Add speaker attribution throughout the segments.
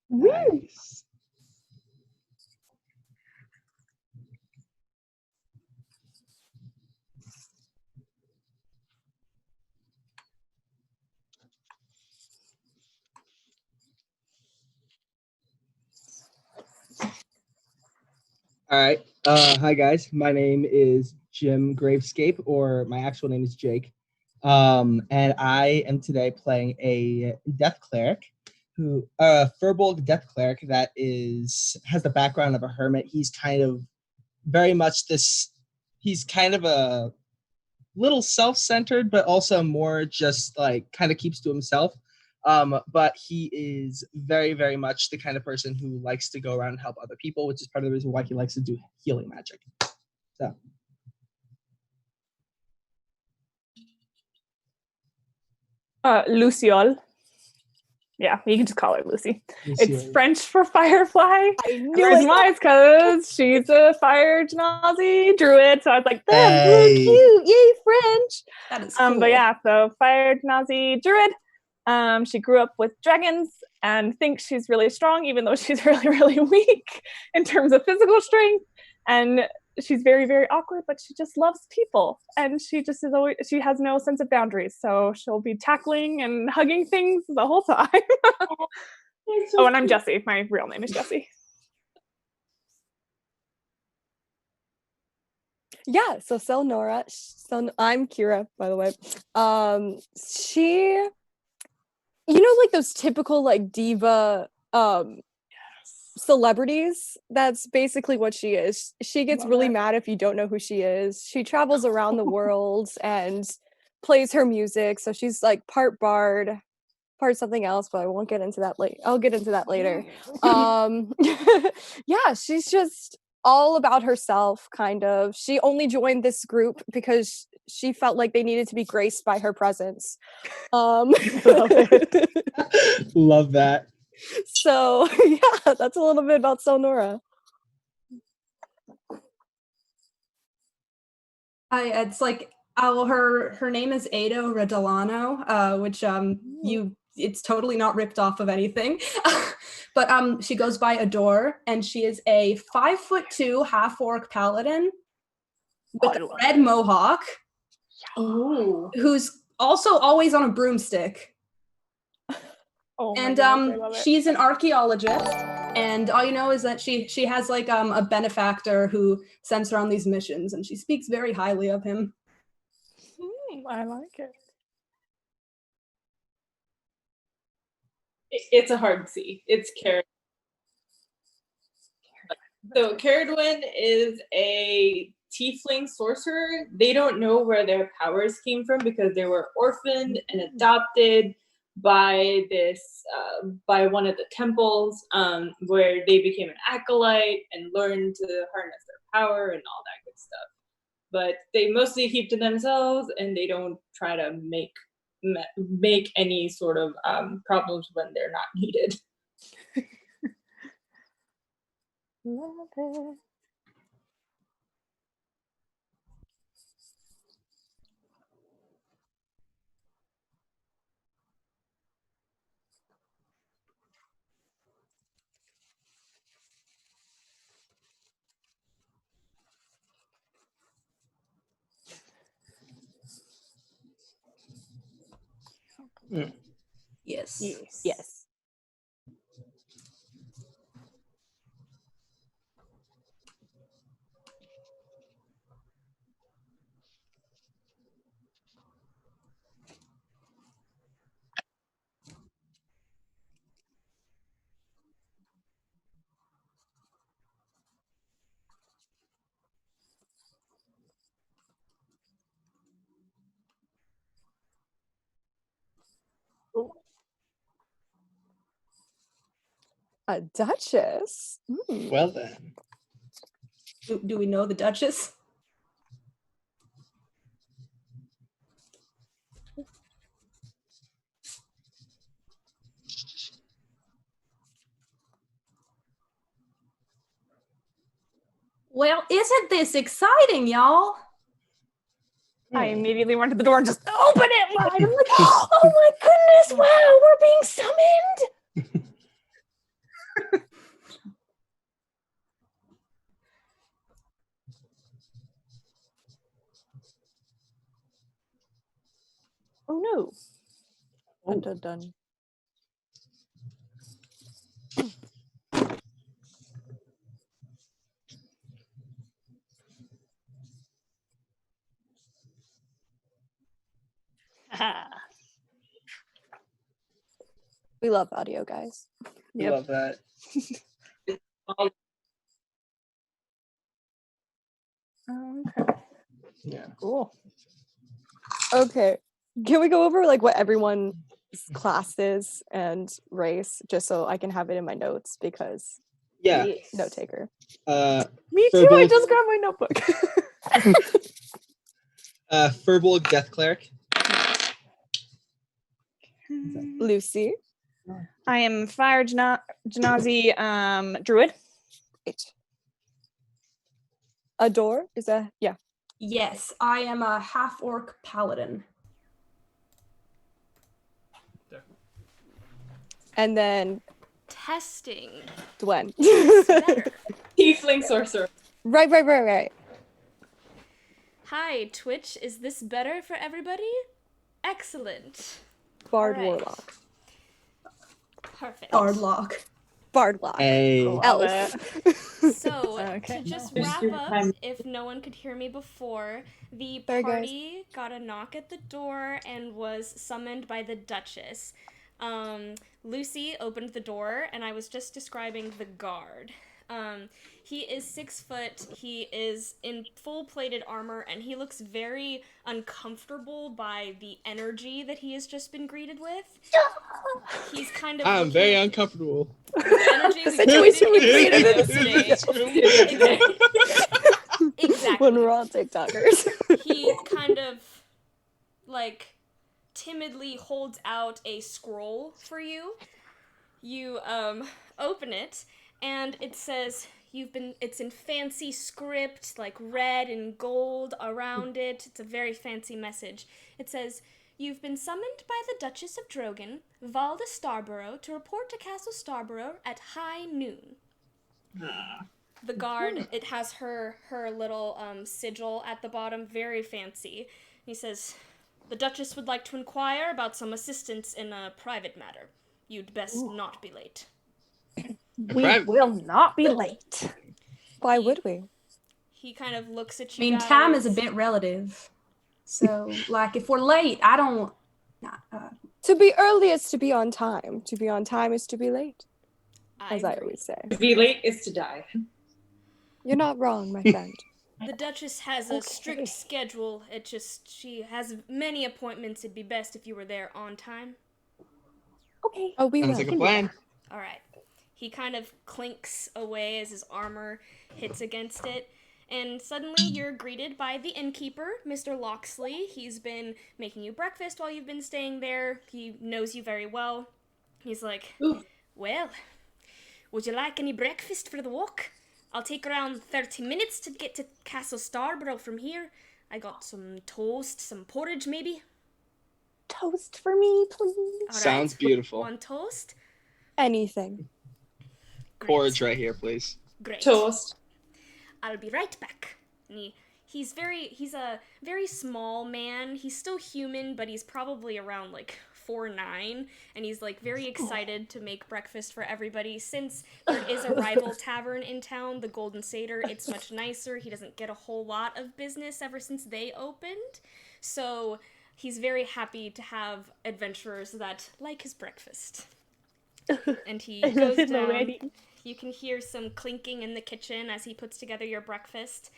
Speaker 1: Nice. All right. Hi guys. My name is Jim Gravescape, or my actual name is Jake. And I am today playing a death cleric, who Furbolg death cleric that has the background of a hermit. He's kind of very much this. He's kind of a little self-centered, but also more just like kind of keeps to himself. But he is very, very much the kind of person who likes to go around and help other people, which is part of the reason why he likes to do healing magic. So.
Speaker 2: Luciole. Yeah, you can just call her Lucy. It's French for firefly.
Speaker 3: I knew
Speaker 2: the reason why is because she's a fire genasi druid. So I was like, that's so cute. Yay, French.
Speaker 3: That is cool.
Speaker 2: But yeah, so fire genasi druid. She grew up with dragons and thinks she's really strong, even though she's really, really weak in terms of physical strength. And she's very, very awkward, but she just loves people. And she just is always, she has no sense of boundaries. So she'll be tackling and hugging things the whole time. Oh, and I'm Jessie. My real name is Jessie.
Speaker 3: Yeah, so Selnora, I'm Kira, by the way. She, you know, like those typical like diva celebrities, that's basically what she is. She gets really mad if you don't know who she is. She travels around the world and plays her music, so she's like part bard, part something else, but I won't get into that later. I'll get into that later. Yeah, she's just all about herself, kind of. She only joined this group because she felt like they needed to be graced by her presence.
Speaker 1: Love that.
Speaker 3: So yeah, that's a little bit about Selnora.
Speaker 4: It's like her name is Ado Redolano, which it's totally not ripped off of anything. But she goes by Adore, and she is a 5'2" half-orc paladin with a red mohawk, who's also always on a broomstick. And she's an archaeologist, and all you know is that she has like a benefactor who sends her on these missions, and she speaks very highly of him.
Speaker 2: I like it.
Speaker 5: It's a hard C. It's Caradwyn. So Caradwyn is a tiefling sorcerer. They don't know where their powers came from because they were orphaned and adopted by one of the temples, where they became an acolyte and learned to harness their power and all that good stuff. But they mostly keep to themselves, and they don't try to make any sort of problems when they're not needed.
Speaker 2: Love it.
Speaker 4: Yes.
Speaker 3: Yes. A duchess?
Speaker 1: Well then.
Speaker 4: Do we know the Duchess? Well, isn't this exciting, y'all?
Speaker 2: I immediately went to the door and just open it wide. I'm like, oh my goodness, wow, we're being summoned. Oh.
Speaker 3: Dun, dun, dun. We love audio, guys.
Speaker 1: I love that.
Speaker 2: Okay.
Speaker 1: Yeah.
Speaker 2: Cool.
Speaker 3: Okay. Can we go over like what everyone's class is and race, just so I can have it in my notes because
Speaker 1: Yeah.
Speaker 3: note taker.
Speaker 2: Me
Speaker 1: For
Speaker 2: too. I
Speaker 1: both-
Speaker 2: just grabbed my notebook.
Speaker 1: Furbolg Death Cleric.
Speaker 3: Lucy.
Speaker 2: I am Fire Genasi Druid.
Speaker 3: Great. Adore is a
Speaker 4: Yes, I am a half-orc paladin.
Speaker 3: and then
Speaker 6: Testing.
Speaker 3: Dwen.
Speaker 6: Better.
Speaker 5: Tiefling sorcerer.
Speaker 3: Right.
Speaker 6: Hi, Twitch. Is this better for everybody? Excellent.
Speaker 3: Bard
Speaker 6: Alright.
Speaker 3: Warlock.
Speaker 6: Perfect.
Speaker 4: Bardlock.
Speaker 3: Bardlock.
Speaker 1: Hey.
Speaker 2: Love
Speaker 3: Elf.
Speaker 6: So,
Speaker 2: Okay.
Speaker 6: to just
Speaker 5: There's
Speaker 6: wrap
Speaker 5: your
Speaker 6: up,
Speaker 5: time.
Speaker 6: if no one could hear me before, the
Speaker 3: Sorry, guys.
Speaker 6: party got a knock at the door and was summoned by the Duchess. Lucy opened the door, and I was just describing the guard. He is 6 foot, he is in full plated armor, and he looks very uncomfortable by the energy that he has just been greeted with. He's kind of
Speaker 1: I'm very
Speaker 6: looking-
Speaker 1: uncomfortable.
Speaker 6: the energy
Speaker 3: The
Speaker 6: we
Speaker 3: situation we
Speaker 6: created
Speaker 3: created
Speaker 6: in
Speaker 3: in
Speaker 6: this day. Exactly.
Speaker 3: When we're all TikTokers.
Speaker 6: He kind of like timidly holds out a scroll for you. You open it and it says it's in fancy script, like red and gold around it. It's a very fancy message. It says, "You've been summoned by the Duchess of Drogon, Valda Starborough, to report to Castle Starborough at high noon." The guard, it has her little sigil at the bottom, very fancy. He says, "The Duchess would like to inquire about some assistance in a private matter. You'd best not be late."
Speaker 2: We will not be late.
Speaker 3: Why would we?
Speaker 6: He kind of looks at
Speaker 4: I
Speaker 6: you
Speaker 4: mean,
Speaker 6: guys.
Speaker 4: time is a bit relative. So, like, if we're late, I don't.
Speaker 3: To be early is to be on time. To be on time is to be late, as I
Speaker 6: agree.
Speaker 3: always say.
Speaker 5: To be late is to die.
Speaker 3: You're not wrong, my friend.
Speaker 6: The Duchess has a strict schedule. She has many appointments. It'd be best if you were there on time.
Speaker 2: Okay.
Speaker 3: Oh, we
Speaker 1: Sounds
Speaker 3: will.
Speaker 1: like a plan.
Speaker 6: All right. He kind of clinks away as his armor hits against it. And suddenly you're greeted by the innkeeper, Mr. Loxley. He's been making you breakfast while you've been staying there. He knows you very well. He's like,
Speaker 5: Ooh.
Speaker 6: "Well, would you like any breakfast for the walk? I'll take around 30 minutes to get to Castle Starborough from here. I got some toast, some porridge maybe."
Speaker 2: Toast for me, please.
Speaker 6: All right.
Speaker 1: Sounds beautiful.
Speaker 6: One toast.
Speaker 3: Anything.
Speaker 6: Great.
Speaker 1: Porridge right here, please.
Speaker 6: Great.
Speaker 5: Toast.
Speaker 6: I'll be right back. And he's a very small man. He's still human, but he's probably around like 4'9", and he's like very excited to make breakfast for everybody. Since there is a rival tavern in town, the Golden Satyr, it's much nicer. He doesn't get a whole lot of business ever since they opened. So he's very happy to have adventurers that like his breakfast. And he goes down.
Speaker 2: Already.
Speaker 6: You can hear some clinking in the kitchen as he puts together your breakfast.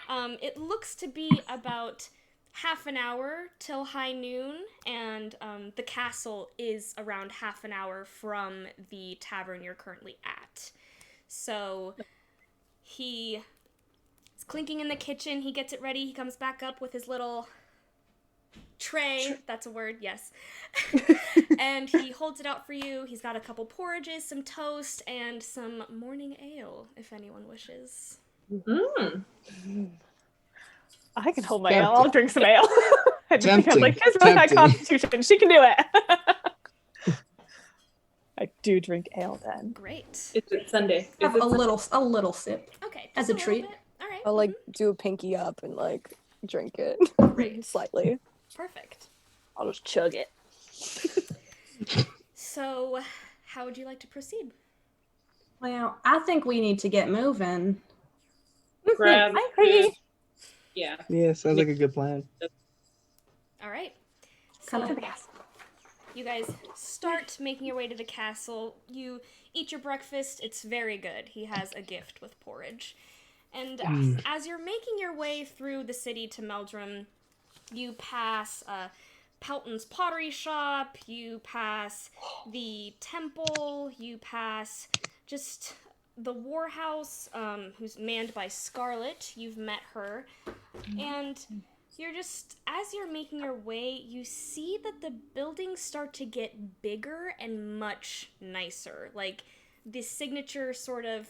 Speaker 6: It looks to be about half an hour till high noon, and the castle is around half an hour from the tavern you're currently at. So he is clinking in the kitchen, he gets it ready, he comes back up with his little tray, that's a word, yes. And he holds it out for you. He's got a couple porridges, some toast, and some morning ale, if anyone wishes.
Speaker 5: Mm.
Speaker 2: I can hold my
Speaker 1: Tempting.
Speaker 2: ale. I'll drink some ale. I just think I'm
Speaker 1: Tempting.
Speaker 2: like, she's really high
Speaker 1: Tempting.
Speaker 2: constitution. She can do it. I do drink ale then.
Speaker 6: Great.
Speaker 5: Is it Sunday? Is
Speaker 4: Have
Speaker 5: it
Speaker 4: a little sip.
Speaker 6: Okay.
Speaker 4: As
Speaker 6: just
Speaker 4: a
Speaker 6: little
Speaker 4: treat.
Speaker 6: bit. All right.
Speaker 3: I'll like do a pinky up and like drink it
Speaker 6: Great.
Speaker 3: slightly.
Speaker 6: Perfect.
Speaker 2: I'll just chug it.
Speaker 6: So, how would you like to proceed?
Speaker 4: Well, I think we need to get moving.
Speaker 5: Grab
Speaker 2: I agree.
Speaker 5: Yeah.
Speaker 1: Yeah, sounds like a good plan.
Speaker 6: All right.
Speaker 4: Come
Speaker 6: So,
Speaker 2: To the castle.
Speaker 6: you guys start making your way to the castle. You eat your breakfast. It's very good. He has a gift with porridge. And as you're making your way through the city to Meldrum, you pass Pelton's pottery shop, you pass the temple, you pass just the warhouse, who's manned by Scarlet. You've met her. And you're just, as you're making your way, you see that the buildings start to get bigger and much nicer. Like, the signature sort of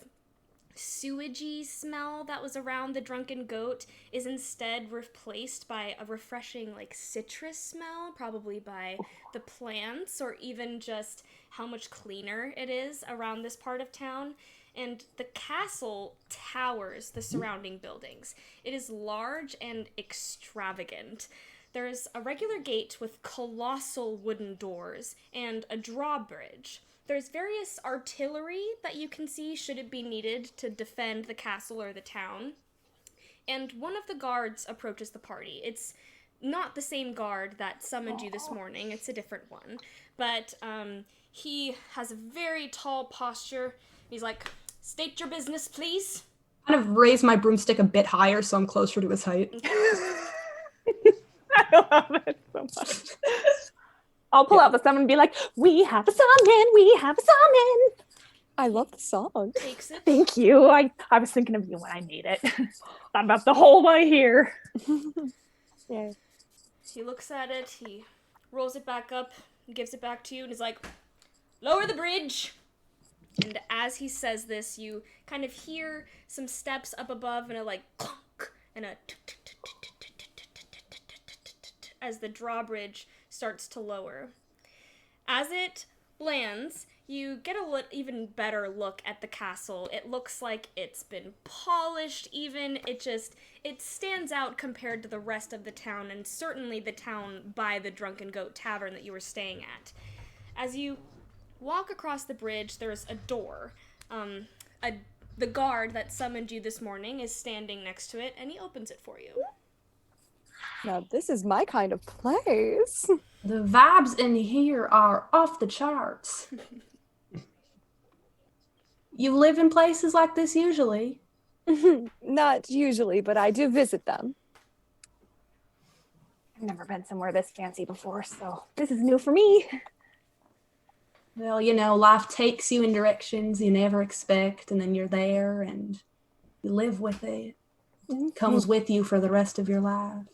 Speaker 6: sewagey smell that was around the Drunken Goat is instead replaced by a refreshing, like, citrus smell, probably by the plants, or even just how much cleaner it is around this part of town. And the castle towers the surrounding buildings. It is large and extravagant. There's a regular gate with colossal wooden doors and a drawbridge. There's various artillery that you can see should it be needed to defend the castle or the town. And one of the guards approaches the party. It's not the same guard that summoned you this morning. It's a different one. But he has a very tall posture. He's like, "State your business, please."
Speaker 4: Kind of raise my broomstick a bit higher so I'm closer to his height.
Speaker 2: I love it so much. I'll pull out the summon and be like, "We have a summon, we have a summon."
Speaker 3: I love the song.
Speaker 6: Takes it.
Speaker 2: Thank you. I was thinking of you when I made it. I'm about the whole way here.
Speaker 3: Yeah.
Speaker 6: He looks at it, he rolls it back up, gives it back to you, and is like, "Lower the bridge." And as he says this, you kind of hear some steps up above and a like clunk and a as the drawbridge starts to lower. As it lands, you get a even better look at the castle. It looks like it's been polished even. It stands out compared to the rest of the town, and certainly the town by the Drunken Goat Tavern that you were staying at. As you walk across the bridge, there's a door. The guard that summoned you this morning is standing next to it, and he opens it for you.
Speaker 3: Now this is my kind of place.
Speaker 4: The vibes in here are off the charts. You live in places like this usually?
Speaker 3: Not usually, but I do visit them.
Speaker 2: I've never been somewhere this fancy before, so this is new for me.
Speaker 4: Well, you know, life takes you in directions you never expect, and then you're there and you live with it. It comes with you for the rest of your life.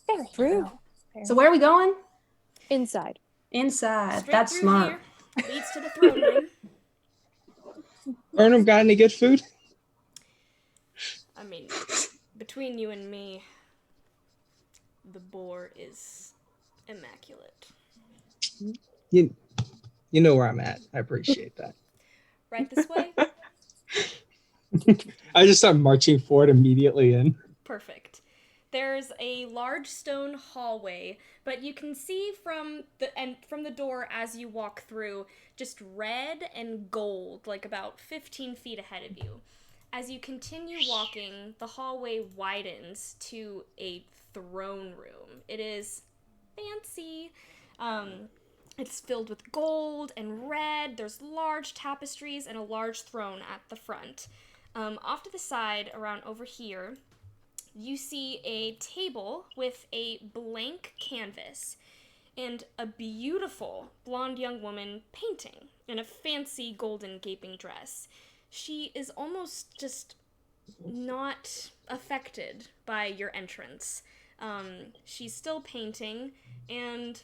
Speaker 2: Very
Speaker 3: True.
Speaker 4: So where are we going?
Speaker 3: Inside.
Speaker 4: Inside.
Speaker 6: Straight
Speaker 4: That's
Speaker 6: through
Speaker 4: smart.
Speaker 6: here, leads to the throne room.
Speaker 1: Burnham, got any good food?
Speaker 6: I mean, between you and me, the boar is immaculate.
Speaker 1: You know where I'm at. I appreciate that.
Speaker 6: Right this way?
Speaker 1: I just start marching forward immediately in.
Speaker 6: Perfect. There's a large stone hallway, but you can see from the door as you walk through just red and gold, like about 15 feet ahead of you. As you continue walking, the hallway widens to a throne room. It is fancy. It's filled with gold and red. There's large tapestries and a large throne at the front. Off to the side, around over here, you see a table with a blank canvas and a beautiful blonde young woman painting in a fancy golden gaping dress. She is almost just not affected by your entrance. She's still painting, and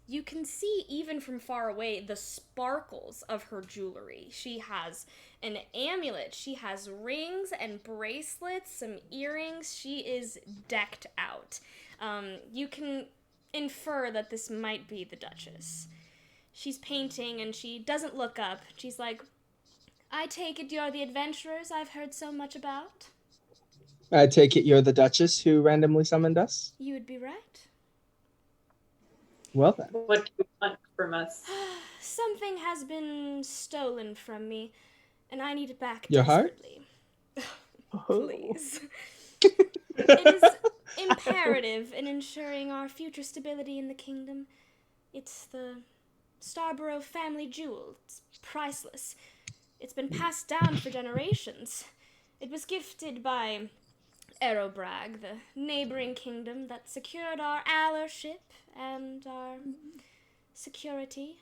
Speaker 6: you can see, even from far away, the sparkles of her jewelry. She has an amulet, she has rings and bracelets, some earrings. She is decked out. You can infer that this might be the Duchess. She's painting, and she doesn't look up. She's like, "I take it you're the adventurers I've heard so much about?"
Speaker 1: I take it you're the Duchess who randomly summoned us?
Speaker 6: You would be right.
Speaker 1: Well then.
Speaker 5: What do you want from us?
Speaker 6: Something has been stolen from me, and I need it back
Speaker 1: Your heart?
Speaker 6: desperately. Please. It is imperative in ensuring our future stability in the kingdom. It's the Starborough family jewel. It's priceless. It's been passed down for generations. It was gifted by Aerobrag, the neighboring kingdom that secured our allyship and our security.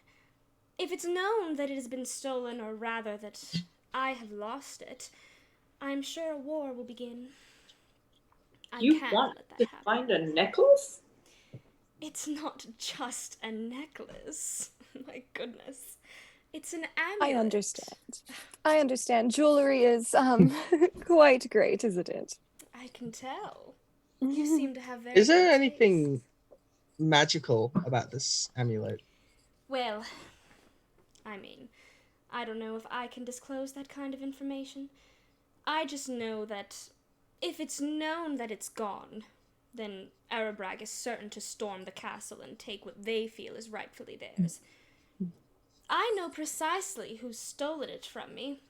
Speaker 6: If it's known that it has been stolen, or rather that I have lost it, I'm sure a war will begin.
Speaker 5: You want to find a necklace?
Speaker 6: It's not just a necklace. My goodness. It's an
Speaker 3: I
Speaker 6: amulet.
Speaker 3: understand. Jewelry is quite great, isn't it?
Speaker 6: I can tell. You seem to have very
Speaker 1: Is there
Speaker 6: good
Speaker 1: anything
Speaker 6: taste.
Speaker 1: magical about this amulet?
Speaker 6: Well, I mean, I don't know if I can disclose that kind of information. I just know that if it's known that it's gone, then Arabrag is certain to storm the castle and take what they feel is rightfully theirs. I know precisely who's stolen it from me.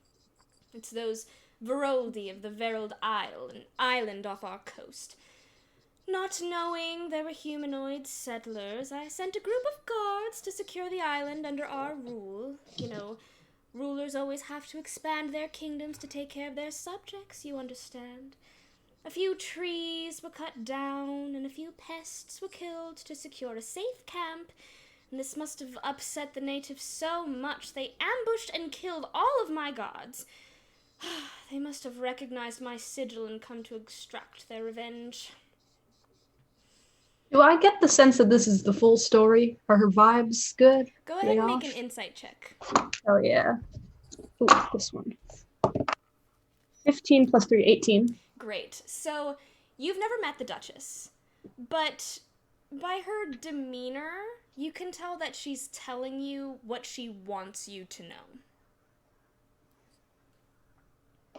Speaker 6: It's those Veroldi of the Verold Isle, an island off our coast. Not knowing there were humanoid settlers, I sent a group of guards to secure the island under our rule. You know, rulers always have to expand their kingdoms to take care of their subjects, you understand. A few trees were cut down, and a few pests were killed to secure a safe camp, and this must have upset the natives so much they ambushed and killed all of my guards. They must have recognized my sigil and come to extract their revenge.
Speaker 4: Do I get the sense that this is the full story? Are her vibes good?
Speaker 6: Go ahead and make an insight check.
Speaker 4: Oh yeah. Ooh, this one. 15 plus 3, 18.
Speaker 6: Great. So, you've never met the Duchess, but by her demeanor, you can tell that she's telling you what she wants you to know.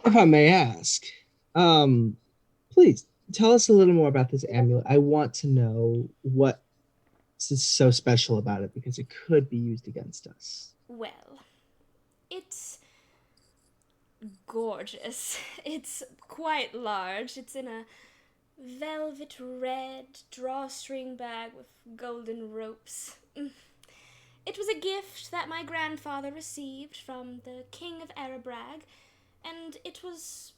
Speaker 1: If I may ask, please tell us a little more about this amulet. I want to know what is so special about it because it could be used against us.
Speaker 6: Well, it's gorgeous. It's quite large. It's in a velvet red drawstring bag with golden ropes. It was a gift that my grandfather received from the King of Arabrag, and it was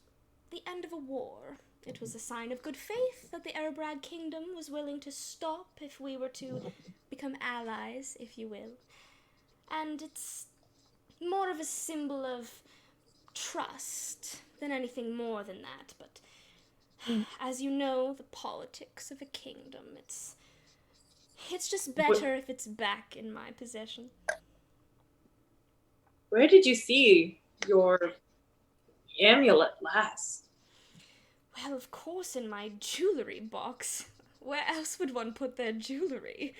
Speaker 6: the end of a war. It was a sign of good faith that the Arabrag kingdom was willing to stop if we were to become allies, if you will. And it's more of a symbol of trust than anything more than that, but as you know, the politics of a kingdom, it's just better if it's back in my possession.
Speaker 5: Where did you see your amulet last?
Speaker 6: Well, of course, in my jewelry box. Where else would one put their jewelry?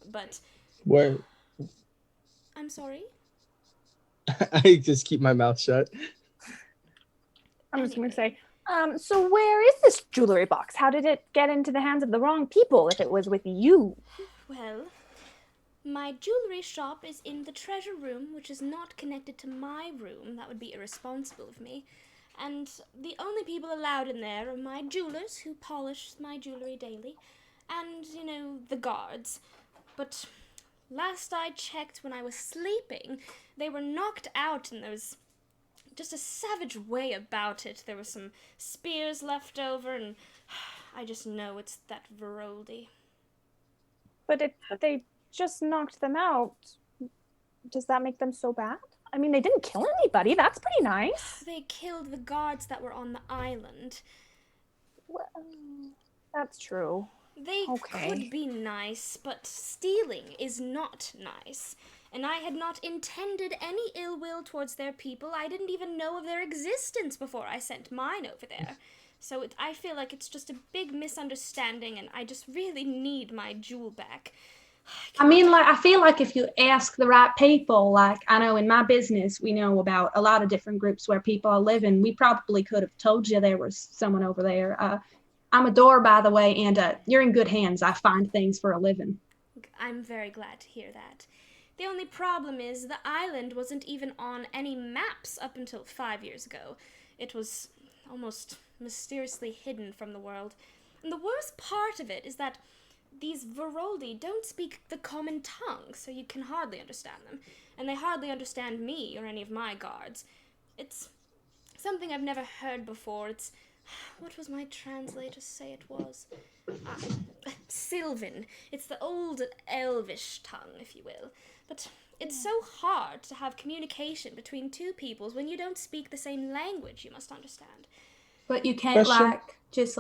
Speaker 6: But...
Speaker 1: Where?
Speaker 6: I'm sorry?
Speaker 1: I just keep my mouth shut.
Speaker 2: I'm just going to say, so where is this jewelry box? How did it get into the hands of the wrong people if it was with you?
Speaker 6: Well, my jewelry shop is in the treasure room, which is not connected to my room. That would be irresponsible of me. And the only people allowed in there are my jewelers, who polish my jewelry daily, and, you know, the guards. But last I checked when I was sleeping, they were knocked out, and there was just a savage way about it. There were some spears left over, and I just know it's that Veroldi.
Speaker 2: But if they just knocked them out, does that make them so bad? I mean, they didn't kill anybody. That's pretty nice.
Speaker 6: They killed the guards that were on the island.
Speaker 2: Well, that's true.
Speaker 6: They could be nice, but stealing is not nice. And I had not intended any ill will towards their people. I didn't even know of their existence before I sent mine over there. So I feel like it's just a big misunderstanding, and I just really need my jewel back.
Speaker 4: I mean, like, I feel like if you ask the right people, like, I know in my business, we know about a lot of different groups where people are living. We probably could have told you there was someone over there. I'm a door, by the way, and you're in good hands. I find things for a living.
Speaker 6: I'm very glad to hear that. The only problem is the island wasn't even on any maps up until 5 years ago. It was almost mysteriously hidden from the world. And the worst part of it is that these Veroldi don't speak the common tongue, so you can hardly understand them. And they hardly understand me or any of my guards. It's something I've never heard before. It's... What was my translator say it was? Sylvan. It's the old elvish tongue, if you will. But it's so hard to have communication between two peoples when you don't speak the same language, you must understand.
Speaker 4: But you can't
Speaker 1: Question?
Speaker 4: just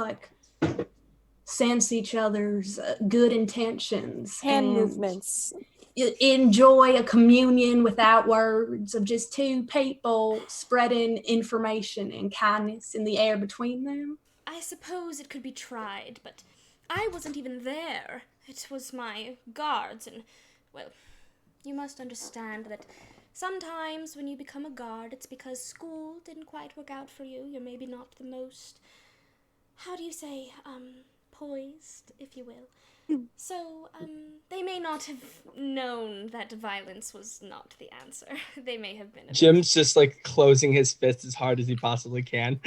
Speaker 4: sense each other's good intentions
Speaker 3: Hand
Speaker 4: and
Speaker 3: movements.
Speaker 4: enjoy a communion without words of just two people spreading information and kindness in the air between them.
Speaker 6: I suppose it could be tried, but I wasn't even there. It was my guards, and, well, you must understand that sometimes when you become a guard, it's because school didn't quite work out for you. You're maybe not the most, how do you say, poised, if you will. So, they may not have known that violence was not the answer. They may have been a bit...
Speaker 1: Jim's just like closing his fist as hard as he possibly can.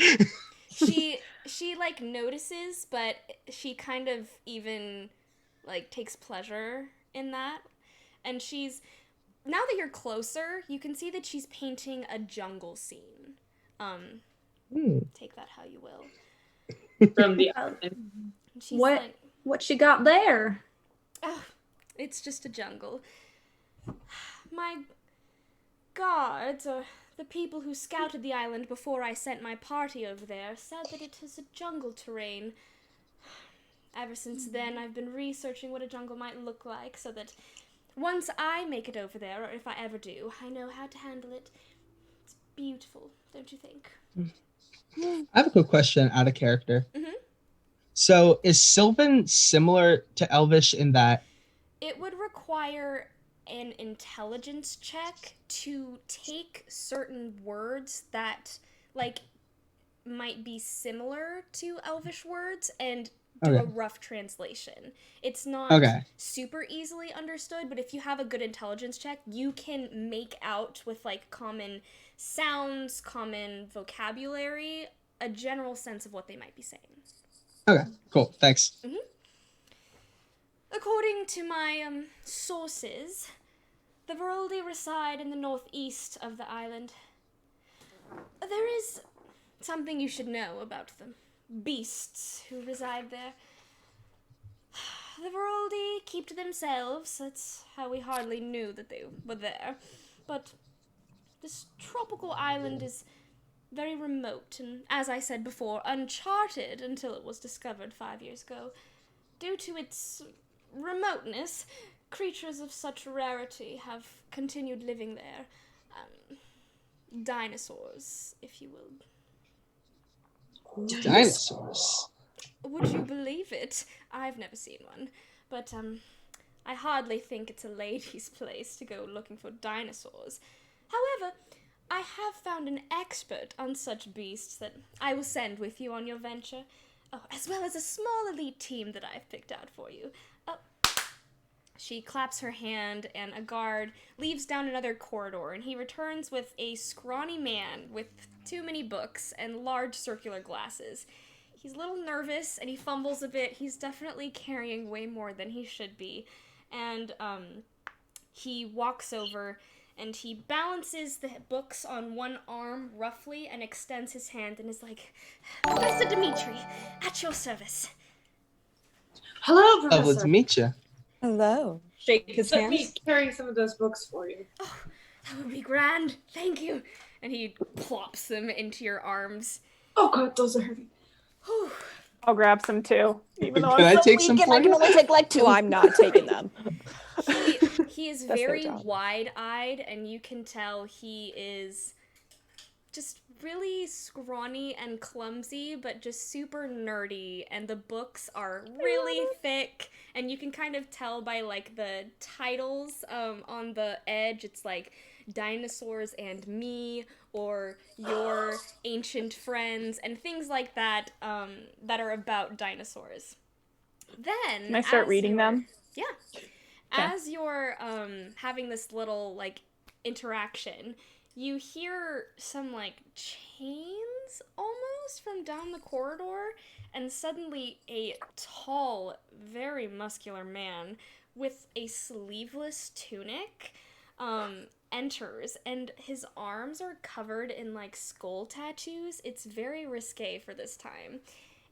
Speaker 6: She like notices, but she kind of even like takes pleasure in that. And she's, now that you're closer, you can see that she's painting a jungle scene. Take that how you will.
Speaker 5: From the island.
Speaker 6: And she's
Speaker 4: What?
Speaker 6: like,
Speaker 4: What she got there?
Speaker 6: oh, it's just a jungle. My guards, or the people who scouted the island before I sent my party over there, said that it is a jungle terrain. Ever since then, I've been researching what a jungle might look like, so that once I make it over there, or if I ever do, I know how to handle it. It's beautiful, don't you think?
Speaker 1: I have a quick question out of character.
Speaker 6: Mm-hmm.
Speaker 1: So is Sylvan similar to Elvish in that?
Speaker 6: It would require an intelligence check to take certain words that, like, might be similar to Elvish words and do a rough translation. It's not super easily understood, but if you have a good intelligence check, you can make out with, like, common sounds, common vocabulary, a general sense of what they might be saying.
Speaker 1: Okay, cool. Thanks.
Speaker 6: Mm-hmm. According to my sources, the Veroldi reside in the northeast of the island. There is something you should know about the beasts who reside there. The Veroldi keep to themselves. That's how we hardly knew that they were there. But this tropical island is very remote and, as I said before, uncharted until it was discovered 5 years ago. Due to its remoteness, creatures of such rarity have continued living there. Dinosaurs, if you will.
Speaker 1: Dinosaurs.
Speaker 6: Would you believe it? I've never seen one. But, I hardly think it's a lady's place to go looking for dinosaurs. However, I have found an expert on such beasts that I will send with you on your venture. Oh, as well as a small elite team that I've picked out for you. She claps her hand, and a guard leaves down another corridor, and he returns with a scrawny man with too many books and large circular glasses. He's a little nervous, and he fumbles a bit. He's definitely carrying way more than he should be. And he walks over, and he balances the books on one arm roughly and extends his hand and is like, Professor Dimitri, at your service.
Speaker 5: Hello,
Speaker 1: Oh,
Speaker 5: Professor.
Speaker 1: let's meet you.
Speaker 3: Hello.
Speaker 4: Shake his
Speaker 5: Let
Speaker 4: hand.
Speaker 5: me carry some of those books for you.
Speaker 6: Oh, that would be grand. Thank you. And he plops them into your arms.
Speaker 5: Oh god, those are heavy.
Speaker 6: Whew.
Speaker 2: I'll grab some too. Even though
Speaker 1: Can I
Speaker 2: I'm so
Speaker 1: take
Speaker 2: weak
Speaker 1: some
Speaker 2: and
Speaker 1: for
Speaker 2: I can
Speaker 1: you?
Speaker 2: only take like two.
Speaker 3: I'm not taking them.
Speaker 6: He is
Speaker 3: That's their
Speaker 6: very
Speaker 3: job.
Speaker 6: wide-eyed, and you can tell he is just really scrawny and clumsy, but just super nerdy, and the books are really thick, and you can kind of tell by, like, the titles on the edge. It's like Dinosaurs and Me, or Your Ancient Friends, and things like that that are about dinosaurs. Then,
Speaker 2: Can I start
Speaker 6: as
Speaker 2: reading
Speaker 6: you're-
Speaker 2: them?
Speaker 6: Yeah. As you're having this little like interaction, you hear some like chains almost from down the corridor, and suddenly a tall, very muscular man with a sleeveless tunic enters, and his arms are covered in like skull tattoos. It's very risque for this time.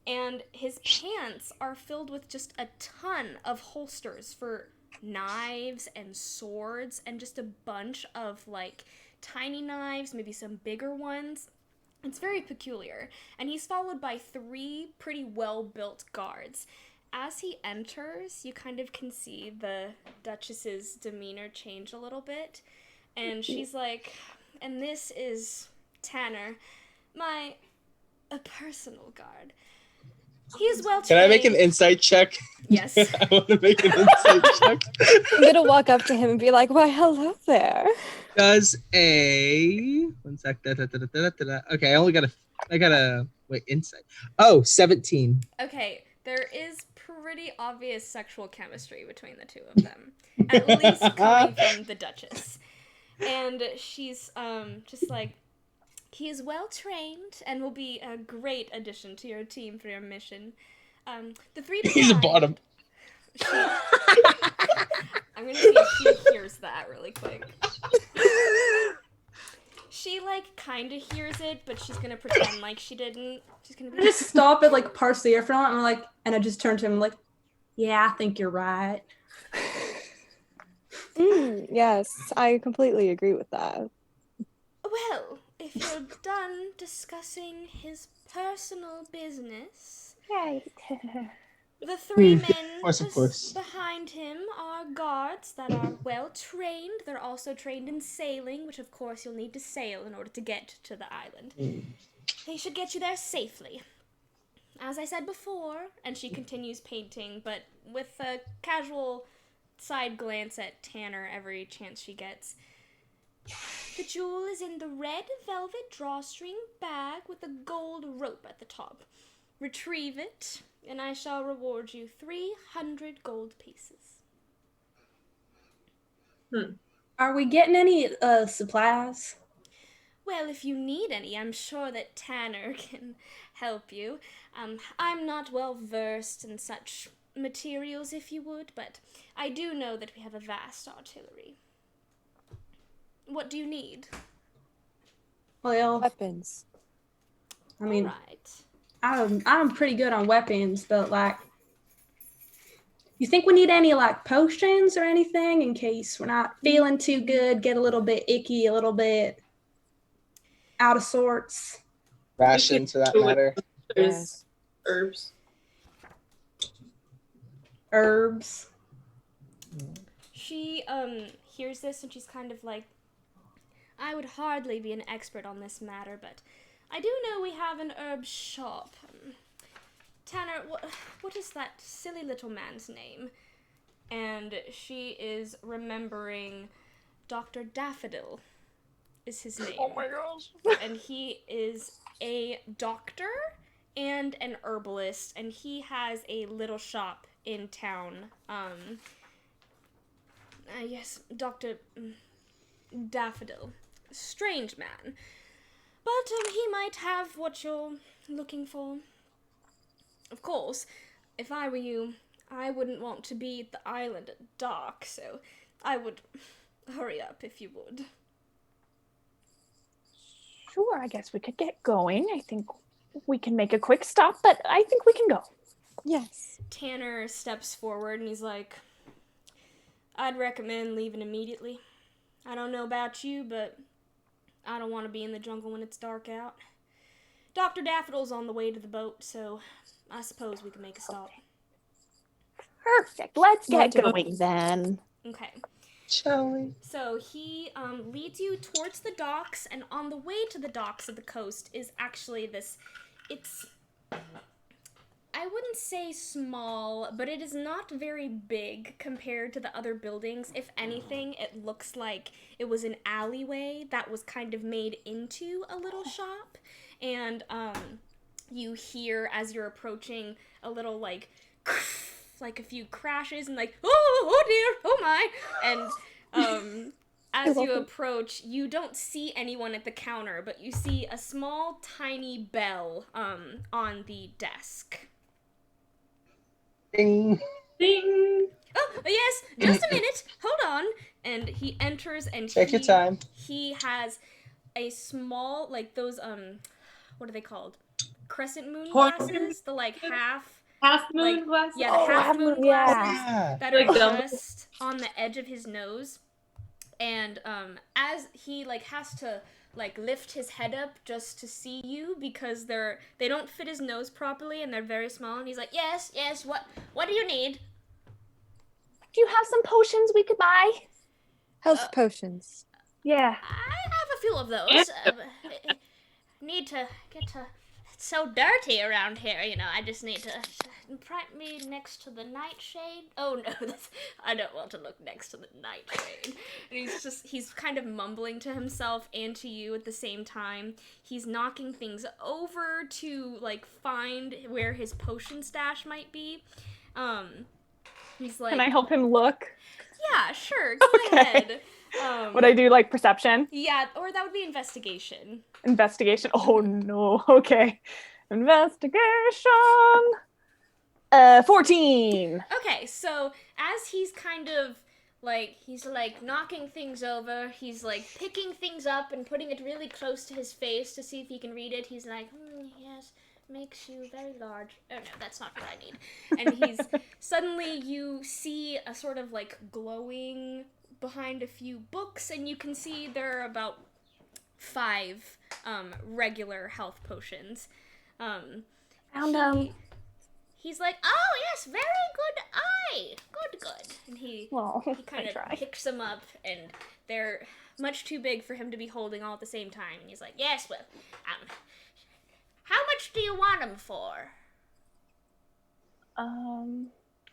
Speaker 6: And his pants are filled with just a ton of holsters for knives and swords and just a bunch of like tiny knives, maybe some bigger ones. It's very peculiar. And he's followed by 3 pretty well-built guards. As he enters, you kind of can see the Duchess's demeanor change a little bit. And she's like, and this is Tanner, my a personal guard. He is well trained.
Speaker 1: Can I make an insight check?
Speaker 6: Yes.
Speaker 1: I want to make an insight check.
Speaker 3: I'm gonna walk up to him and be like, "Why, hello there."
Speaker 1: Does a one sec. Okay, I got a wait, insight. Oh, 17.
Speaker 6: Okay, there is pretty obvious sexual chemistry between the two of them. At least coming from the Duchess. And she's just like, he is well trained and will be a great addition to your team for your mission. The 3
Speaker 1: He's a bottom.
Speaker 6: I'm gonna see if she hears that really quick. She like kind of hears it, but she's gonna pretend like she didn't. She's gonna be
Speaker 4: I just stop at like parse the ear for a moment, and I'm like, and I just turn to him like, yeah, I think you're right.
Speaker 3: Yes, I completely agree with that.
Speaker 6: Well, if you're done discussing his personal business, the 3 men
Speaker 1: Of course.
Speaker 6: behind him are guards that are well trained. They're also trained in sailing, which of course you'll need to sail in order to get to the island. They should get you there safely. As I said before, and she continues painting, but with a casual side glance at Tanner every chance she gets. The jewel is in the red velvet drawstring bag with a gold rope at the top. Retrieve it, and I shall reward you 300 gold pieces.
Speaker 4: Are we getting any supplies?
Speaker 6: Well, if you need any, I'm sure that Tanner can help you. I'm not well versed in such materials, if you would, but I do know that we have a vast artillery. What do you need?
Speaker 4: Well,
Speaker 3: Weapons.
Speaker 4: I mean,
Speaker 6: All right.
Speaker 4: I'm pretty good on weapons, but like, you think we need any like potions or anything in case we're not feeling too good, get a little bit icky, a little bit out of sorts?
Speaker 1: Rations for that matter.
Speaker 5: There's herbs.
Speaker 4: Herbs.
Speaker 6: She hears this and she's kind of like, I would hardly be an expert on this matter, but I do know we have an herb shop. Tanner, what is that silly little man's name? And she is remembering Dr. Daffodil is his name.
Speaker 3: Oh my gosh.
Speaker 6: And he is a doctor and an herbalist, and he has a little shop in town. Yes, Dr. Daffodil. Strange man. But he might have what you're looking for. Of course, if I were you, I wouldn't want to be at the island at dark, so I would hurry up if you would.
Speaker 2: Sure, I guess we could get going. I think we can make a quick stop, but I think we can go.
Speaker 3: Yes.
Speaker 6: Tanner steps forward and he's like, I'd recommend leaving immediately. I don't know about you, but I don't want to be in the jungle when it's dark out. Dr. Daffodil's on the way to the boat, so I suppose we can make a stop.
Speaker 2: Perfect. Let's get going then.
Speaker 6: Okay.
Speaker 1: Shall we?
Speaker 6: So he leads you towards the docks, and on the way to the docks of the coast is actually this, it's, I wouldn't say small, but it is not very big compared to the other buildings. If anything, it looks like it was an alleyway that was kind of made into a little shop, and you hear as you're approaching a little like like a few crashes and like, oh dear, oh my, and as you approach, you don't see anyone at the counter, but you see a small, tiny bell on the desk.
Speaker 1: Ding.
Speaker 5: Ding.
Speaker 6: Oh, yes, just a minute. Hold on. And he enters and
Speaker 1: Take your time.
Speaker 6: He has a small, like those, what are they called? Crescent moon glasses? The, like, half
Speaker 5: moon
Speaker 6: like,
Speaker 5: glasses?
Speaker 6: Yeah, the half moon glasses
Speaker 1: Yeah.
Speaker 6: that are
Speaker 5: Like dumb.
Speaker 6: just on the edge of his nose. And, as he, like, has to, like, lift his head up just to see you because they don't fit his nose properly and they're very small. And he's like, yes, what do you need?
Speaker 2: Do you have some potions we could buy?
Speaker 3: Health potions.
Speaker 2: Yeah.
Speaker 6: I have a few of those. Need to get to... It's so dirty around here, you know. I just need to prep me next to the nightshade. Oh no, I don't want to look next to the nightshade. And he's kind of mumbling to himself and to you at the same time. He's knocking things over to like find where his potion stash might be. He's like,
Speaker 2: Can I help him look?
Speaker 6: yeah, sure, go ahead.
Speaker 2: Would I do like perception?
Speaker 6: Yeah, or that would be investigation.
Speaker 2: Investigation. Oh no. Okay. Investigation. 14.
Speaker 6: Okay, so as he's kind of like, he's like knocking things over, he's like picking things up and putting it really close to his face to see if he can read it. He's like, yes, makes you very large. Oh no, that's not what I need. And he's suddenly you see a sort of like glowing behind a few books, and you can see there are about 5 regular health potions. He's like, oh yes, very good eye. Good. And he kind of picks them up, and they're much too big for him to be holding all at the same time. And he's like, yes, well, how much do you want them for?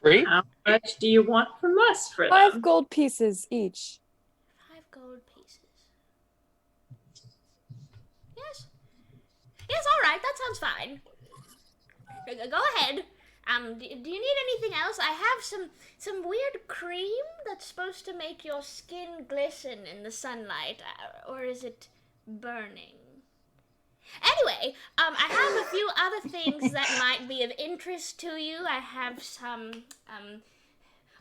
Speaker 1: Free?
Speaker 5: How much do you want from us for them?
Speaker 3: 5 gold pieces each.
Speaker 6: 5 gold pieces. Yes, all right, that sounds fine. Go ahead. Do you need anything else? I have some weird cream that's supposed to make your skin glisten in the sunlight, or is it burning? Anyway, I have a few other things that might be of interest to you. I have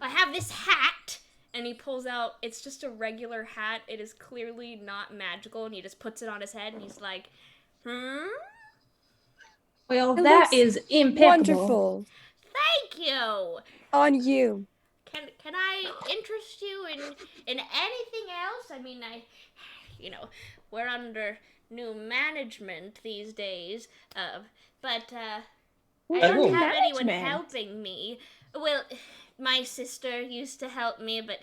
Speaker 6: I have this hat, and he pulls out, it's just a regular hat. It is clearly not magical, and he just puts it on his head, and he's like,
Speaker 4: Well,
Speaker 3: It
Speaker 4: that
Speaker 3: looks
Speaker 4: is impeccable.
Speaker 3: Wonderful.
Speaker 6: Thank you.
Speaker 3: On you.
Speaker 6: Can I interest you in anything else? I mean, we're under new management these days, but I don't have anyone helping me. Well, my sister used to help me, but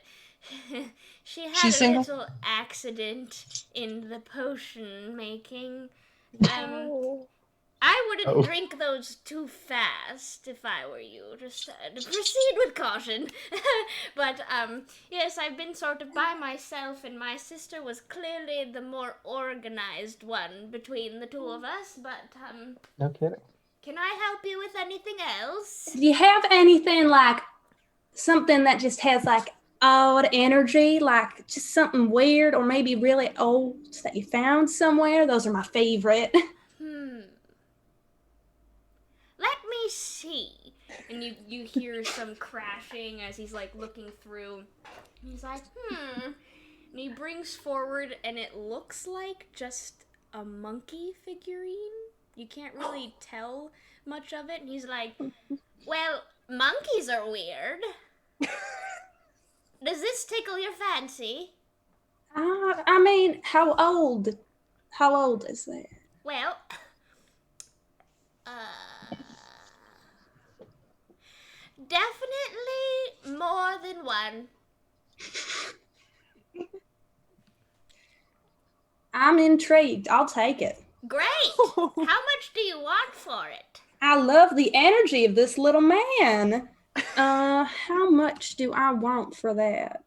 Speaker 6: she had
Speaker 1: She's
Speaker 6: a
Speaker 1: single?
Speaker 6: little accident in the potion making. I wouldn't drink those too fast if I were you. Just proceed with caution. But, yes, I've been sort of by myself, and my sister was clearly the more organized one between the two of us. But,
Speaker 1: No kidding.
Speaker 6: can I help you with anything else?
Speaker 4: Do you have anything like something that just has like odd energy, like just something weird or maybe really old that you found somewhere? Those are my favorite.
Speaker 6: Let me see. And you hear some crashing as he's like looking through. He's like, And he brings forward, and it looks like just a monkey figurine. You can't really tell much of it. And he's like, well, monkeys are weird. Does this tickle your fancy?
Speaker 4: I mean, how old is that?
Speaker 6: Well, definitely more than one.
Speaker 4: I'm intrigued. I'll take it.
Speaker 6: Great. How much do you want for it?
Speaker 4: I love the energy of this little man. How much do I want for that?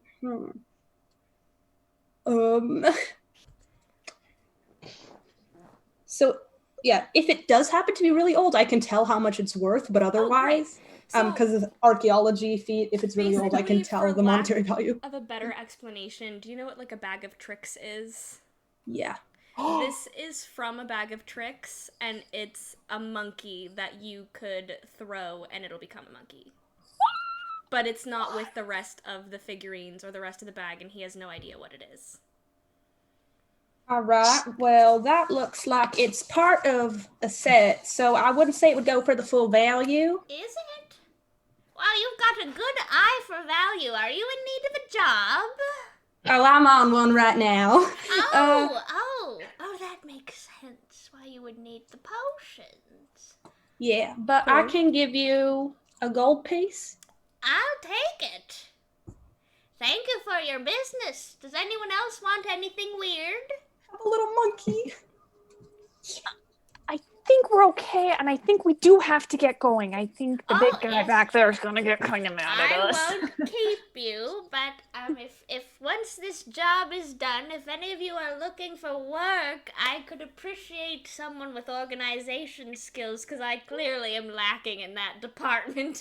Speaker 4: So yeah, if it does happen to be really old, I can tell how much it's worth, but otherwise,
Speaker 6: So
Speaker 4: because of archaeology feat, if it's really old, I can
Speaker 6: basically,
Speaker 4: tell
Speaker 6: for
Speaker 4: the monetary
Speaker 6: lack
Speaker 4: value.
Speaker 6: of a better explanation, do you know what like a bag of tricks is?
Speaker 4: Yeah.
Speaker 6: This is from a bag of tricks, and it's a monkey that you could throw and it'll become a monkey. But it's not with the rest of the figurines or the rest of the bag, and he has no idea what it is.
Speaker 4: All right. Well, that looks like it's part of a set, so I wouldn't say it would go for the full value.
Speaker 6: Is it? Well, you've got a good eye for value. Are you in need of a job?
Speaker 4: Oh, I'm on one right now.
Speaker 6: Oh, that makes sense. Why you would need the potions.
Speaker 4: Yeah, but I can give you a gold piece.
Speaker 6: I'll take it. Thank you for your business. Does anyone else want anything weird?
Speaker 4: A little monkey.
Speaker 2: I think we're okay, and I think we do have to get going. I think the big guy
Speaker 6: Yes.
Speaker 2: back there is gonna get kind of mad at us.
Speaker 6: I won't keep you, but if once this job is done, if any of you are looking for work, I could appreciate someone with organization skills, because I clearly am lacking in that department.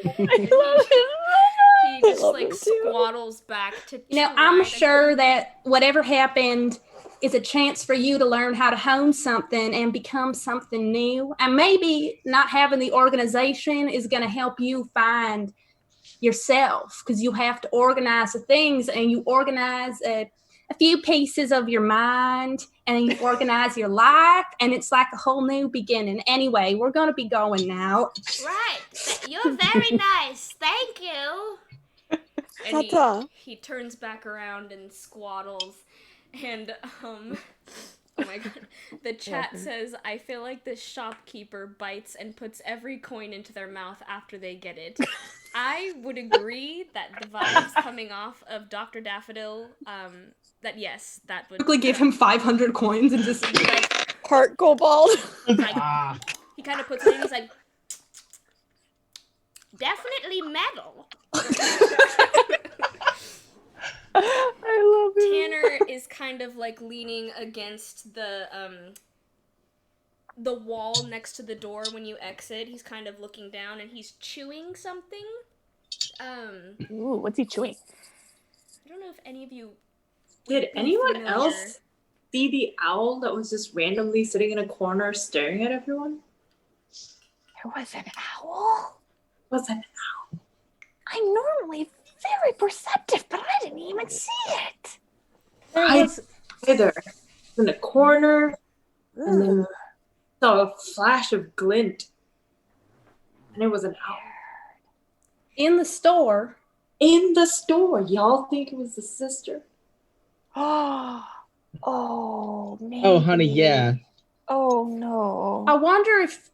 Speaker 6: He just like squaddles back to.
Speaker 4: Now, I'm sure that whatever happened is a chance for you to learn how to hone something and become something new. And maybe not having the organization is going to help you find yourself, because you have to organize the things, and you organize a few pieces of your mind, and you organize your life, and it's like a whole new beginning. Anyway, we're going to be going now.
Speaker 6: Right. You're very nice. Thank you. And he turns back around and squaddles. And, oh my god. The chat says, I feel like this shopkeeper bites and puts every coin into their mouth after they get it. I would agree that the vibes coming off of Dr. Daffodil, that yes, that would...
Speaker 4: Quickly give him 500 coins and just...
Speaker 3: Heart go bald.
Speaker 6: Like, he kind of puts it in, he's like... Definitely metal.
Speaker 2: I love it.
Speaker 6: Tanner is kind of like leaning against the wall next to the door when you exit. He's kind of looking down and he's chewing something.
Speaker 2: Ooh, what's he chewing?
Speaker 6: I don't know if any of you
Speaker 5: Did anyone
Speaker 6: familiar.
Speaker 5: else see the owl that was just randomly sitting in a corner staring at everyone?
Speaker 2: There was an owl?
Speaker 5: Was that?
Speaker 2: I'm normally very perceptive, but I didn't even see it.
Speaker 5: I either in the corner and then saw a flash of glint, and it was an owl
Speaker 4: In the store.
Speaker 5: in the store. Y'all think it was the sister?
Speaker 2: Oh, man.
Speaker 1: Oh, honey, yeah.
Speaker 2: Oh, no.
Speaker 4: I wonder if...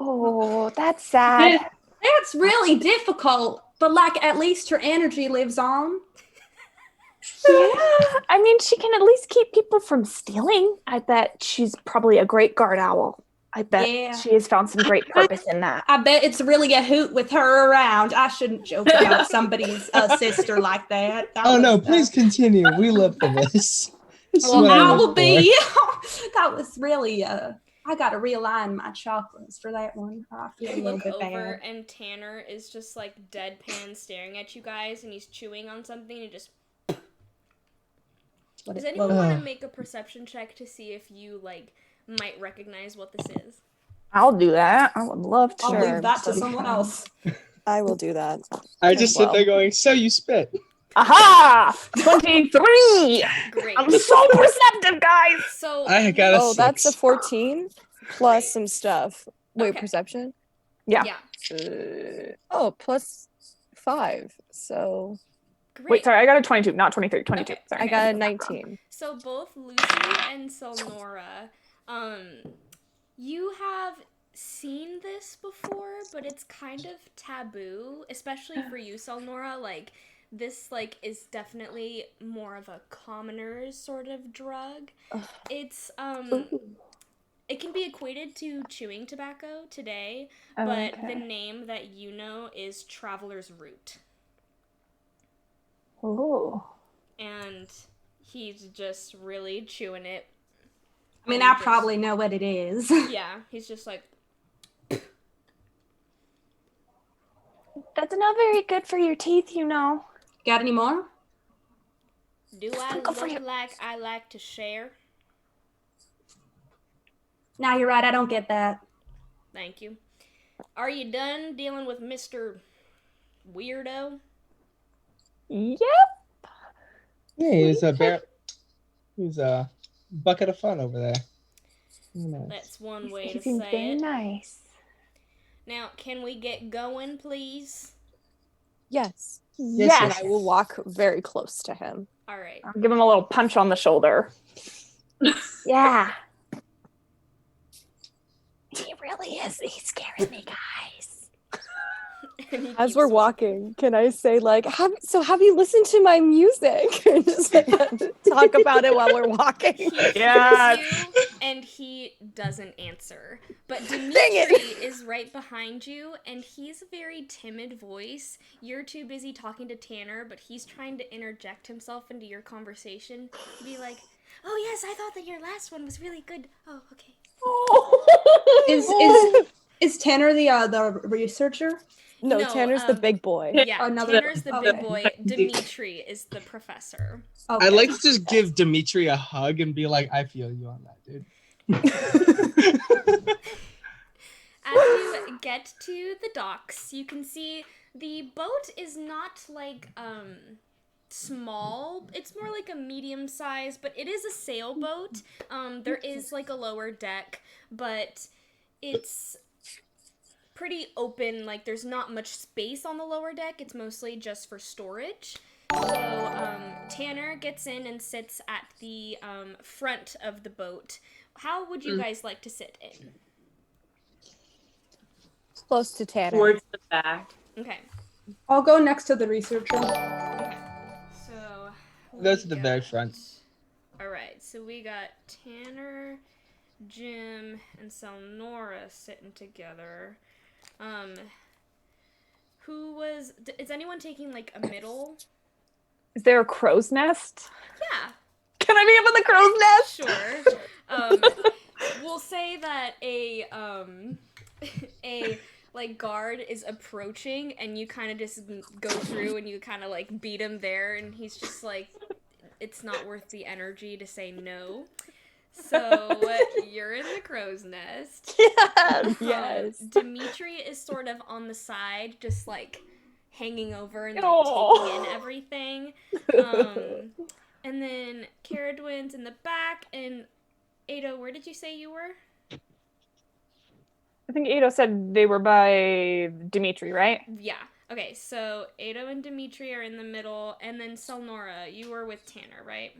Speaker 2: Oh, that's sad.
Speaker 4: That's really difficult, but like at least her energy lives on.
Speaker 2: Yeah. I mean, she can at least keep people from stealing. I bet she's probably a great guard owl. I bet she has found some great purpose in that.
Speaker 4: I bet it's really a hoot with her around. I shouldn't joke about somebody's sister like that.
Speaker 1: Please continue. We live for this.
Speaker 4: Well, I will be. That was really I got to realign my chakras for that one. I feel a
Speaker 6: You
Speaker 4: little
Speaker 6: look
Speaker 4: bit
Speaker 6: over
Speaker 4: bad.
Speaker 6: and Tanner is just like deadpan staring at you guys, and he's chewing on something and just... Does anyone want to make a perception check to see if you like might recognize what this is?
Speaker 2: I'll do that. I would love to.
Speaker 4: I'll leave that to someone else.
Speaker 3: I will do that.
Speaker 1: I just sit there going, so you spit.
Speaker 2: Aha! 23!
Speaker 6: Great.
Speaker 2: I'm so perceptive, guys!
Speaker 6: So
Speaker 1: I got a
Speaker 3: Oh, that's a
Speaker 1: 6.
Speaker 3: 14 plus some stuff. Wait,
Speaker 6: Okay.
Speaker 3: perception?
Speaker 2: Yeah.
Speaker 3: Plus 5. So
Speaker 6: Great.
Speaker 2: Wait, sorry, I got a 22, not 23, 22.
Speaker 6: Okay.
Speaker 2: Sorry.
Speaker 3: I got a 19.
Speaker 6: So both Lucy and Selnora, you have seen this before, but it's kind of taboo, especially for you, Selnora. Like, this, like, is definitely more of a commoner's sort of drug. It's, it can be equated to chewing tobacco today, but the name that you know is Traveler's Root.
Speaker 2: Oh.
Speaker 6: And he's just really chewing it
Speaker 4: I mean,
Speaker 6: And
Speaker 4: I
Speaker 6: just-
Speaker 4: probably know what it is.
Speaker 6: Yeah, he's just like,
Speaker 2: That's not very good for your teeth, you know.
Speaker 4: Got any more?
Speaker 6: do I
Speaker 2: Go for
Speaker 6: look
Speaker 2: it.
Speaker 6: like I like to share?
Speaker 4: No, you're right. I don't get that.
Speaker 6: Thank you. Are you done dealing with Mr. Weirdo?
Speaker 2: Yep.
Speaker 1: Yeah, he's a bear. He's a bucket of fun over there. Nice.
Speaker 6: That's one way
Speaker 2: He
Speaker 6: to
Speaker 2: seems
Speaker 6: say
Speaker 2: very
Speaker 6: it.
Speaker 2: nice.
Speaker 6: Now, can we get going, please?
Speaker 3: Yes.
Speaker 1: Yes,
Speaker 3: And
Speaker 1: yes.
Speaker 3: I will walk very close to him.
Speaker 6: All right.
Speaker 2: I'll give him a little punch on the shoulder. Yeah. He really is. He scares me, guys.
Speaker 6: And he
Speaker 3: As
Speaker 6: keeps
Speaker 3: we're walking, can I say like, have you listened to my music? And just like, talk about it while we're walking.
Speaker 6: He hears
Speaker 2: Yeah.
Speaker 6: you, and he doesn't answer. But
Speaker 3: Dang
Speaker 6: Dimitri
Speaker 3: it.
Speaker 6: is right behind you, and he's a very timid voice. You're too busy talking to Tanner, but he's trying to interject himself into your conversation. Be like, oh yes, I thought that your last one was really good. Oh, okay.
Speaker 4: Is Tanner the researcher?
Speaker 3: No,
Speaker 6: No,
Speaker 3: Tanner's the big boy.
Speaker 6: Yeah,
Speaker 4: Another-
Speaker 6: Tanner's the big
Speaker 4: okay.
Speaker 6: boy. Dimitri is the professor.
Speaker 4: Okay.
Speaker 1: I'd like to just give Dimitri a hug and be like, I feel you on that, dude.
Speaker 6: As you get to the docks, you can see the boat is not like small. It's more like a medium size, but it is a sailboat. There is like a lower deck, but it's pretty open. Like there's not much space on the lower deck. It's mostly just for storage. So Tanner gets in and sits at the front of the boat. How would you guys like to sit in?
Speaker 3: Close to Tanner.
Speaker 5: Towards the back.
Speaker 6: Okay.
Speaker 4: I'll go next to the researcher.
Speaker 6: Okay. So
Speaker 1: Go
Speaker 6: we
Speaker 1: to the very
Speaker 6: got-
Speaker 1: front.
Speaker 6: All right. So we got Tanner, Jim, and Selnora sitting together. Is anyone taking like a middle?
Speaker 2: Is there a crow's nest?
Speaker 6: Yeah.
Speaker 2: Can I be up in the crow's nest?
Speaker 6: Sure. We'll say that a like guard is approaching, and you kind of just go through, and you kind of like beat him there, and he's just like, it's not worth the energy to say no. So you're in the crow's nest.
Speaker 3: Yes. Yes.
Speaker 6: Dimitri is sort of on the side, just like hanging over and like,
Speaker 2: Aw.
Speaker 6: taking in everything. And then Caradwin's in the back, and Ado, where did you say you were?
Speaker 2: I think Ado said they were by Dimitri, right?
Speaker 6: Yeah. Okay, so Ado and Dimitri are in the middle, and then Selnora, you were with Tanner, right?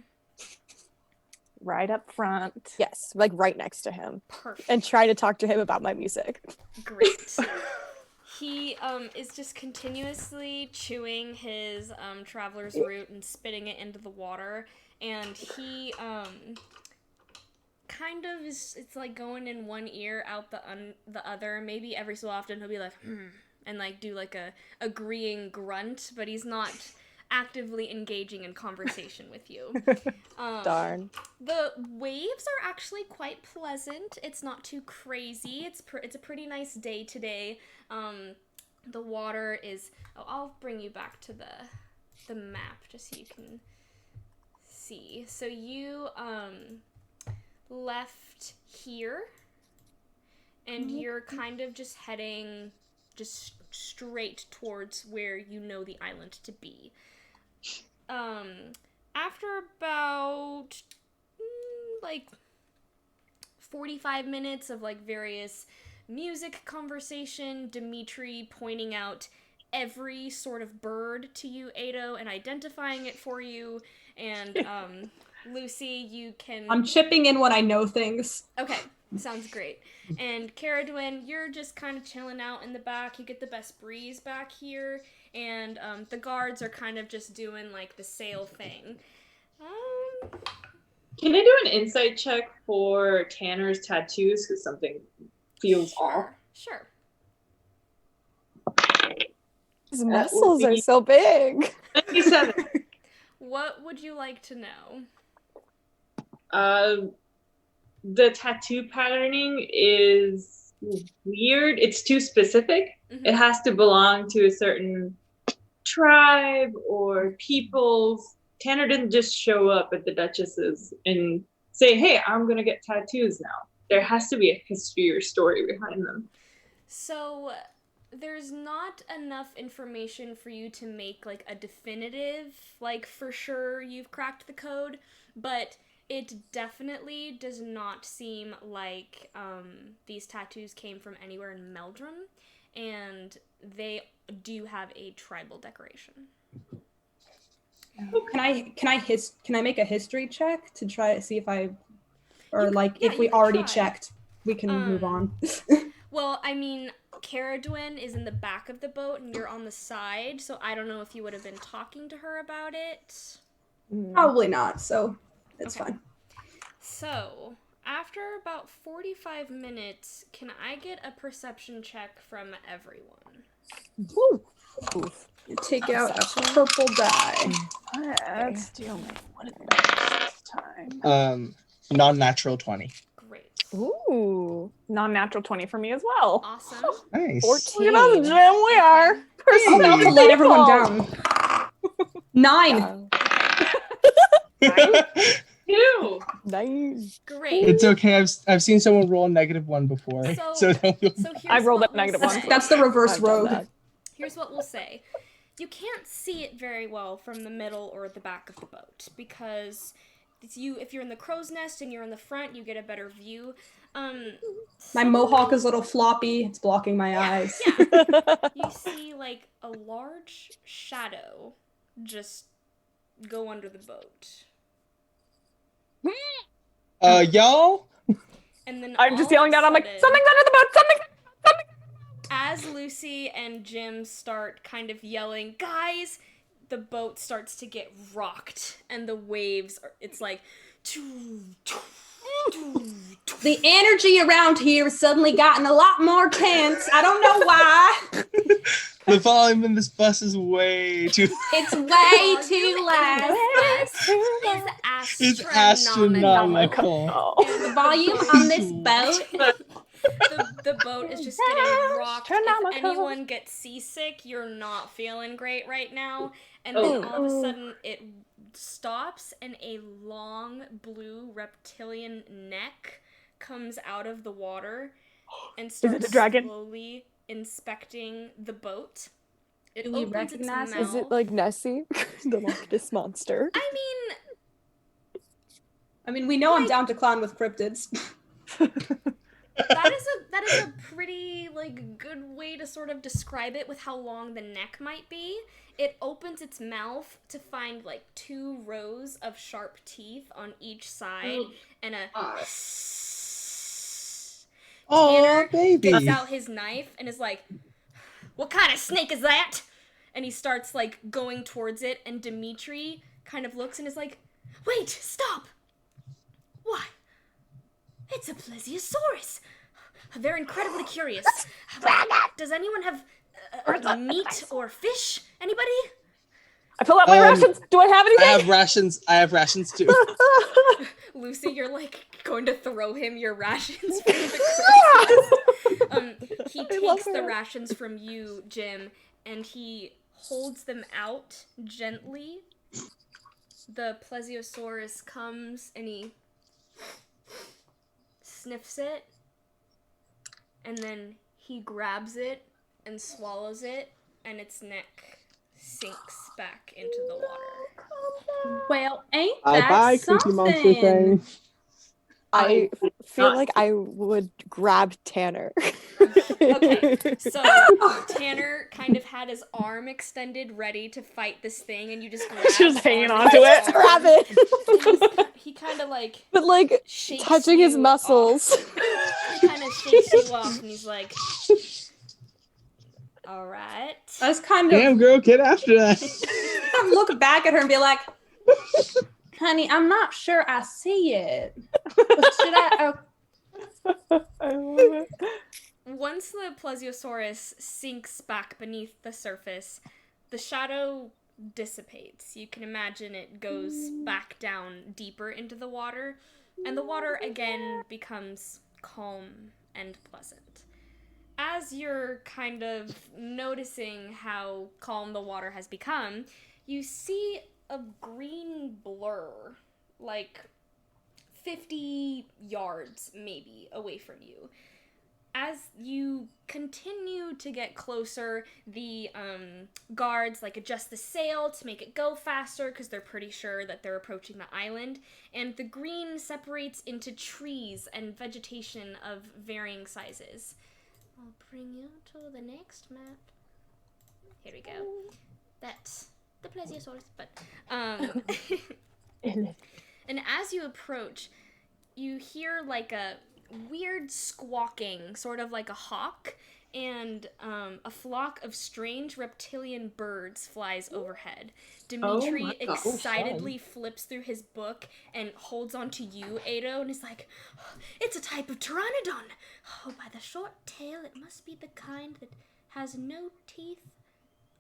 Speaker 2: Right up front.
Speaker 3: Yes, like right next to him.
Speaker 6: Perfect.
Speaker 3: And try to talk to him about my music.
Speaker 6: Great. He is just continuously chewing his traveler's root and spitting it into the water, and he kind of is, it's like going in one ear out the other. Maybe every so often he'll be like and like do like a agreeing grunt, but he's not actively engaging in conversation with you.
Speaker 3: Darn.
Speaker 6: The waves are actually quite pleasant. It's not too crazy. It's a pretty nice day today. The water is. Oh, I'll bring you back to the map just so you can see. So you left here, and you're kind of just heading just straight towards where you know the island to be. After about like 45 minutes of like various music conversation, Dimitri pointing out every sort of bird to you, Ado, and identifying it for you, and Lucy, you can...
Speaker 4: I'm chipping in when I know things.
Speaker 6: Okay, sounds great. And Caradwin, you're just kind of chilling out in the back. You get the best breeze back here, and the guards are kind of just doing like the sail thing.
Speaker 5: Can I do an insight check for Tanner's tattoos? Because something feels off.
Speaker 6: Sure.
Speaker 3: His
Speaker 5: That would
Speaker 3: muscles are
Speaker 5: be-
Speaker 3: so big.
Speaker 5: 97.
Speaker 6: What would you like to know?
Speaker 5: the tattoo patterning is weird. It's too specific.
Speaker 6: Mhm.
Speaker 5: It has to belong to a certain tribe or peoples. Tanner didn't just show up at the Duchess's and say, "Hey, I'm gonna get tattoos now." There has to be a history or story behind them.
Speaker 6: So there's not enough information for you to make like a definitive, like for sure you've cracked the code, but it definitely does not seem like these tattoos came from anywhere in Meldrum, and they do have a tribal decoration.
Speaker 4: Can I make a history check to try to see if I, or
Speaker 6: You
Speaker 4: like
Speaker 6: c- yeah,
Speaker 4: if
Speaker 6: you
Speaker 4: we
Speaker 6: could
Speaker 4: already
Speaker 6: try.
Speaker 4: checked, we can move on.
Speaker 6: Well, I mean, Caradwyn is in the back of the boat and you're on the side, so I don't know if you would have been talking to her about it.
Speaker 4: Probably not. So it's
Speaker 6: Okay.
Speaker 4: fine.
Speaker 6: So, after about 45 minutes, can I get a perception check from everyone?
Speaker 4: Take out a purple die.
Speaker 2: Let's do what is that this time?
Speaker 1: Non-natural 20.
Speaker 6: Great.
Speaker 3: Ooh.
Speaker 2: Non-natural 20 for me as well.
Speaker 6: Awesome.
Speaker 1: Nice.
Speaker 3: 14.
Speaker 2: Look at us, Jim. We are.
Speaker 4: I'm about to let everyone down. 9.
Speaker 3: Yeah.
Speaker 5: Ew.
Speaker 3: Nice.
Speaker 6: Great.
Speaker 1: It's okay. I've seen someone roll a -1 before,
Speaker 6: So-
Speaker 1: so don't feel.
Speaker 6: So here's
Speaker 2: I rolled
Speaker 6: what
Speaker 2: a negative
Speaker 6: we'll
Speaker 2: one.
Speaker 6: say.
Speaker 4: That's the reverse
Speaker 3: I've done
Speaker 4: rogue.
Speaker 3: that.
Speaker 6: Here's what we'll say. You can't see it very well from the middle or the back of the boat because if you're in the crow's nest and you're in the front, you get a better view.
Speaker 4: My mohawk is a little floppy. It's blocking my eyes.
Speaker 6: Yeah. You see like a large shadow just go under the boat.
Speaker 1: Y'all.
Speaker 6: And then
Speaker 2: I'm just
Speaker 6: all
Speaker 2: yelling
Speaker 6: of a
Speaker 2: down. I'm like,
Speaker 6: sudden,
Speaker 2: something's under the boat. Something.
Speaker 6: as Lucy and Jim start kind of yelling, guys, the boat starts to get rocked and the waves are, it's like
Speaker 4: The energy around here has suddenly gotten a lot more tense. I don't know why.
Speaker 1: The volume in this bus is way too.
Speaker 4: It's way too loud.
Speaker 6: is
Speaker 1: It's
Speaker 6: astronomical.
Speaker 1: astronomical.
Speaker 6: And
Speaker 4: The volume on this boat.
Speaker 6: the boat is just getting rocked. If
Speaker 2: Astronomical.
Speaker 6: anyone gets seasick, you're not feeling great right now. And
Speaker 5: Oh.
Speaker 6: then all of a sudden it stops and a long blue reptilian neck comes out of the water and
Speaker 2: it
Speaker 6: starts
Speaker 2: a dragon?
Speaker 6: slowly inspecting the boat. It
Speaker 4: Do we
Speaker 6: opens its
Speaker 4: recognize
Speaker 6: mouth.
Speaker 3: Is it like Nessie, the Loch Ness monster?
Speaker 4: I mean, we know I'm down to clown with cryptids.
Speaker 6: that is a pretty like good way to sort of describe it with how long the neck might be. It opens its mouth to find like 2 rows of sharp teeth on each side and a
Speaker 1: Oh,
Speaker 6: Tanner
Speaker 1: baby.
Speaker 6: gets out his knife and is like, "What kind of snake is that?" And he starts like going towards it, and Dimitri kind of looks and is like, "Wait, stop! Why? It's a plesiosaurus. They're incredibly curious. Does anyone have meat or fish? Anybody?"
Speaker 2: I fill out my rations. Do I have anything?
Speaker 1: I have rations too.
Speaker 6: Lucy, you're like going to throw him your rations from the Christmas. He takes the rations from you, Jim, and he holds them out gently. The plesiosaurus comes and he sniffs it, and then he grabs it and swallows it, and its neck sinks back into the water.
Speaker 4: Well, ain't
Speaker 7: Bye
Speaker 4: that
Speaker 7: bye, Cookie Monster
Speaker 4: something?
Speaker 7: thing.
Speaker 3: I feel like I would grab Tanner.
Speaker 6: Okay, so Tanner kind of had his arm extended ready to fight this thing, and you just grab
Speaker 2: Just hanging
Speaker 6: on
Speaker 2: onto it.
Speaker 3: Grab it.
Speaker 6: He kind of like
Speaker 3: But like
Speaker 6: shakes
Speaker 3: touching his
Speaker 6: you
Speaker 3: muscles.
Speaker 6: off. He kind of shakes you off, and he's like, "All right."
Speaker 4: I was kind of
Speaker 7: Damn, girl, get after that.
Speaker 4: look back at her and be like, honey, I'm not sure I see it. But should I?
Speaker 2: I love it.
Speaker 6: Once the plesiosaurus sinks back beneath the surface, the shadow dissipates. You can imagine it goes back down deeper into the water. and the water again becomes calm and pleasant. As you're kind of noticing how calm the water has become, you see a green blur, like 50 yards maybe away from you. As you continue to get closer, the guards adjust the sail to make it go faster because they're pretty sure that they're approaching the island, and the green separates into trees and vegetation of varying sizes. I'll bring you to the next map. Here we go. That's the plesiosaurus, but and as you approach, you hear a weird squawking, sort of like a hawk, and a flock of strange reptilian birds flies overhead. Dimitri excitedly flips through his book and holds onto you, Ado, and is like, "It's a type of pteranodon. Oh, by the short tail, it must be the kind that has no teeth.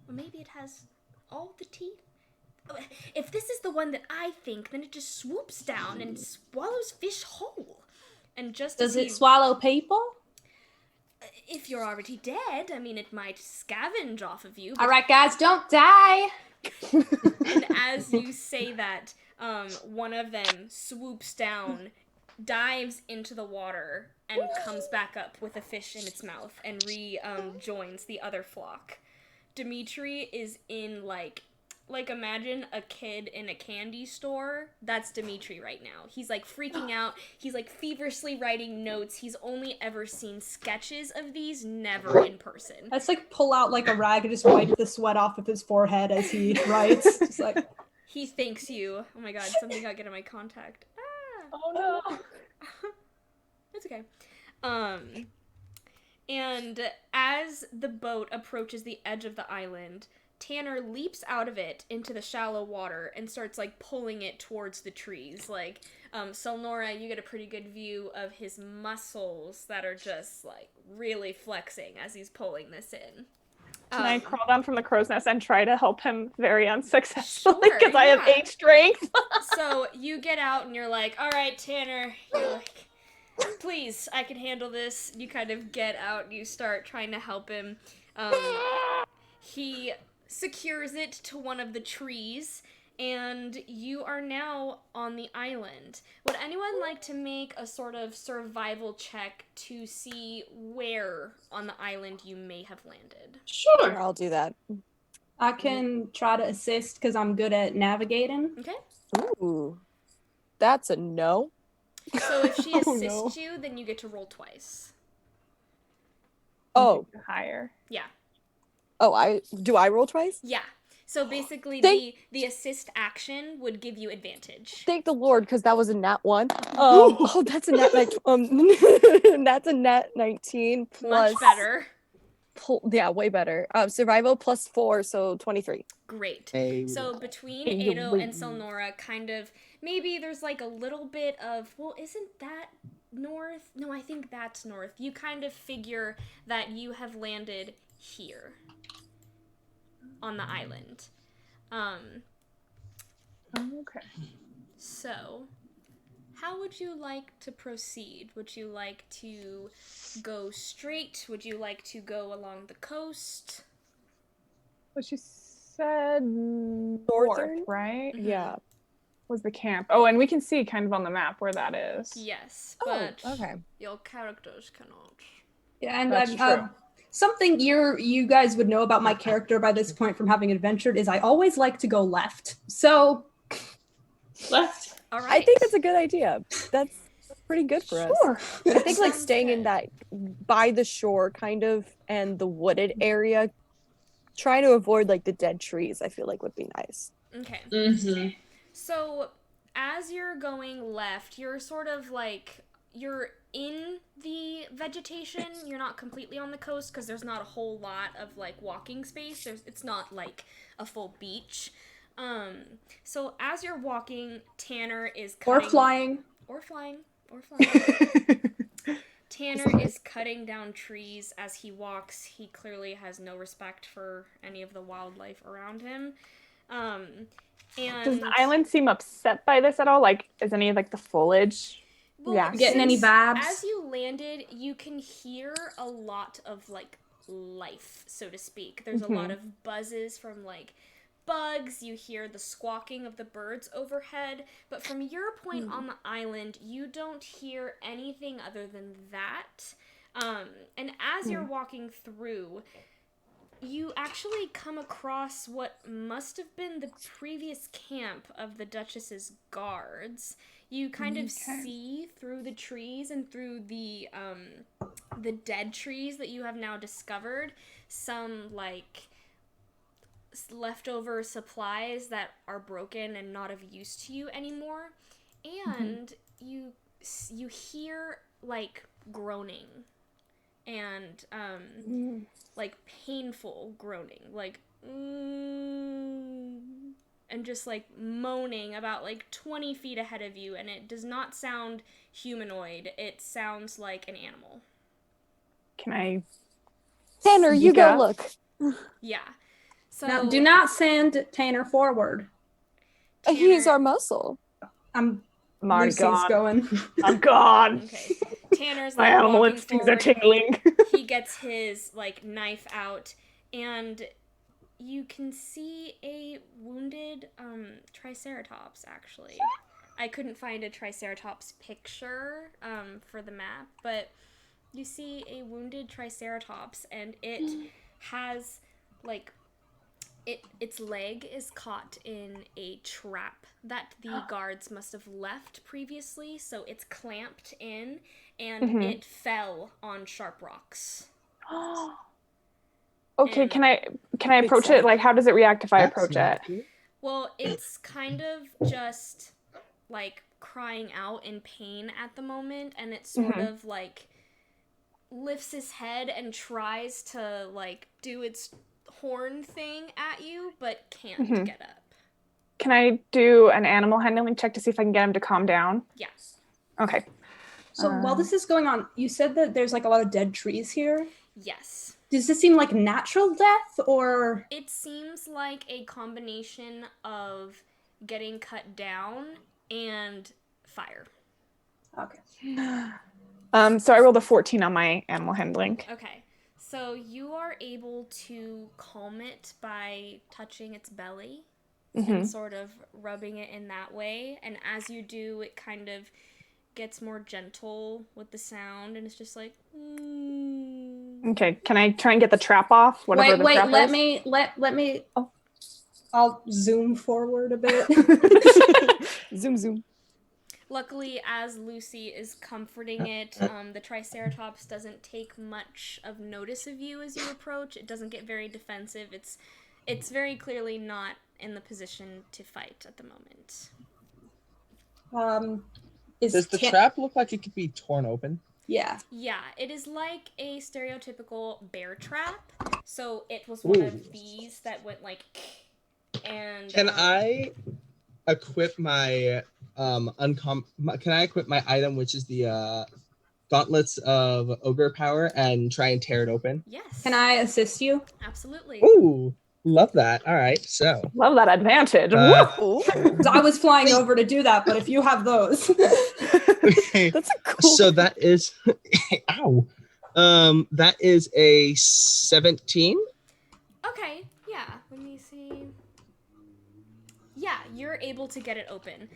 Speaker 6: Or maybe it has all the teeth. If this is the one that I think, then it just swoops down and swallows fish whole." And just
Speaker 4: Does it swallow people?
Speaker 6: If you're already dead, I mean, it might scavenge off of you.
Speaker 4: All right, guys, don't die.
Speaker 6: And as you say that, one of them swoops down, dives into the water, and comes back up with a fish in its mouth and joins the other flock. Dimitri is in imagine a kid in a candy store. That's Dimitri right now. He's freaking out. He's feverishly writing notes. He's only ever seen sketches of these, never in person.
Speaker 4: Let's pull out a rag and just wipe the sweat off of his forehead as he writes. Just
Speaker 6: He thanks you. Oh my god, something got in my contact.
Speaker 2: Oh no.
Speaker 6: It's okay. And as the boat approaches the edge of the island, Tanner leaps out of it into the shallow water and starts pulling it towards the trees. Selnora, you get a pretty good view of his muscles that are just really flexing as he's pulling this in.
Speaker 2: Can I crawl down from the crow's nest and try to help him very unsuccessfully
Speaker 6: Sure,
Speaker 2: because I have 8 strength?
Speaker 6: So you get out and you're like, "All right, Tanner," you're like, "Please, I can handle this." You kind of get out and you start trying to help him. He secures it to one of the trees, and you are now on the island. Would anyone like to make a sort of survival check to see where on the island you may have landed?
Speaker 5: Sure.
Speaker 3: I'll do that.
Speaker 4: I can try to assist because I'm good at navigating.
Speaker 6: Okay.
Speaker 3: Ooh, that's a no.
Speaker 6: So if she
Speaker 3: Oh,
Speaker 6: assists
Speaker 3: no.
Speaker 6: you, then you get to roll twice.
Speaker 3: Oh,
Speaker 2: Higher.
Speaker 6: Yeah.
Speaker 3: oh, I roll twice?
Speaker 6: Yeah. So basically,
Speaker 3: Thank-
Speaker 6: the assist action would give you advantage.
Speaker 3: Thank the Lord, because that was a nat 1. Oh, that's a nat that's a nat 19 plus.
Speaker 6: Much better.
Speaker 3: Yeah, way better. Survival plus 4, so 23.
Speaker 6: Great.
Speaker 1: Hey,
Speaker 6: So between
Speaker 3: Hey,
Speaker 6: Ado
Speaker 3: wait.
Speaker 6: and Selnora, kind of, maybe there's a little bit of, well, isn't that north? No, I think that's north. You kind of figure that you have landed here on the island.
Speaker 2: Okay.
Speaker 6: So, how would you like to proceed? Would you like to go straight? Would you like to go along the coast?
Speaker 2: Well, she said north,
Speaker 3: Northern?
Speaker 2: right?
Speaker 6: Mhm.
Speaker 3: Yeah.
Speaker 2: Was the camp. Oh, and we can see kind of on the map where that is.
Speaker 6: Yes,
Speaker 3: Oh,
Speaker 6: but
Speaker 3: okay.
Speaker 6: your characters cannot.
Speaker 4: Yeah, and
Speaker 2: That's true.
Speaker 4: something you guys would know about my character by this point from having adventured is I always like to go left. So
Speaker 5: Left.
Speaker 6: All right.
Speaker 3: I think that's a good idea. That's pretty good for us.
Speaker 2: Sure.
Speaker 3: I think
Speaker 6: Sounds
Speaker 3: staying in
Speaker 6: good.
Speaker 3: that by the shore kind of and the wooded area, trying to avoid the dead trees, I feel would be nice.
Speaker 6: Okay.
Speaker 5: Mm-hmm.
Speaker 6: So, as you're going left, you're sort of you're in the vegetation. You're not completely on the coast because there's not a whole lot of walking space. It's not a full beach. So as you're walking, Tanner is
Speaker 4: or
Speaker 6: cutting
Speaker 4: flying.
Speaker 6: or flying. Tanner is cutting down trees as he walks. He clearly has no respect for any of the wildlife around him. And
Speaker 2: Does the island seem upset by this at all? Is any of the foliage
Speaker 6: Well,
Speaker 3: Yeah.
Speaker 4: Getting any vibes?
Speaker 6: As you landed, you can hear a lot of like life, so to speak. There's a lot of buzzes from like bugs. You hear the squawking of the birds overhead, but from your point on the island, you don't hear anything other than that. And as you're walking through, you actually come across what must have been the previous camp of the Duchess's guards. You kind of see through the trees and through the dead trees that you have now discovered some like leftover supplies that are broken and not of use to you anymore. And you hear like groaning and like painful groaning, like and just like moaning about like 20 feet ahead of you, and it does not sound humanoid. It sounds like an animal.
Speaker 2: Can I?
Speaker 3: Tanner, you
Speaker 2: Sneak
Speaker 3: go
Speaker 2: up?
Speaker 3: look.
Speaker 6: Yeah. So
Speaker 4: Now, do not send Tanner forward.
Speaker 3: He's
Speaker 6: Tanner-
Speaker 3: our muscle.
Speaker 4: I'm
Speaker 2: I'm already
Speaker 4: Lucy's
Speaker 2: gone.
Speaker 4: going.
Speaker 2: I'm gone.
Speaker 6: Okay. Tanner's
Speaker 2: My
Speaker 6: like
Speaker 2: animal
Speaker 6: walking
Speaker 2: instincts
Speaker 6: forward.
Speaker 2: are tingling.
Speaker 6: He gets his like knife out, and you can see a wounded triceratops. Actually, I couldn't find a triceratops picture for the map, but you see a wounded triceratops, and it has like its leg is caught in a trap that the guards must have left previously, so it's clamped in, and it fell on sharp rocks.
Speaker 2: Okay,
Speaker 6: And-
Speaker 2: can I approach it? Like, how does it react if I approach it?
Speaker 6: Well, it's kind of just like crying out in pain at the moment, and it sort of like lifts his head and tries to like do its horn thing at you, but can't get up.
Speaker 2: Can I do an animal handling check to see if I can get him to calm down?
Speaker 6: Yeah.
Speaker 2: Okay.
Speaker 4: So while this is going on, you said that there's like a lot of dead trees here.
Speaker 6: Yes.
Speaker 4: Does this seem like natural death or?
Speaker 6: It seems like a combination of getting cut down and fire.
Speaker 4: Okay.
Speaker 2: So I rolled a 14 on my animal handling.
Speaker 6: Okay. So you are able to calm it by touching its belly and sort of rubbing it in that way. And as you do, it kind of gets more gentle with the sound, and it's just like.
Speaker 2: Okay. Can I try and get the trap off? Whatever the trap
Speaker 4: let
Speaker 2: is?
Speaker 4: me. Oh, I'll zoom forward a bit.
Speaker 3: Zoom.
Speaker 6: Luckily, as Lucy is comforting it, the Triceratops doesn't take much of notice of you as you approach. It doesn't get very defensive. It's very clearly not in the position to fight at the moment.
Speaker 1: Does the trap look like it could be torn open?
Speaker 4: Yeah.
Speaker 6: Yeah, it is like a stereotypical bear trap. So it was one of these that went like, and
Speaker 1: Can I equip my can I equip my item, which is the gauntlets of ogre power, and try and tear it open?
Speaker 6: Yes.
Speaker 4: Can I assist you?
Speaker 6: Absolutely.
Speaker 1: Ooh, love that. All right, so
Speaker 2: Love that advantage.
Speaker 3: Ooh,
Speaker 4: 'Cause I was flying over to do that, but if you have those.
Speaker 1: okay.
Speaker 3: that's a cool.
Speaker 1: So that is ow. That is a 17.
Speaker 6: Okay, yeah. Let me see. Yeah, you're able to get it open.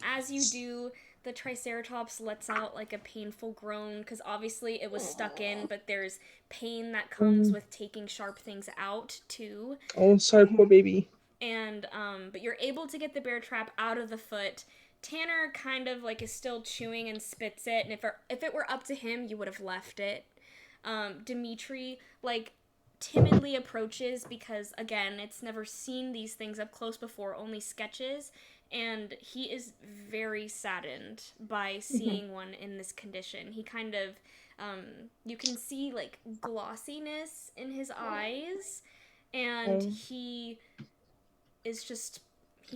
Speaker 6: As you do, the Triceratops lets out like a painful groan, because obviously it was stuck in, but there's pain that comes with taking sharp things out too.
Speaker 1: Oh, sorry, poor baby.
Speaker 6: And but you're able to get the bear trap out of the foot. Tanner kind of like is still chewing and spits it, and if it were up to him, you would have left it. Dimitri like timidly approaches, because again, it's never seen these things up close before, only sketches, and he is very saddened by seeing one in this condition. He kind of you can see like glossiness in his eyes, and he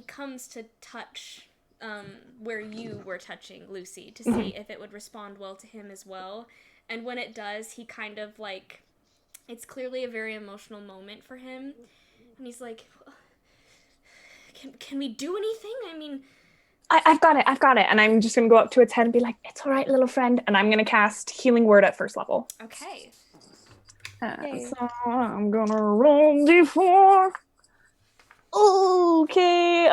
Speaker 6: comes to touch where you were touching, Lucy, to see if it would respond well to him as well. And when it does, he kind of like, it's clearly a very emotional moment for him. And he's like, can we do anything? I mean,
Speaker 2: I've got it. And I'm just going to go up to its head and be like, it's all right, little friend. And I'm going to cast Healing Word at first level.
Speaker 6: Okay.
Speaker 2: So I'm going to roll D4. Okay,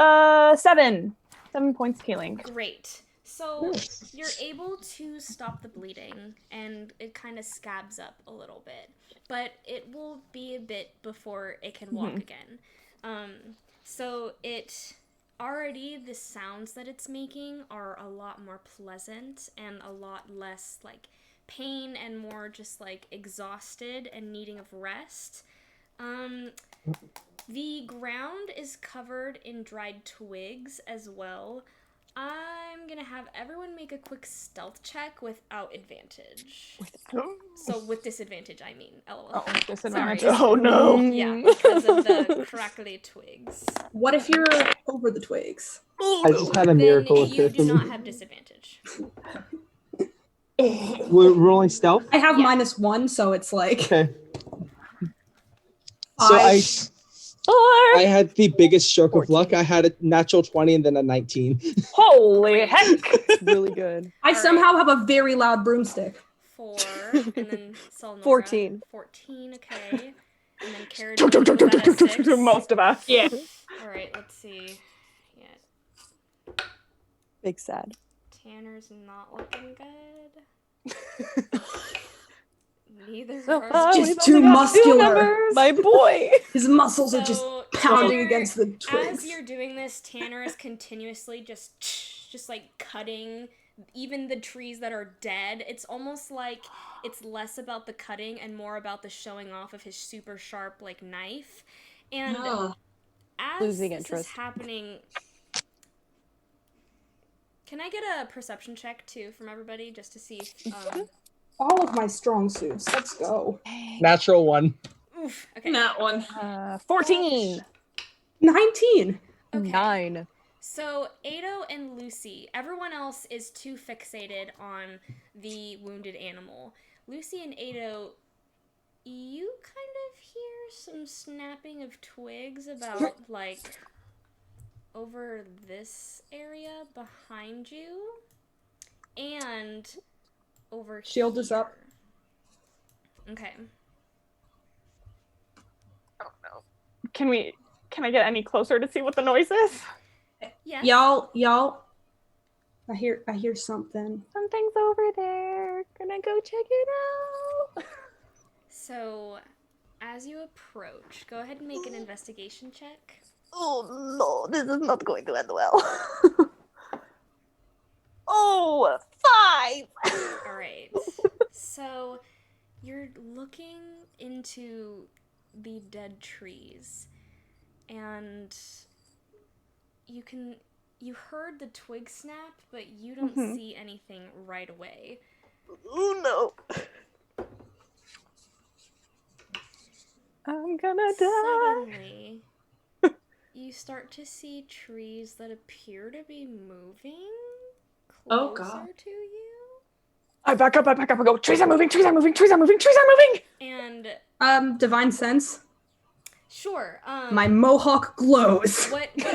Speaker 2: 7. 7 points of healing.
Speaker 6: Great. So
Speaker 1: Nice.
Speaker 6: you're able to stop the bleeding, and it kind of scabs up a little bit. But it will be a bit before it can walk again. So the sounds that it's making are a lot more pleasant and a lot less like pain and more just like exhausted and needing of rest. The ground is covered in dried twigs as well. I'm gonna have everyone make a quick stealth check without advantage. So with disadvantage, I mean, LOL.
Speaker 2: Oh, disadvantage.
Speaker 6: Sorry.
Speaker 2: Oh no.
Speaker 6: Yeah, because of the crackly twigs.
Speaker 4: What if you're over the twigs?
Speaker 7: I just had a
Speaker 6: Then
Speaker 7: miracle
Speaker 6: you
Speaker 7: occur
Speaker 6: do
Speaker 7: for
Speaker 6: not
Speaker 7: me.
Speaker 6: have disadvantage.
Speaker 7: We're rolling stealth?
Speaker 4: I have
Speaker 6: Yeah.
Speaker 4: -1, so it's like
Speaker 7: Okay. So I had the biggest stroke of luck. I had a natural 20 and then a 19.
Speaker 2: Holy heck.
Speaker 3: Really good.
Speaker 4: I
Speaker 6: All
Speaker 4: somehow have a very loud broomstick.
Speaker 6: 4, and then Solnora.
Speaker 3: 14.
Speaker 6: 14, okay. And then Carriage was at a 6.
Speaker 2: Most of us.
Speaker 5: Yeah.
Speaker 6: Alright, let's see. Yeah,
Speaker 3: Big sad.
Speaker 6: Tanner's not looking good. Neither are
Speaker 4: Just
Speaker 2: we've
Speaker 4: too
Speaker 2: only got 2
Speaker 4: muscular.
Speaker 2: numbers.
Speaker 3: My boy.
Speaker 4: His muscles are just
Speaker 6: So,
Speaker 4: pounding
Speaker 6: Tanner,
Speaker 4: against the
Speaker 6: as
Speaker 4: twigs.
Speaker 6: you're doing this, Tanner is continuously just like cutting even the trees that are dead. It's almost like it's less about the cutting and more about the showing off of his super sharp like knife. And as
Speaker 3: Losing
Speaker 6: this
Speaker 3: interest.
Speaker 6: is happening, can I get a perception check too from everybody just to see if
Speaker 4: All of my strong suits. Let's go.
Speaker 1: Natural 1.
Speaker 6: oof, okay.
Speaker 5: That one.
Speaker 2: 14.
Speaker 4: 19.
Speaker 6: Okay.
Speaker 3: 9.
Speaker 6: So, Ado and Lucy, everyone else is too fixated on the wounded animal. Lucy and Ado, you kind of hear some snapping of twigs about, like, over this area behind you, and over
Speaker 4: Shield
Speaker 6: here.
Speaker 4: is up.
Speaker 6: Okay.
Speaker 2: Oh no. Can I get any closer to see what the noise is?
Speaker 6: Yes.
Speaker 4: Y'all. I hear something.
Speaker 2: Something's over there. Gonna go check it out.
Speaker 6: So, as you approach, go ahead and make an investigation check.
Speaker 3: Oh no, this is not going to end well. Oh, 5.
Speaker 6: All right. So you're looking into the dead trees, and you heard the twig snap, but you don't see anything right away.
Speaker 3: Oh no.
Speaker 2: I'm gonna die.
Speaker 6: Suddenly, you start to see trees that appear to be moving closer
Speaker 5: Oh, God.
Speaker 6: to you.
Speaker 2: I back up, I go, trees are moving, trees are moving, trees are moving, trees are moving!
Speaker 6: And
Speaker 4: Divine sense.
Speaker 6: sure,
Speaker 4: My mohawk glows.
Speaker 6: what do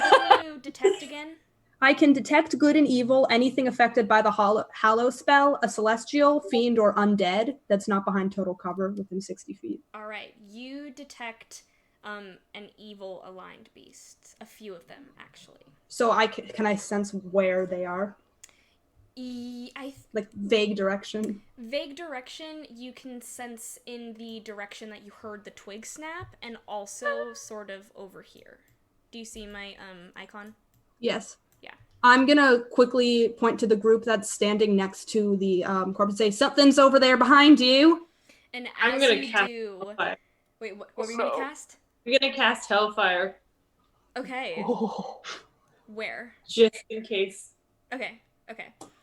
Speaker 6: you detect again?
Speaker 4: I can detect good and evil, anything affected by the hallow spell, a celestial, fiend, or undead that's not behind total cover within 60 feet.
Speaker 6: All right, you detect an evil aligned beast. A few of them, actually.
Speaker 4: So can I sense where they are? Like vague direction.
Speaker 6: Vague direction you can sense in the direction that you heard the twig snap, and also sort of over here. Do you see my icon?
Speaker 4: Yes.
Speaker 6: Yeah.
Speaker 4: I'm gonna quickly point to the group that's standing next to the corpse and say, something's over there behind you.
Speaker 6: And
Speaker 5: I'm
Speaker 6: as
Speaker 5: gonna
Speaker 6: you
Speaker 5: cast
Speaker 6: do...
Speaker 5: Hellfire.
Speaker 6: Wait, what were you going to cast?
Speaker 5: We're gonna cast Hellfire
Speaker 6: Okay.
Speaker 2: Oh.
Speaker 6: Where?
Speaker 5: just in case.
Speaker 6: Okay.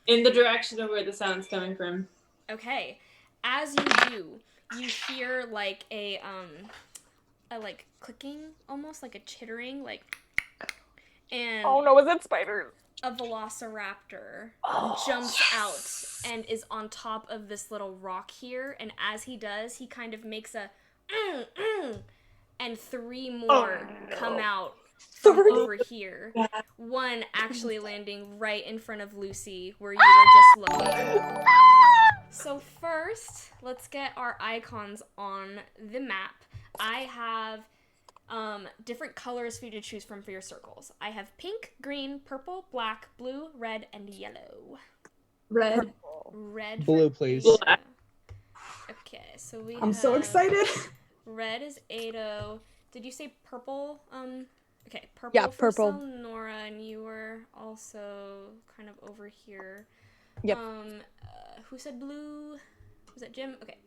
Speaker 5: In the direction of where the sound's coming from.
Speaker 6: Okay. As you do, you hear like a like clicking, almost like a chittering, like, and
Speaker 2: Oh no, is it spiders?
Speaker 6: a velociraptor jumps out and is on top of this little rock here, and as he does, he kind of makes a and 3 more come out from
Speaker 3: 30.
Speaker 6: over here. One actually landing right in front of Lucy, where you were just looking. So first, let's get our icons on the map. I have different colors for you to choose from for your circles. I have pink, green, purple, black, blue, red, and yellow.
Speaker 4: Red.
Speaker 6: Red.
Speaker 7: Blue, please.
Speaker 6: Ada. Okay, so we.
Speaker 4: I'm so excited.
Speaker 6: Red is Ado. Did you say purple? Okay, purple.
Speaker 3: Yeah,
Speaker 6: for
Speaker 3: purple.
Speaker 6: Nora, and you were also kind of over here.
Speaker 3: Yep.
Speaker 6: Who said blue? Was that Jim? Okay,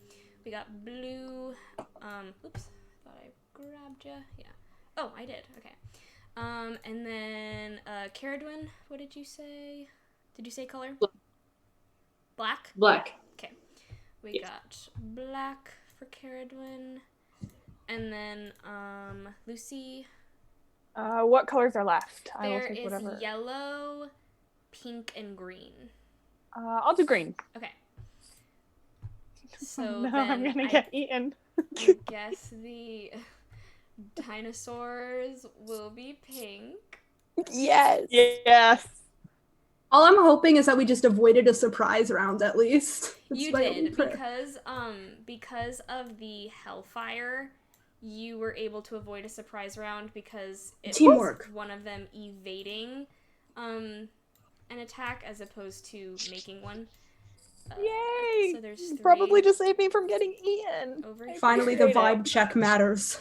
Speaker 6: we got blue. Oops, thought I grabbed ya. Yeah. Oh, I did. Okay. And then Caradwin, what did you say? Did you say color? Black.
Speaker 5: Black.
Speaker 6: Okay. We got black for Caradwin. And then Lucy.
Speaker 2: What colors are left? I will
Speaker 6: There
Speaker 2: take
Speaker 6: is
Speaker 2: whatever.
Speaker 6: yellow, pink, and green.
Speaker 2: I'll do green.
Speaker 6: Okay. So
Speaker 2: No,
Speaker 6: then
Speaker 2: I'm gonna
Speaker 6: I
Speaker 2: get eaten.
Speaker 6: guess the dinosaurs will be pink.
Speaker 3: Yes.
Speaker 2: Yes.
Speaker 4: All I'm hoping is that we just avoided a surprise round at least. That's
Speaker 6: You
Speaker 4: my only
Speaker 6: did
Speaker 4: prayer.
Speaker 6: because of the hellfire, you were able to avoid a surprise round because it
Speaker 4: Teamwork.
Speaker 6: was one of them evading an attack as opposed to making one.
Speaker 2: Yay!
Speaker 6: So there's three
Speaker 3: Probably just saved me from getting eaten.
Speaker 6: over
Speaker 4: Finally, the
Speaker 2: Appreciate it.
Speaker 4: vibe check matters.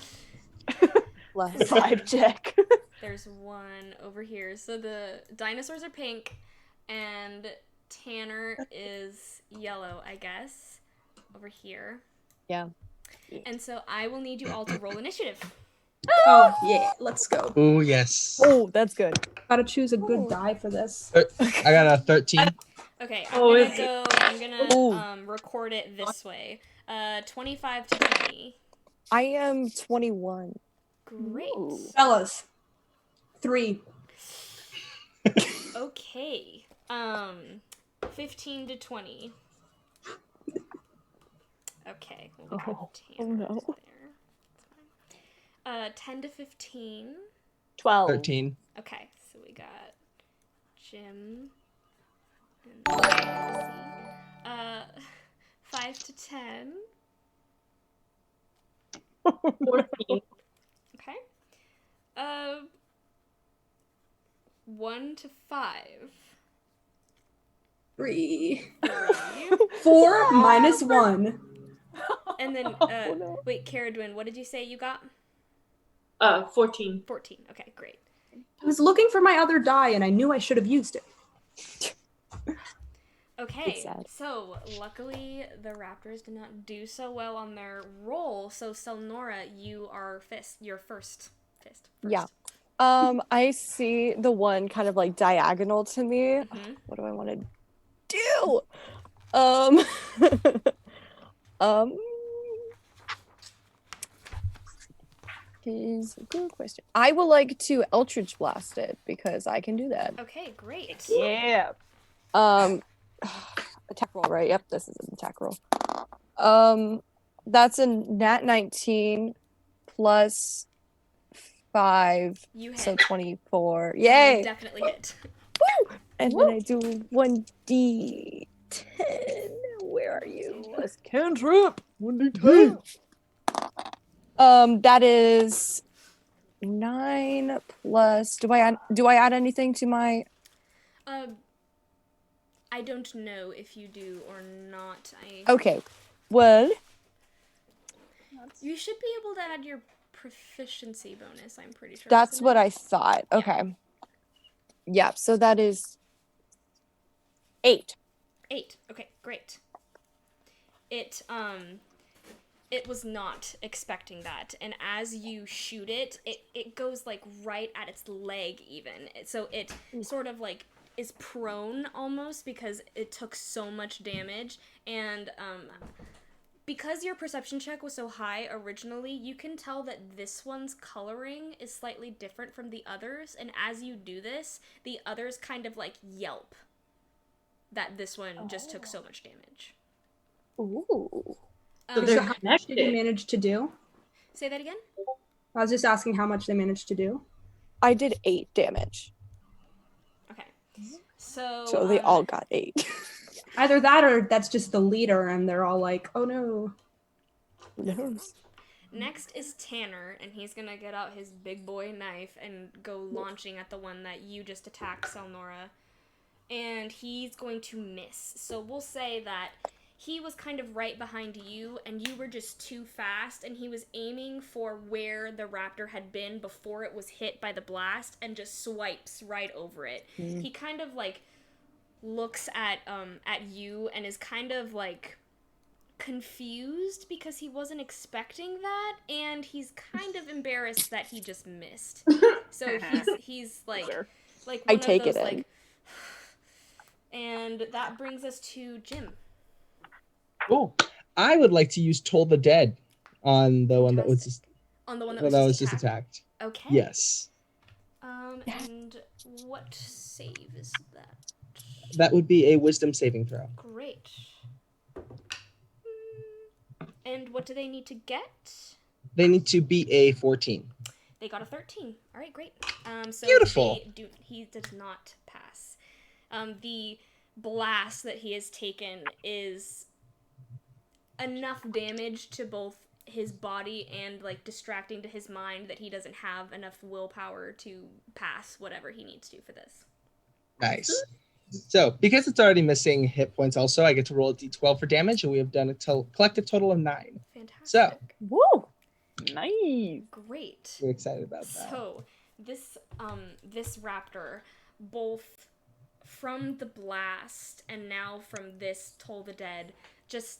Speaker 3: Bless.
Speaker 2: Vibe check.
Speaker 6: There's one over here. So the dinosaurs are pink, and Tanner is yellow, I guess, over here.
Speaker 3: Yeah.
Speaker 6: And so I will need you all to roll initiative.
Speaker 4: Oh yeah, let's go.
Speaker 7: Oh yes.
Speaker 3: Oh, that's good.
Speaker 4: Gotta choose a good die for this.
Speaker 7: I got a 13.
Speaker 6: Okay,
Speaker 5: Oh,
Speaker 6: I'm
Speaker 5: is it?
Speaker 6: gonna record it this way. 25 to 20.
Speaker 3: I am 21.
Speaker 6: Great.
Speaker 3: Ooh.
Speaker 4: Fellas, 3.
Speaker 6: Okay. 15 to 20. Okay. We'll put Tanner
Speaker 3: no.
Speaker 6: there. That's fine. 10 to 15.
Speaker 2: 12.
Speaker 7: 13.
Speaker 6: Okay, so we got Jim and Lucy. 5 to 10.
Speaker 5: 14.
Speaker 6: Okay. 1 to 5.
Speaker 4: 3.
Speaker 6: Three.
Speaker 4: 4 minus 1.
Speaker 6: And then,
Speaker 3: Oh, no.
Speaker 6: wait, Caradwin, what did you say you got?
Speaker 5: 14.
Speaker 6: 14. Okay, great.
Speaker 4: I was looking for my other die and I knew I should have used it.
Speaker 6: Okay,
Speaker 3: It's sad.
Speaker 6: so luckily the Raptors did not do so well on their roll. So Selnora, you are your first fist.
Speaker 3: Yeah. I see the one kind of like diagonal to me.
Speaker 6: Mhm.
Speaker 3: What do I want to do? Um, is a good question. I would like to Eldritch Blast it because I can do that.
Speaker 6: Okay, great.
Speaker 2: Yeah.
Speaker 3: Attack roll, right? Yep, this is an attack roll. That's a nat 19 plus 5,
Speaker 6: You hit.
Speaker 3: so 24.
Speaker 6: You
Speaker 3: Yay!
Speaker 6: definitely hit.
Speaker 3: And then I do 1d10. Where are you?
Speaker 2: Cantrip. 1d10.
Speaker 3: That is 9 plus. Do I add anything to my?
Speaker 6: I don't know if you do or not.
Speaker 3: Okay. Well,
Speaker 6: You should be able to add your proficiency bonus, I'm pretty sure.
Speaker 3: that's
Speaker 6: isn't
Speaker 3: what
Speaker 6: it?
Speaker 3: I thought.
Speaker 6: Yeah.
Speaker 3: Okay. Yeah. So that is 8.
Speaker 6: 8. Okay, great. It was not expecting that, and as you shoot it, it goes like right at its leg even. So it sort of like is prone almost because it took so much damage, and because your perception check was so high originally, you can tell that this one's coloring is slightly different from the others, and as you do this, the others kind of like yelp that this one just took so much damage.
Speaker 3: Ooh.
Speaker 4: So how much did you manage to do?
Speaker 6: Say that again?
Speaker 4: I was just asking how much they managed to do.
Speaker 3: I did 8 damage.
Speaker 6: Okay. So
Speaker 3: So they all got 8.
Speaker 4: Either that or that's just the leader and they're all like, oh no.
Speaker 6: Next is Tanner, and he's gonna get out his big boy knife and go launching at the one that you just attacked, Selnora. And he's going to miss. So we'll say that he was kind of right behind you, and you were just too fast, and he was aiming for where the raptor had been before it was hit by the blast, and just swipes right over it. He kind of like looks at you and is kind of like confused because he wasn't expecting that, and he's kind of embarrassed that he just missed. So he's like one
Speaker 3: I
Speaker 6: of
Speaker 3: take
Speaker 6: those
Speaker 3: it in.
Speaker 6: like, and that brings us to Jim.
Speaker 1: Cool. I would like to use Toll the Dead on the one that was just
Speaker 6: On the one
Speaker 1: that was just attacked.
Speaker 6: Okay.
Speaker 1: Yes.
Speaker 6: And what save is that?
Speaker 1: That would be a wisdom saving throw.
Speaker 6: Great. And what do they need to get?
Speaker 1: They need to be a 14.
Speaker 6: They got a 13. All right, great. So
Speaker 1: Beautiful.
Speaker 6: He does not pass. The blast that he has taken is enough damage to both his body and like distracting to his mind that he doesn't have enough willpower to pass whatever he needs to for this.
Speaker 1: Nice. So, because it's already missing hit points also, I get to roll a d12 for damage, and we have done a collective total of 9.
Speaker 6: Fantastic.
Speaker 1: So,
Speaker 2: Woo! Nice.
Speaker 6: Great.
Speaker 1: we're excited about that.
Speaker 6: So, this raptor, both from the blast and now from this Toll the Dead, just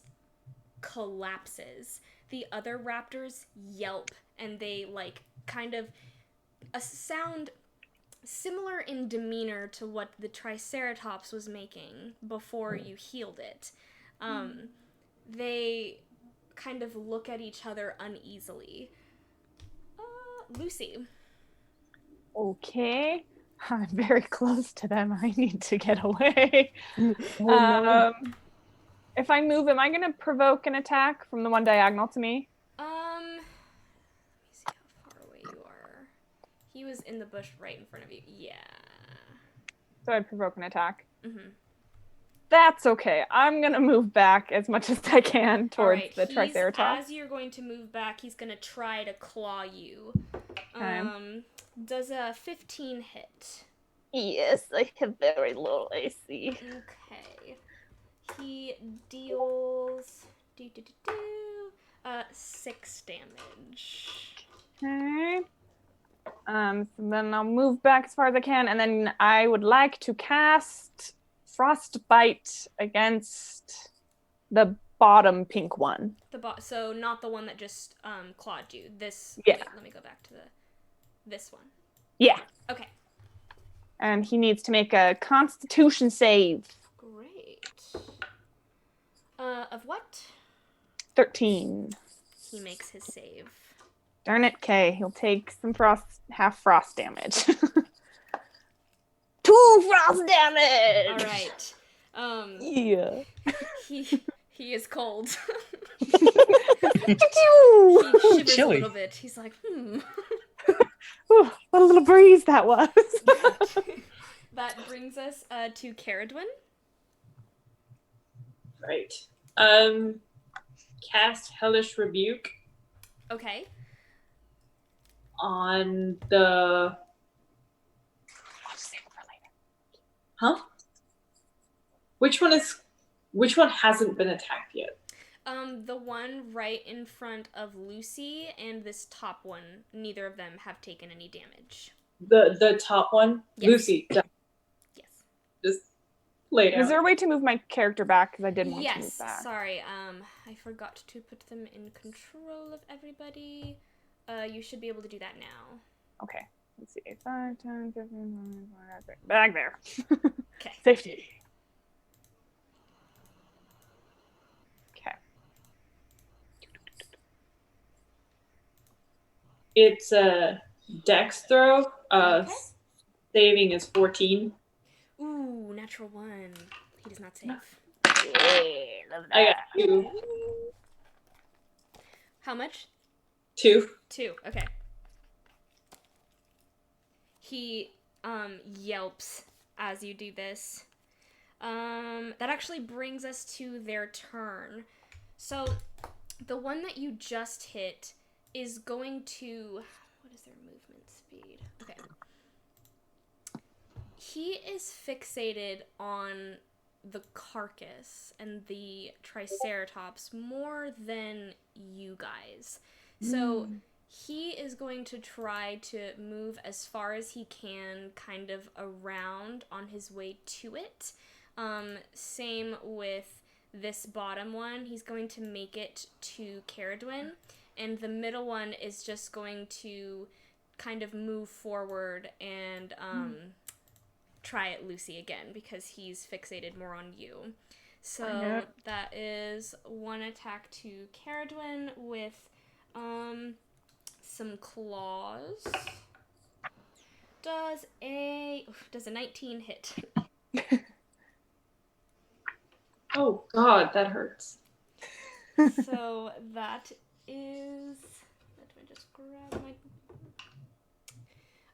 Speaker 6: collapses. The other raptors yelp, and they like kind of a sound similar in demeanor to what the Triceratops was making before you healed it. They kind of look at each other uneasily. Lucy.
Speaker 2: Okay. I'm very close to them. I need to get away.
Speaker 3: no.
Speaker 2: If I move, am I going to provoke an attack from the one diagonal to me?
Speaker 6: Let me see how far away you are. He was in the bush right in front of you. Yeah.
Speaker 2: So I'd provoke an attack.
Speaker 6: Mm-hmm.
Speaker 2: That's okay. I'm going to move back as much as I can towards the Triceratops.
Speaker 6: As you're going to move back, he's going to try to claw you.
Speaker 2: Okay.
Speaker 6: Does a 15 hit?
Speaker 2: Yes, I have very low AC.
Speaker 6: Okay. He deals 6 damage.
Speaker 2: Okay. So then I'll move back as far as I can, and then I would like to cast Frostbite against the bottom pink one.
Speaker 6: So not the one that just clawed you. This.
Speaker 2: Yeah.
Speaker 6: Wait, let me go back to this one.
Speaker 2: Yeah.
Speaker 6: Okay.
Speaker 2: And he needs to make a Constitution save.
Speaker 6: Great. Of what?
Speaker 2: 13.
Speaker 6: He makes his save.
Speaker 2: Darn it, Kay. He'll take some half frost damage. 2 frost damage!
Speaker 6: All right.
Speaker 2: Yeah.
Speaker 6: He is cold.
Speaker 2: He
Speaker 6: He shivers
Speaker 1: Chilly.
Speaker 6: a little bit. He's like,
Speaker 2: Ooh, what a little breeze that was.
Speaker 6: That brings us to Caradwin.
Speaker 5: Right. Cast Hellish Rebuke
Speaker 6: Okay.
Speaker 5: on the...
Speaker 2: I'll save it for later.
Speaker 5: Huh? Which one hasn't been attacked yet?
Speaker 6: The one right in front of Lucy and this top one, neither of them have taken any damage.
Speaker 5: The top one?
Speaker 6: Yes.
Speaker 5: Lucy.
Speaker 6: Yes.
Speaker 5: Just lay down.
Speaker 2: Is there a way to move my character back? Because I did want to move
Speaker 6: Yes,
Speaker 2: back.
Speaker 6: sorry. I forgot to put them in control of everybody. You should be able to do that now.
Speaker 2: Okay. Let's see. 5, 10, 15, 20, back there.
Speaker 6: Okay.
Speaker 2: Safety. Okay.
Speaker 5: It's a dex throw.
Speaker 6: Okay.
Speaker 5: Saving is 14.
Speaker 6: Ooh, natural 1. He does not save.
Speaker 2: Yeah, love that.
Speaker 5: I got 2.
Speaker 6: How much?
Speaker 5: 2.
Speaker 6: 2. Okay. he yelps as you do this. That actually brings us to their turn. So the one that you just hit is going to... What is their movement speed? Okay. He is fixated on the carcass and the Triceratops more than you guys. So he is going to try to move as far as he can kind of around on his way to it. Same with this bottom one. He's going to make it to Caradwin. And the middle one is just going to kind of move forward and try at Lucy again because he's fixated more on you. So that is one attack to Caradwin with some claws. Does a 19 hit?
Speaker 5: Oh God, that hurts.
Speaker 6: So that is. Let me just grab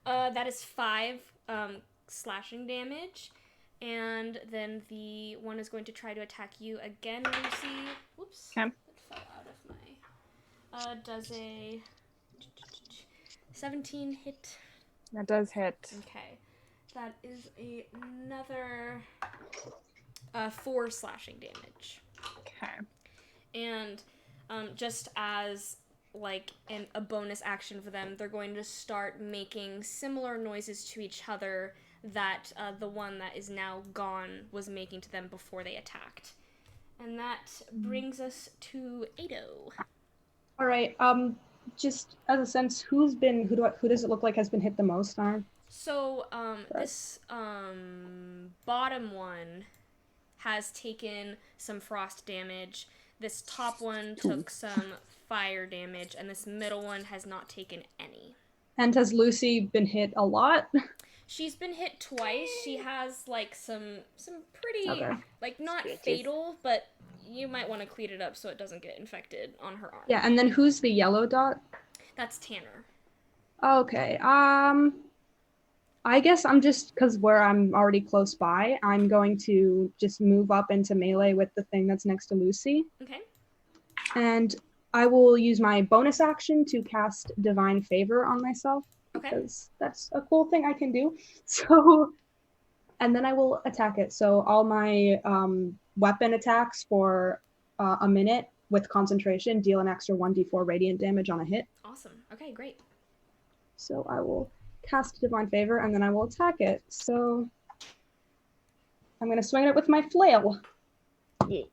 Speaker 6: my. That is 5 slashing damage, and then the one is going to try to attack you again, Lucy. Whoops.
Speaker 2: Okay.
Speaker 6: It fell out of my. Does a 17 hit?
Speaker 2: That does hit.
Speaker 6: Okay. That is another 4 slashing damage.
Speaker 2: Okay.
Speaker 6: And just as like a bonus action for them, they're going to start making similar noises to each other that the one that is now gone was making to them before they attacked. And that brings us to Ado.
Speaker 4: All right. Just as a sense, who does it look like has been hit the most, Arm?
Speaker 6: So this bottom one has taken some frost damage. This top one took some fire damage, and this middle one has not taken any.
Speaker 4: And has Lucy been hit a lot?
Speaker 6: She's been hit twice. She has like some pretty like not fatal, but you might want to clean it up so it doesn't get infected on her arm.
Speaker 4: Yeah, and then who's the yellow dot?
Speaker 6: That's Tanner.
Speaker 4: Okay. I guess I'm just, because where I'm already close by, I'm going to just move up into melee with the thing that's next to Lucy.
Speaker 6: Okay.
Speaker 4: And I will use my bonus action to cast Divine Favor on myself.
Speaker 6: Okay.
Speaker 4: Because that's a cool thing I can do. So, and then I will attack it. So all my weapon attacks for a minute with concentration deal an extra 1d4 radiant damage on a hit.
Speaker 6: Awesome. Okay, great.
Speaker 4: So I will cast Divine Favor, and then I will attack it. So I'm going to swing it with my flail.
Speaker 2: Yeah.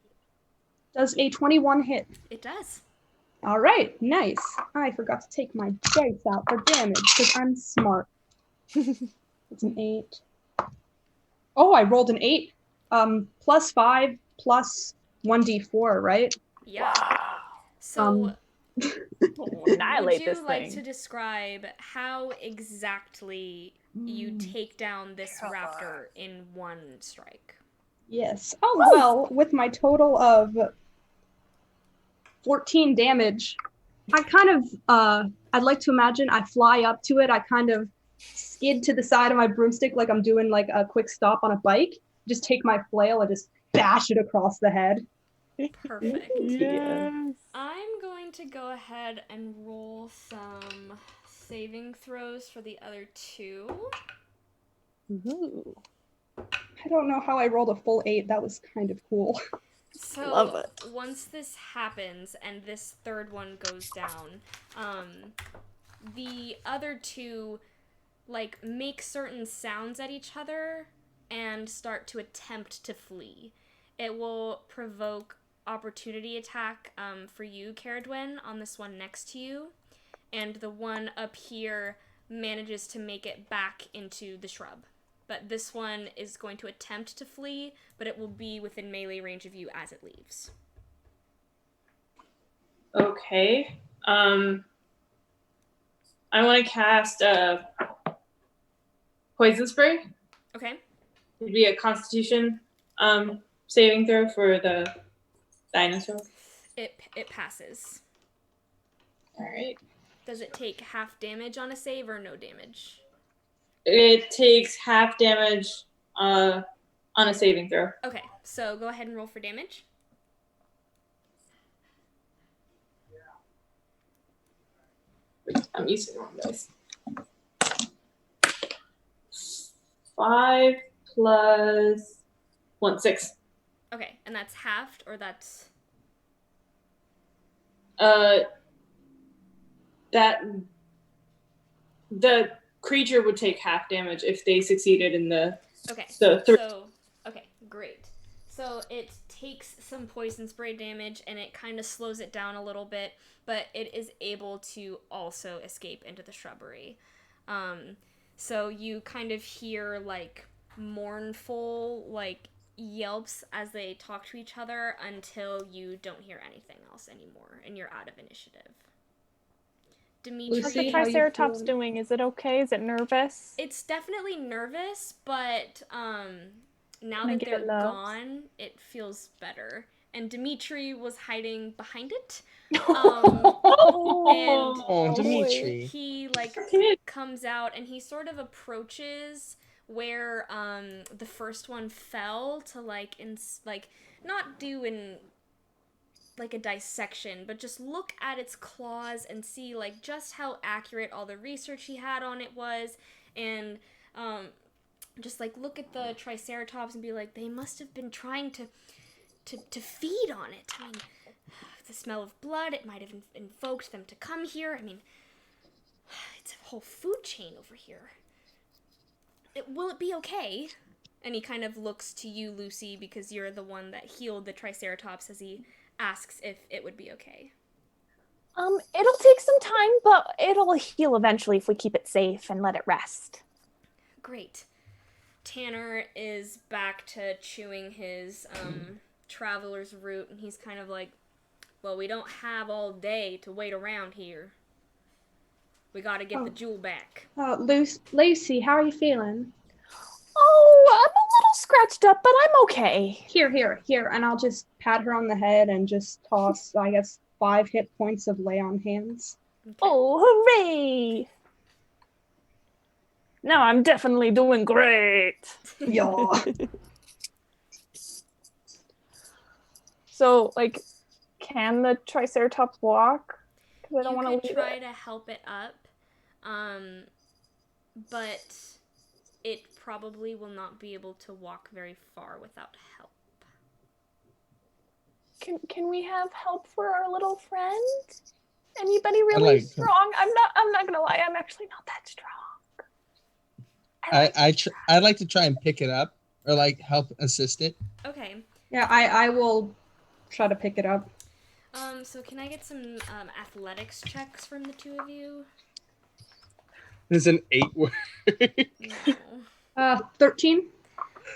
Speaker 4: Does a 21 hit?
Speaker 6: It does.
Speaker 4: All right, nice. I forgot to take my dice out for damage because I'm smart. It's an 8. Oh, I rolled an 8. Plus 5 plus 1d4, right?
Speaker 6: Yeah. So
Speaker 2: Annihilate
Speaker 6: would you
Speaker 2: this
Speaker 6: like
Speaker 2: thing.
Speaker 6: to describe how exactly you take down this raptor in one strike?
Speaker 4: Yes. Oh, well, with my total of 14 damage, I kind of, I'd like to imagine I fly up to it. I kind of skid to the side of my broomstick like I'm doing like a quick stop on a bike. Just take my flail and just bash it across the head.
Speaker 6: Perfect.
Speaker 2: Yes.
Speaker 6: I'm going to go ahead and roll some saving throws for the other two.
Speaker 2: Ooh.
Speaker 4: I don't know how I rolled a full 8. That was kind of cool.
Speaker 6: So
Speaker 2: Love it.
Speaker 6: once this happens and this third one goes down, the other two like make certain sounds at each other and start to attempt to flee. It will provoke opportunity attack for you, Caradwin, on this one next to you, and the one up here manages to make it back into the shrub. But this one is going to attempt to flee, but it will be within melee range of you as it leaves.
Speaker 5: Okay. I want to cast poison spray.
Speaker 6: Okay.
Speaker 5: It'd be a Constitution saving throw for the dinosaur.
Speaker 6: It passes.
Speaker 5: All right.
Speaker 6: Does it take half damage on a save or no damage?
Speaker 5: It takes half damage on a saving throw.
Speaker 6: Okay, so go ahead and roll for damage.
Speaker 5: I'm using the wrong dice. 5 plus 1, 6.
Speaker 6: Okay, and that's halved, or that's...
Speaker 5: That the creature would take half damage if they succeeded in the...
Speaker 6: Okay, okay, great. So it takes some poison spray damage, and it kind of slows it down a little bit, but it is able to also escape into the shrubbery. So you kind of hear, like, mournful, like, yelps as they talk to each other until you don't hear anything else anymore, and you're out of initiative. Dimitri,
Speaker 2: how's the Triceratops doing? Is it okay? Is it nervous?
Speaker 6: It's definitely nervous, but now that they're gone, it feels better. And Dimitri was hiding behind it. And
Speaker 7: Dimitri.
Speaker 6: he like comes out and he sort of approaches where the first one fell to like not do in like a dissection, but just look at its claws and see like just how accurate all the research he had on it was, and just like look at the Triceratops and be like, they must have been trying to feed on it. I mean, the smell of blood, it might have invoked them to come here. I mean, it's a whole food chain over here. Will it be okay? And he kind of looks to you, Lucy, because you're the one that healed the Triceratops, as he asks if it would be okay.
Speaker 2: It'll take some time, but it'll heal eventually if we keep it safe and let it rest.
Speaker 6: Great. Tanner is back to chewing his traveler's root, and he's kind of like, well, we don't have all day to wait around here. We gotta get the jewel back.
Speaker 8: Lucy, how are you feeling?
Speaker 2: Oh, I'm a little scratched up, but I'm okay.
Speaker 8: Here, and I'll just pat her on the head and just toss, I guess, 5 hit points of lay on hands.
Speaker 2: Okay. Oh, hooray! No, I'm definitely doing great.
Speaker 8: Yeah.
Speaker 2: So, like, can the Triceratops walk? Because I don't want to leave it.
Speaker 6: You could try to help it up, but it probably will not be able to walk very far without help.
Speaker 2: Can we have help for our little friend? Anybody really strong? I'm not gonna lie, I'm actually not that strong.
Speaker 7: I'd like to try and pick it up or like help assist it.
Speaker 6: Okay.
Speaker 8: Yeah, I will try to pick it up.
Speaker 6: So can I get some athletics checks from the two of you?
Speaker 7: There's an 8 word.
Speaker 6: No.
Speaker 8: 13.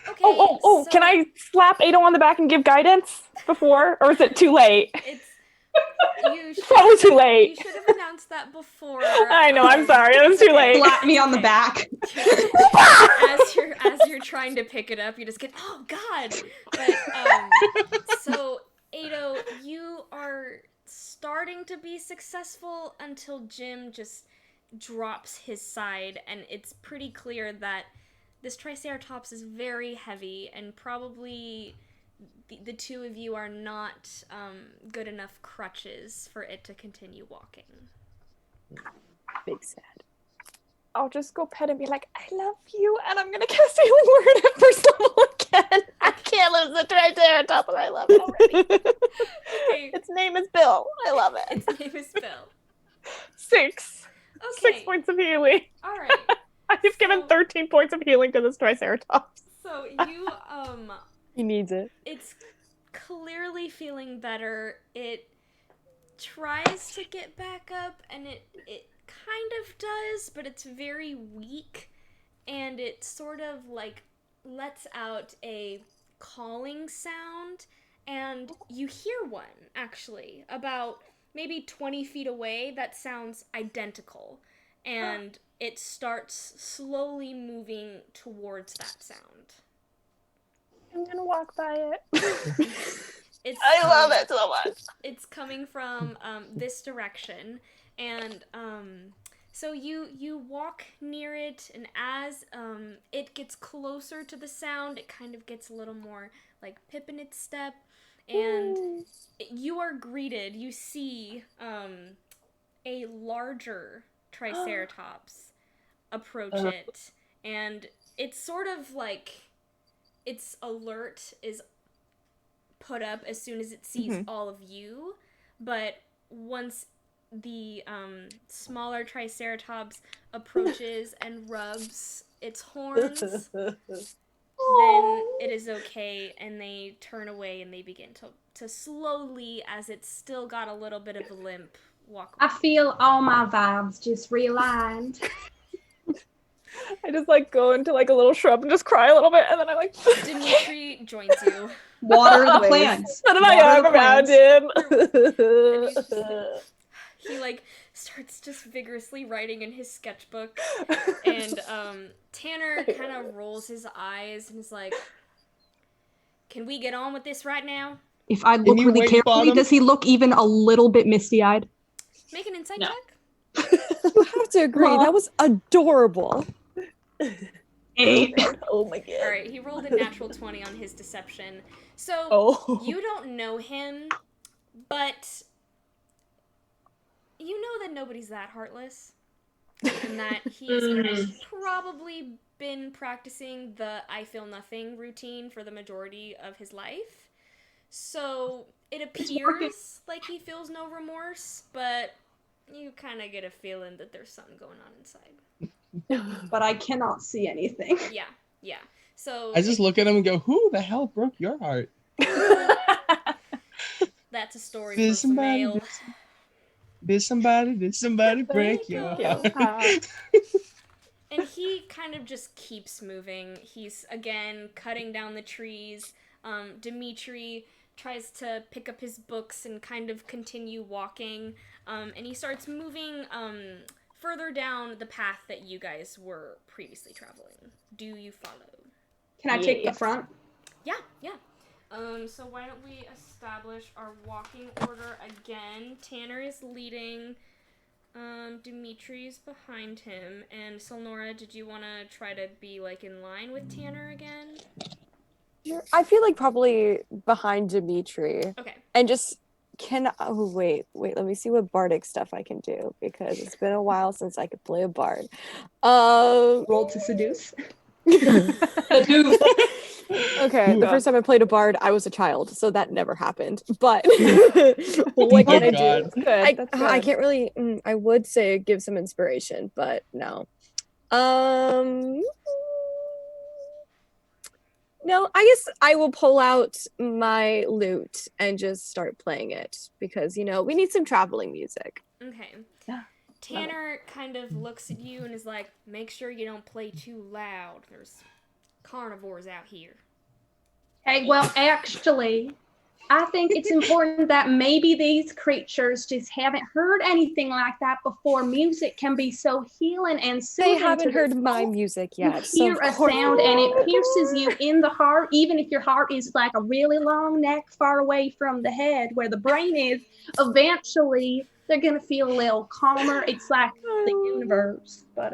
Speaker 6: Okay.
Speaker 2: Oh!
Speaker 6: So
Speaker 2: can I slap Ado on the back and give guidance before, or is it too late?
Speaker 6: Probably
Speaker 2: too late.
Speaker 6: You should have announced that before.
Speaker 2: I know. I'm sorry. It was too late.
Speaker 8: Slap me on the back.
Speaker 6: as you're trying to pick it up, you just get, oh God. But so Ado, you are starting to be successful until Jim just drops his side, and it's pretty clear that this Triceratops is very heavy, and probably the two of you are not good enough crutches for it to continue walking.
Speaker 2: Big sad. I'll just go pet and be like, I love you, and I'm gonna cast Healing Word at first level again. I can't lose the Triceratops, but I love it already.
Speaker 6: Okay.
Speaker 2: Its name is Bill. I love it.
Speaker 6: Its name is Bill.
Speaker 2: 6.
Speaker 6: Okay.
Speaker 2: 6 points of healing.
Speaker 6: All right.
Speaker 2: I've given 13 points of healing to this Triceratops.
Speaker 6: So you
Speaker 2: He needs it.
Speaker 6: It's clearly feeling better. It tries to get back up, and it kind of does, but it's very weak, and it sort of like lets out a calling sound, and you hear one actually about maybe 20 feet away that sounds identical, and it starts slowly moving towards that sound.
Speaker 2: I'm gonna walk by it.
Speaker 6: I
Speaker 2: love it so much.
Speaker 6: It's coming from this direction, and So you walk near it, and as it gets closer to the sound, it kind of gets a little more like pip in its step, and you are greeted. You see a larger Triceratops approach it, and it's sort of like its alert is put up as soon as it sees all of you, but once the smaller Triceratops approaches and rubs its horns, then it is okay, and they turn away and they begin to slowly, as it's still got a little bit of a limp, walk away.
Speaker 8: I feel all my vibes just realigned.
Speaker 2: I just like go into like a little shrub and just cry a little bit, and then I like
Speaker 6: Dimitri joins you.
Speaker 4: Water the plants.
Speaker 2: What am I imagine?
Speaker 6: He like starts just vigorously writing in his sketchbook, and Tanner kind of rolls his eyes and is like, "Can we get on with this right now?"
Speaker 4: If I look really carefully, does he look even a little bit misty-eyed?
Speaker 6: Make an insight check.
Speaker 3: You have to agree, that was adorable.
Speaker 4: 8.
Speaker 2: Oh my god.
Speaker 6: All right, he rolled a natural 20 on his deception. So you don't know him, but you know that nobody's that heartless, and that he's probably been practicing the I feel nothing routine for the majority of his life. So it appears like he feels no remorse, but you kind of get a feeling that there's something going on inside.
Speaker 8: But I cannot see anything.
Speaker 6: Yeah. So
Speaker 7: I just look at him and go, "Who the hell broke your heart?"
Speaker 6: That's a story for some mail.
Speaker 7: Did somebody break your heart?
Speaker 6: And he kind of just keeps moving. He's, again, cutting down the trees. Dimitri tries to pick up his books and kind of continue walking. And he starts moving further down the path that you guys were previously traveling. Do you follow?
Speaker 8: Can I take the front?
Speaker 6: Yeah. So why don't we establish our walking order again? Tanner is leading. Dimitri's behind him. And Silnora, did you want to try to be, like, in line with Tanner again?
Speaker 3: I feel like probably behind Dimitri.
Speaker 6: Okay.
Speaker 3: And just wait, let me see what bardic stuff I can do, because it's been a while since I could play a bard.
Speaker 8: Roll to seduce.
Speaker 3: Okay, the first time I played a bard, I was a child, so that never happened. But what can I do? I can't really. I would say give some inspiration, but no. No, I guess I will pull out my lute and just start playing it, because we need some traveling music.
Speaker 6: Okay. Tanner kind of looks at you and is like, "Make sure you don't play too loud. There's carnivores out here."
Speaker 8: Hey, well, actually, I think it's important that maybe these creatures just haven't heard anything like that before. Music can be so healing and soothing.
Speaker 3: They haven't heard my music yet.
Speaker 8: You hear a sound and it pierces you in the heart, even if your heart is like a really long neck far away from the head where the brain is. Eventually, they're going to feel a little calmer. It's like the universe. But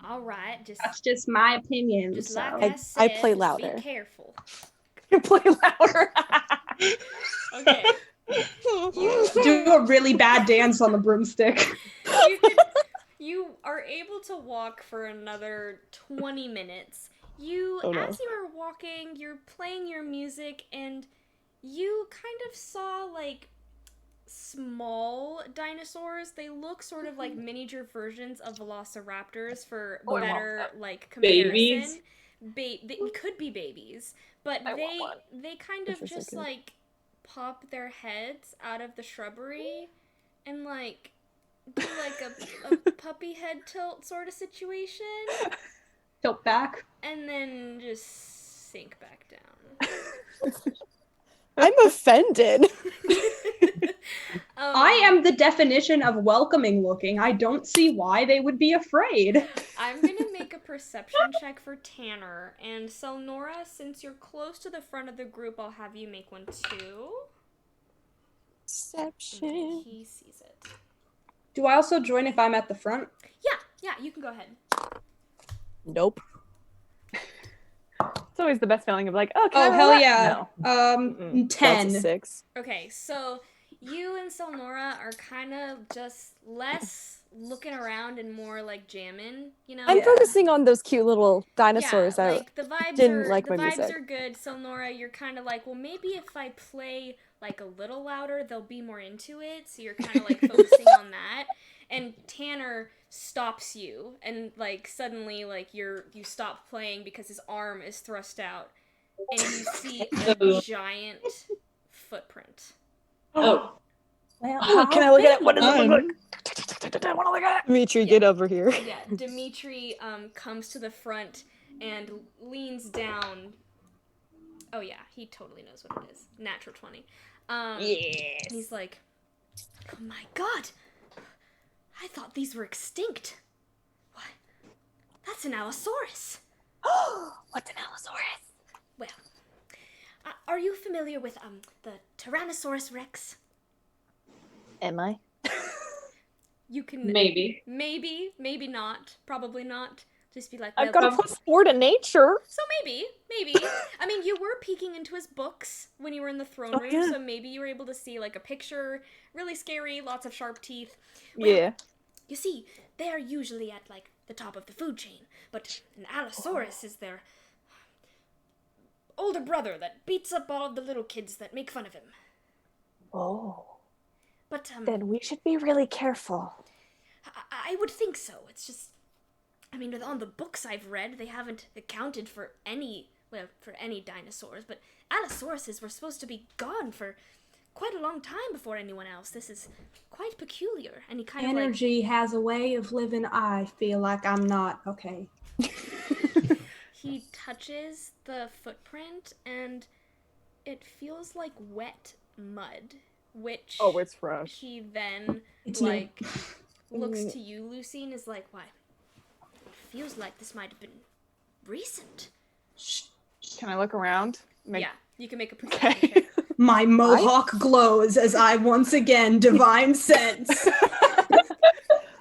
Speaker 6: all right,
Speaker 8: that's just my opinion.
Speaker 6: Just
Speaker 8: so.
Speaker 6: like I
Speaker 3: play louder.
Speaker 6: Be careful.
Speaker 2: You play louder.
Speaker 6: Okay.
Speaker 8: Do a really bad dance on the broomstick.
Speaker 6: You are able to walk for another 20 minutes. As you are walking, you're playing your music, and you kind of saw, like, small dinosaurs. They look sort of like miniature versions of velociraptors for better, like, comparison.
Speaker 5: Babies?
Speaker 6: They could be babies, but they kind of just like pop their heads out of the shrubbery and like do like a puppy head tilt sort of situation.
Speaker 8: Tilt back.
Speaker 6: And then just sink back down.
Speaker 3: I'm offended.
Speaker 8: I am the definition of welcoming looking. I don't see why they would be afraid.
Speaker 6: I'm gonna make a perception check for Tanner. And so, Nora, since you're close to the front of the group, I'll have you make one too.
Speaker 3: Perception.
Speaker 6: Okay, he sees it.
Speaker 4: Do I also join if I'm at the front?
Speaker 6: Yeah, you can go ahead.
Speaker 3: Nope.
Speaker 2: It's always the best feeling of like, oh, can I
Speaker 4: Oh,
Speaker 2: roll
Speaker 4: hell
Speaker 2: that?
Speaker 4: yeah.
Speaker 2: No.
Speaker 4: 10.
Speaker 3: That's a 6.
Speaker 6: Okay, so you and Selnora are kind of just less looking around and more like jamming, you know?
Speaker 3: I'm focusing on those cute little dinosaurs
Speaker 6: Yeah,
Speaker 3: that
Speaker 6: like the vibes
Speaker 3: didn't
Speaker 6: are
Speaker 3: like
Speaker 6: the
Speaker 3: my
Speaker 6: vibes
Speaker 3: music.
Speaker 6: are good. Selnora, you're kind of like, well, maybe if I play like a little louder, they'll be more into it. So you're kind of like focusing on that. And Tanner stops you, and like suddenly, like you stop playing because his arm is thrust out, and you see a giant footprint.
Speaker 5: Oh,
Speaker 8: Well,
Speaker 3: Can I look at it? What does it
Speaker 1: Um,
Speaker 3: look like? I want to look at it. Dimitri, get over here.
Speaker 6: Yeah, Dimitri comes to the front and leans down. Oh yeah, he totally knows what it is. Natural 20.
Speaker 3: Yes.
Speaker 6: He's like, oh my god! I thought these were extinct. What? That's an Allosaurus.
Speaker 3: What's an Allosaurus?
Speaker 6: Well, are you familiar with the Tyrannosaurus Rex?
Speaker 3: Am I?
Speaker 6: You can
Speaker 5: maybe.
Speaker 6: maybe not, probably not. Just be like,
Speaker 2: I've
Speaker 6: well,
Speaker 2: got a +4 to nature.
Speaker 6: so maybe. I mean, you were peeking into his books when you were in the throne room,
Speaker 2: yeah.
Speaker 6: so maybe you were able to see like a picture, really scary, lots of sharp teeth. Well,
Speaker 2: Yeah.
Speaker 6: you see, they are usually at like the top of the food chain, but an Allosaurus is their older brother that beats up all of the little kids that make fun of him.
Speaker 3: Oh.
Speaker 6: But
Speaker 3: Then we should be really careful.
Speaker 6: I would think so. It's just, I mean, on the books I've read, they haven't accounted for any dinosaurs, but Allosauruses were supposed to be gone for quite a long time before anyone else. This is quite peculiar. And he kind of like,
Speaker 4: Energy has a way of living. I feel like I'm not okay.
Speaker 6: he touches the footprint and it feels like wet mud, which
Speaker 2: Oh, it's fresh.
Speaker 6: he then
Speaker 4: It's new.
Speaker 6: like looks to you, Lucy, and is like, why? It feels like this might have been recent.
Speaker 2: Can I look around?
Speaker 6: Yeah, you can make a perception
Speaker 2: Okay.
Speaker 6: check.
Speaker 4: My mohawk glows as I once again divine sense.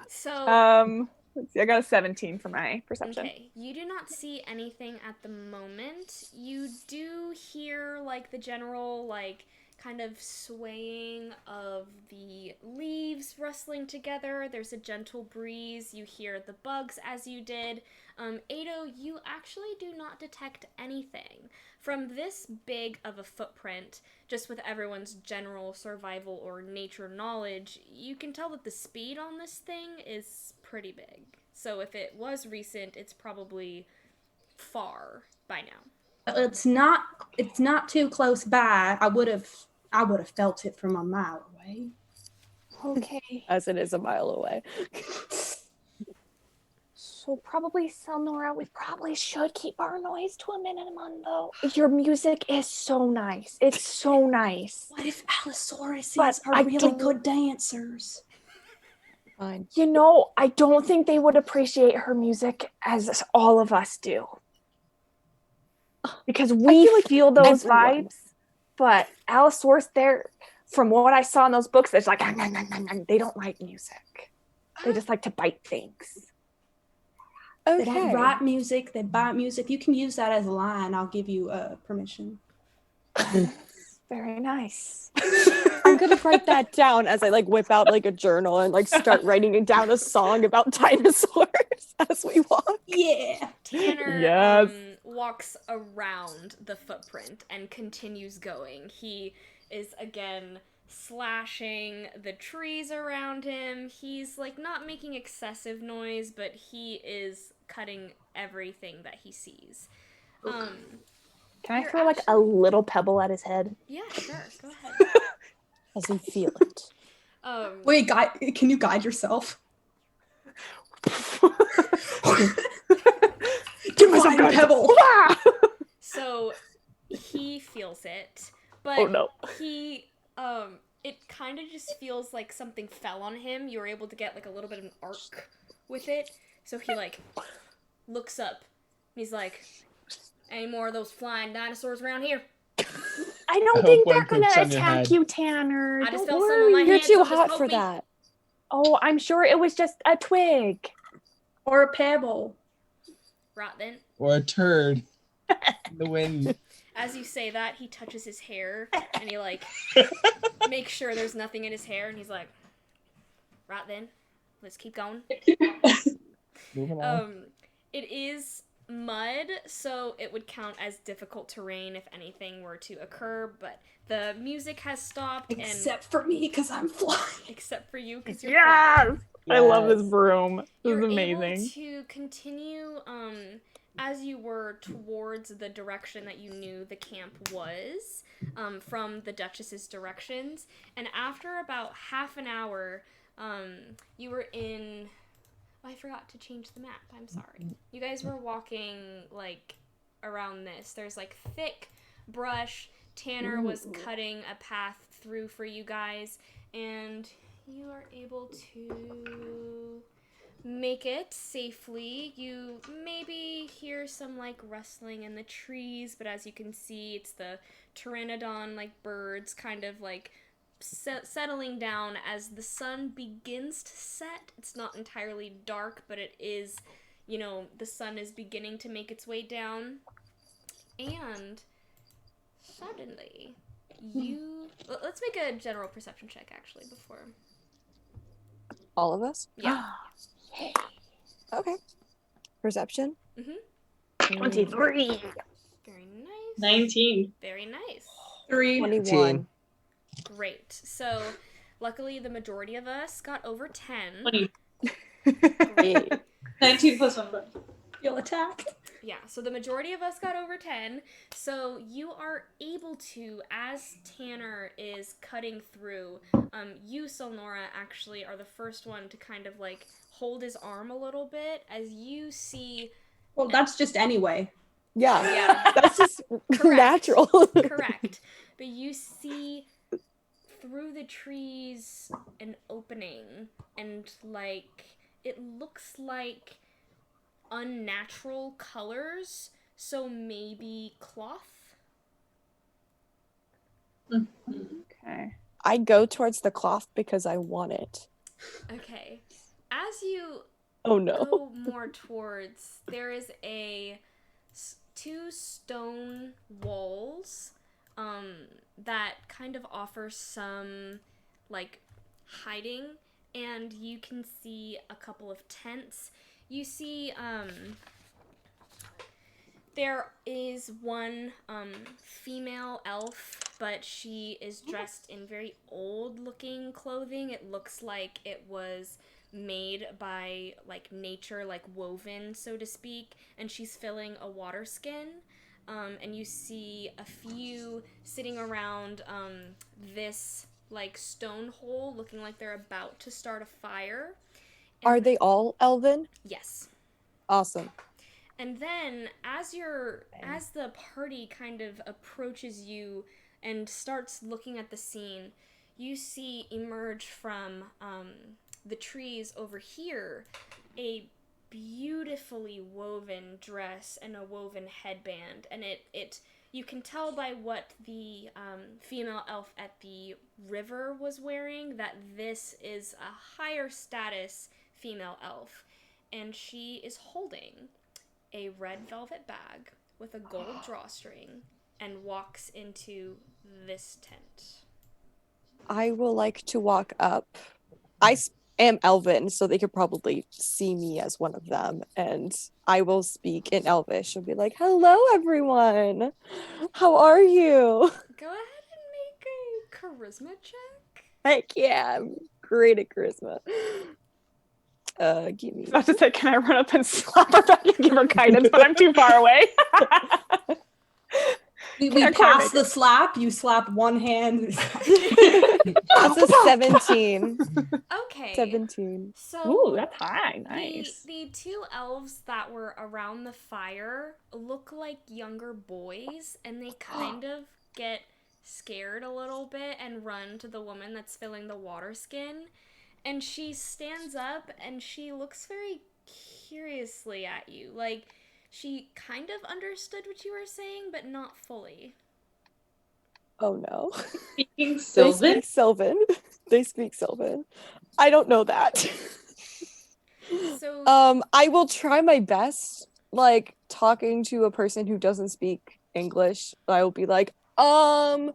Speaker 6: So,
Speaker 2: Let's see. I got a 17 for my perception.
Speaker 6: okay, you do not see anything at the moment. You do hear like the general like kind of swaying of the leaves rustling together. There's a gentle breeze. You hear the bugs as you did. Ado, you actually do not detect anything. From this big of a footprint, just with everyone's general survival or nature knowledge, you can tell that the speed on this thing is pretty big. So if it was recent, it's probably far by now.
Speaker 4: It's not too close by. I would have felt it from a mile away.
Speaker 3: Okay. As it is a mile away. So probably, Selnora, we probably should keep our noise to a minimum, though. Your music is so nice. It's so nice.
Speaker 4: What if Allosauruses
Speaker 3: But
Speaker 4: are
Speaker 3: I
Speaker 4: really
Speaker 3: don't-
Speaker 4: good dancers?
Speaker 3: Fine. You know, I don't think they would appreciate her music as all of us do. Because we feel those
Speaker 2: everyone.
Speaker 3: vibes, but Allosaurus, from what I saw in those books, it's like, they don't like music. They just like to bite things.
Speaker 4: They don't write music, they bite music. You can use that as a line. I'll give you permission.
Speaker 3: Very nice. I'm gonna write that down as I like whip out like a journal and like start writing down a song about dinosaurs as we walk.
Speaker 4: Yeah.
Speaker 6: Tanner
Speaker 2: Yes.
Speaker 6: walks around the footprint and continues going. He is again slashing the trees around him. He's like not making excessive noise, but he is cutting everything that he sees.
Speaker 3: Can I
Speaker 6: You're
Speaker 3: throw like a little pebble at his head?
Speaker 6: Yeah, sure. Go ahead.
Speaker 3: Does he feel it?
Speaker 4: Wait, can you guide yourself? Divine pebble.
Speaker 6: So he feels it, but
Speaker 2: Oh, no.
Speaker 6: he it kind of just feels like something fell on him. You were able to get like a little bit of an arc with it. So he like looks up and he's like, any more of those flying dinosaurs around here?
Speaker 3: I don't
Speaker 7: I
Speaker 3: think
Speaker 7: hope
Speaker 3: they're
Speaker 7: one
Speaker 3: gonna
Speaker 7: poops on your
Speaker 3: attack
Speaker 7: head.
Speaker 3: you, Tanner.
Speaker 6: I just
Speaker 3: Don't
Speaker 6: felt some on my
Speaker 3: worry. You're
Speaker 6: hand, so
Speaker 3: too
Speaker 6: just
Speaker 3: hot
Speaker 6: poke
Speaker 3: for
Speaker 6: me.
Speaker 3: that.
Speaker 2: Oh, I'm sure it was just a twig.
Speaker 4: Or a pebble.
Speaker 6: Rotten.
Speaker 1: Or a turd in the wind.
Speaker 6: As you say that, he touches his hair and he like makes sure there's nothing in his hair, and he's like, right then, let's keep going.
Speaker 1: Moving on.
Speaker 6: It is mud, so it would count as difficult terrain if anything were to occur, but the music has stopped.
Speaker 4: Except for me, because I'm flying.
Speaker 6: Except for you, because you're
Speaker 2: Yes!
Speaker 6: flying.
Speaker 2: I love this broom. This
Speaker 6: You're
Speaker 2: is amazing.
Speaker 6: able to continue as you were towards the direction that you knew the camp was, from the Duchess's directions, and after about half an hour, you were in... I forgot to change the map. I'm sorry. You guys were walking, like, around this. There's, like, thick brush. Tanner was cutting a path through for you guys, and you are able to make it safely. You maybe hear some, like, rustling in the trees, but as you can see, it's the pteranodon, like, birds kind of, like, settling down as the sun begins to set. It's not entirely dark, but it is, you know, the sun is beginning to make its way down. And suddenly, let's make a general perception check, actually, before.
Speaker 3: All of us?
Speaker 6: Yeah.
Speaker 3: Okay. Perception?
Speaker 2: 23.
Speaker 6: Very nice.
Speaker 5: 19.
Speaker 6: Very nice.
Speaker 4: 3.
Speaker 3: 21.
Speaker 6: Great. So, luckily, the majority of us got over 10.
Speaker 5: 20.
Speaker 3: Great.
Speaker 5: 19 plus 1.
Speaker 4: You'll attack.
Speaker 6: Yeah, so the majority of us got over 10. So you are able to, as Tanner is cutting through, you, Solnora, actually are the first one to kind of, like, hold his arm a little bit as you see...
Speaker 4: Well, that's just anyway.
Speaker 3: Yeah. That's just
Speaker 6: Correct.
Speaker 3: natural.
Speaker 6: Correct. But you see through the trees an opening, and, like, it looks like unnatural colors, so maybe cloth?
Speaker 2: Okay.
Speaker 3: I go towards the cloth because I want it.
Speaker 6: Okay. As you
Speaker 3: Oh no.
Speaker 6: go more towards, there is two stone walls that kind of offer some, like, hiding, and you can see a couple of tents. You see, there is one female elf, but she is dressed in very old-looking clothing. It looks like it was made by, like, nature, like woven, so to speak, and she's filling a water skin. And you see a few sitting around this, like, stone hole, looking like they're about to start a fire.
Speaker 3: Are they all elven?
Speaker 6: Yes.
Speaker 3: Awesome.
Speaker 6: And then, as the party kind of approaches you and starts looking at the scene, you see emerge from the trees over here a beautifully woven dress and a woven headband, and it you can tell by what the female elf at the river was wearing that this is a higher status female elf, and she is holding a red velvet bag with a gold drawstring and walks into this tent.
Speaker 3: I will like to walk up. I am elven, so they could probably see me as one of them, and I will speak in Elvish and be like, "Hello, everyone. How are you?"
Speaker 6: Go ahead and make a charisma check.
Speaker 3: Heck yeah, I'm great at charisma. Give me.
Speaker 2: I was about to say, can I run up and slap her back and give her guidance, but I'm too far away.
Speaker 4: We pass the slap. You slap one hand.
Speaker 3: That's a 17.
Speaker 6: Okay.
Speaker 3: 17.
Speaker 6: So
Speaker 2: Ooh, that's high. Nice.
Speaker 6: The two elves that were around the fire look like younger boys, and they kind of get scared a little bit and run to the woman that's filling the water skin. And she stands up and she looks very curiously at you. Like, she kind of understood what you were saying, but not fully.
Speaker 3: Oh no.
Speaker 5: Speaking
Speaker 3: They
Speaker 5: Sylvan?
Speaker 3: speak Sylvan. They speak Sylvan. I don't know that.
Speaker 6: So
Speaker 3: I will try my best, like, talking to a person who doesn't speak English. I will be like, okay.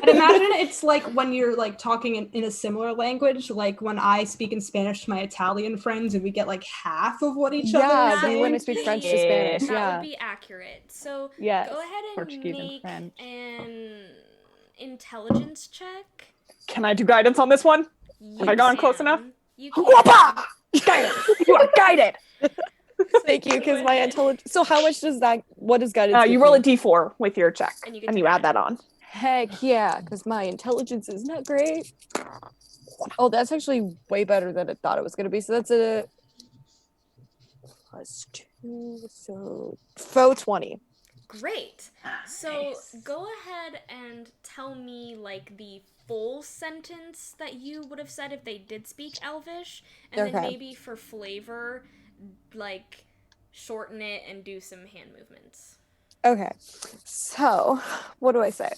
Speaker 4: I'd imagine it's like when you're like talking in a similar language, like when I speak in Spanish to my Italian friends and we get like half of what each other
Speaker 3: Yeah,
Speaker 4: is
Speaker 3: when
Speaker 4: saying.
Speaker 3: I speak French to Spanish.
Speaker 6: that
Speaker 3: Yeah.
Speaker 6: would be accurate. So
Speaker 3: Yes.
Speaker 6: go ahead and
Speaker 9: Portuguese and
Speaker 6: make
Speaker 9: French.
Speaker 6: an intelligence check.
Speaker 2: Can I do guidance on this one?
Speaker 6: You
Speaker 2: Have I gone close
Speaker 6: can.
Speaker 2: enough?
Speaker 6: You can.
Speaker 2: Guapa! Guided. You are guided.
Speaker 3: Thank you, because my intelligence. So how much does that? What does guidance?
Speaker 2: You
Speaker 3: give
Speaker 2: roll
Speaker 3: me?
Speaker 2: a d4 with your check,
Speaker 6: And you get
Speaker 2: and
Speaker 6: to
Speaker 2: you add
Speaker 6: guide.
Speaker 2: that on.
Speaker 3: Heck yeah, because my intelligence is not great. Oh, that's actually way better than I thought it was gonna be. So that's a +2, so 20.
Speaker 6: Great. So go ahead and tell me like the full sentence that you would have said if they did speak Elvish, and then
Speaker 3: Okay.
Speaker 6: maybe for flavor, like shorten it and do some hand movements.
Speaker 3: Okay, so what do I say?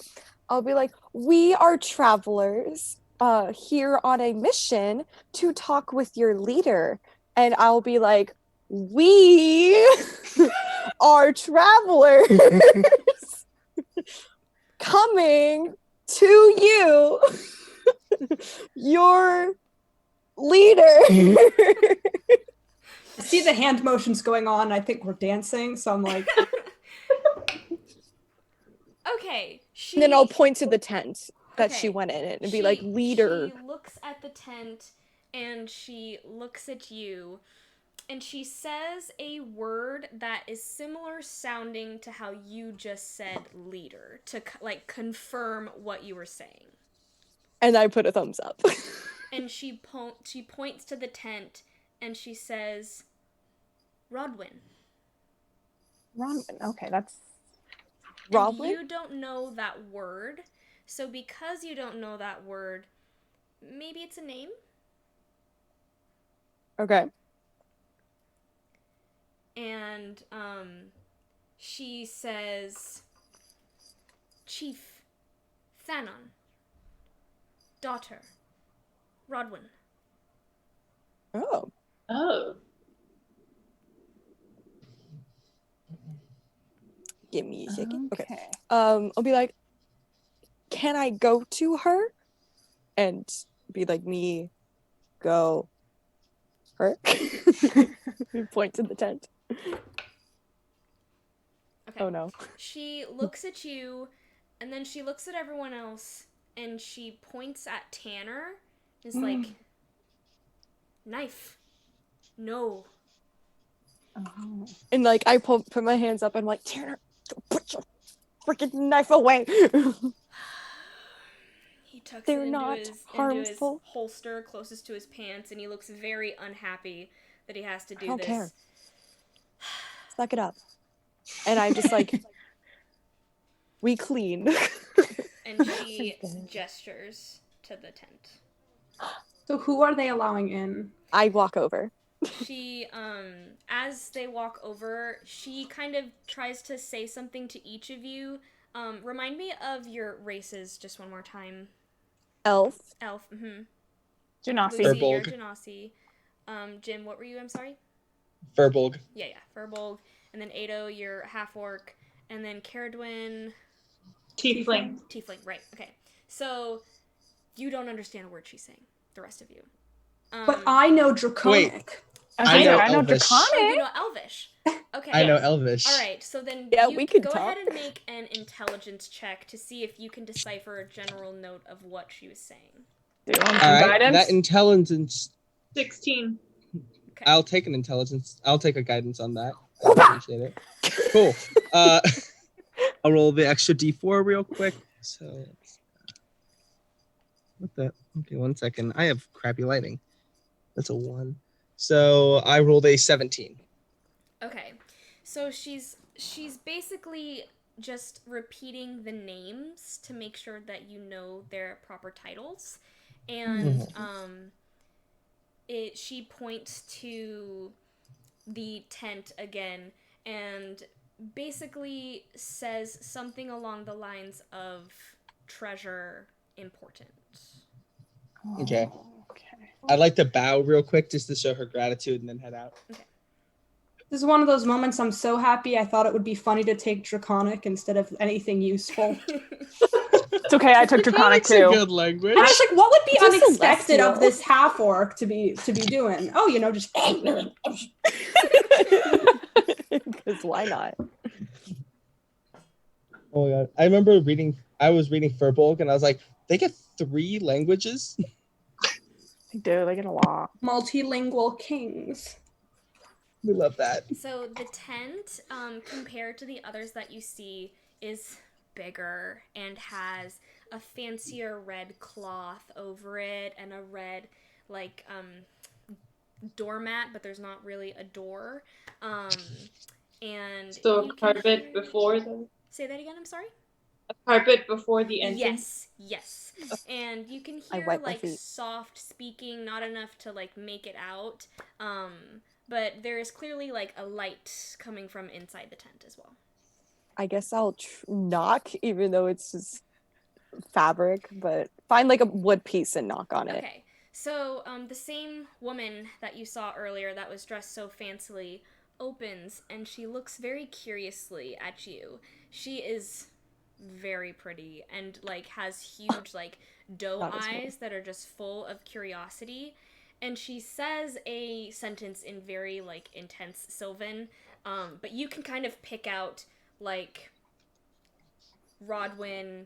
Speaker 3: I'll be like, we are travelers here on a mission to talk with your leader. And I'll be like, we are travelers coming to you, your leader.
Speaker 4: I see the hand motions going on. I think we're dancing, so I'm like,
Speaker 6: Okay.
Speaker 3: And then I'll point to the tent that she
Speaker 6: Okay.
Speaker 3: went in and be like, leader.
Speaker 6: She looks at the tent and she looks at you and she says a word that is similar sounding to how you just said leader to like confirm what you were saying.
Speaker 3: And I put a thumbs up.
Speaker 6: And she points to the tent and she says, Rodwin.
Speaker 2: Rodwin. Okay, that's
Speaker 3: Rodwin?
Speaker 6: You don't know that word. So because you don't know that word, maybe it's a name?
Speaker 3: Okay.
Speaker 6: And she says, Chief Thanon, daughter Rodwin.
Speaker 3: Oh.
Speaker 5: Oh.
Speaker 3: Give me a second. Okay.
Speaker 9: Okay.
Speaker 3: I'll be like, can I go to her? And be like, me, go, her. Point to the tent.
Speaker 6: Okay.
Speaker 3: Oh no.
Speaker 6: She looks at you, and then she looks at everyone else, and she points at Tanner. Is like, knife. No.
Speaker 9: Oh.
Speaker 3: And like, I put my hands up and I'm like, Tanner, put your freaking knife away.
Speaker 6: He tucks
Speaker 3: They're
Speaker 6: it
Speaker 3: not
Speaker 6: into his
Speaker 3: harmful.
Speaker 6: holster closest to his pants, and he looks very unhappy that he has to do
Speaker 3: I don't
Speaker 6: this.
Speaker 3: care. Suck it up. And I'm just like, we clean.
Speaker 6: And she gestures to the tent.
Speaker 4: so who are they allowing in?
Speaker 3: I walk over.
Speaker 6: She, as they walk over, she kind of tries to say something to each of you. Remind me of your races just one more time.
Speaker 3: Elf.
Speaker 6: Elf,
Speaker 2: Genasi.
Speaker 6: Lucy, you're
Speaker 7: Furbolg.
Speaker 6: Genasi. Jim, what were you? I'm sorry?
Speaker 7: Furbolg.
Speaker 6: Yeah, Furbolg. And then Ado, you're half-orc. And then Caradwin...
Speaker 5: Tiefling.
Speaker 6: Tiefling, right, okay. So, you don't understand a word she's saying, the rest of you.
Speaker 4: But I know Draconic.
Speaker 7: I know
Speaker 2: I know
Speaker 7: Elvish.
Speaker 6: Oh, you
Speaker 2: Draconic.
Speaker 6: know Elvish. Okay.
Speaker 7: I know Elvish.
Speaker 6: All right, so then
Speaker 3: Yeah,
Speaker 6: you
Speaker 3: we could
Speaker 6: go ahead
Speaker 3: talk.
Speaker 6: and make an intelligence check to see if you can decipher a general note of what she was saying.
Speaker 2: Do you want
Speaker 7: All
Speaker 2: some
Speaker 7: right,
Speaker 2: guidance?
Speaker 7: that intelligence.
Speaker 5: 16.
Speaker 6: Okay.
Speaker 7: I'll take an intelligence. I'll take a guidance on that. I appreciate it. Cool. I'll roll the extra d4 real quick. So, what the? Okay, 1 second. I have crappy lighting. That's a 1. So I rolled a 17.
Speaker 6: Okay. So she's basically just repeating the names to make sure that you know their proper titles. And she points to the tent again and basically says something along the lines of treasure important.
Speaker 1: Okay.
Speaker 9: Okay.
Speaker 1: I'd like to bow real quick just to show her gratitude and then head out.
Speaker 4: This is one of those moments I'm so happy I thought it would be funny to take Draconic instead of anything useful.
Speaker 2: It's okay. I took Draconic
Speaker 1: That's a
Speaker 2: too.
Speaker 1: good language.
Speaker 4: And I was like, what would be
Speaker 3: Just
Speaker 4: unexpected
Speaker 3: celestial.
Speaker 4: of this half orc to be doing? Oh, you know, just
Speaker 3: Because why not?
Speaker 1: Oh my god. I was reading Furbolg and I was like, they get 3 languages?
Speaker 2: They do. They get a lot.
Speaker 4: multilingual kings.
Speaker 1: We love that.
Speaker 6: So the tent, compared to the others that you see, is bigger and has a fancier red cloth over it and a red, like, doormat, but there's not really a door. And
Speaker 5: So
Speaker 6: you can
Speaker 5: carpet
Speaker 6: hear-
Speaker 5: before the
Speaker 6: Say that again, I'm sorry?
Speaker 5: carpet before the entrance.
Speaker 6: Yes. And you can
Speaker 3: I
Speaker 6: hear
Speaker 3: wipe my
Speaker 6: like
Speaker 3: feet.
Speaker 6: soft speaking, not enough to like make it out. But there is clearly like a light coming from inside the tent as well.
Speaker 3: I guess I'll knock, even though it's just fabric, but find like a wood piece and knock on it.
Speaker 6: Okay. So the same woman that you saw earlier that was dressed so fancily opens and she looks very curiously at you. She is very pretty and like has huge like doe
Speaker 3: Not as me.
Speaker 6: eyes that are just full of curiosity, and she says a sentence in very like intense Sylvan, but you can kind of pick out like Rodwin,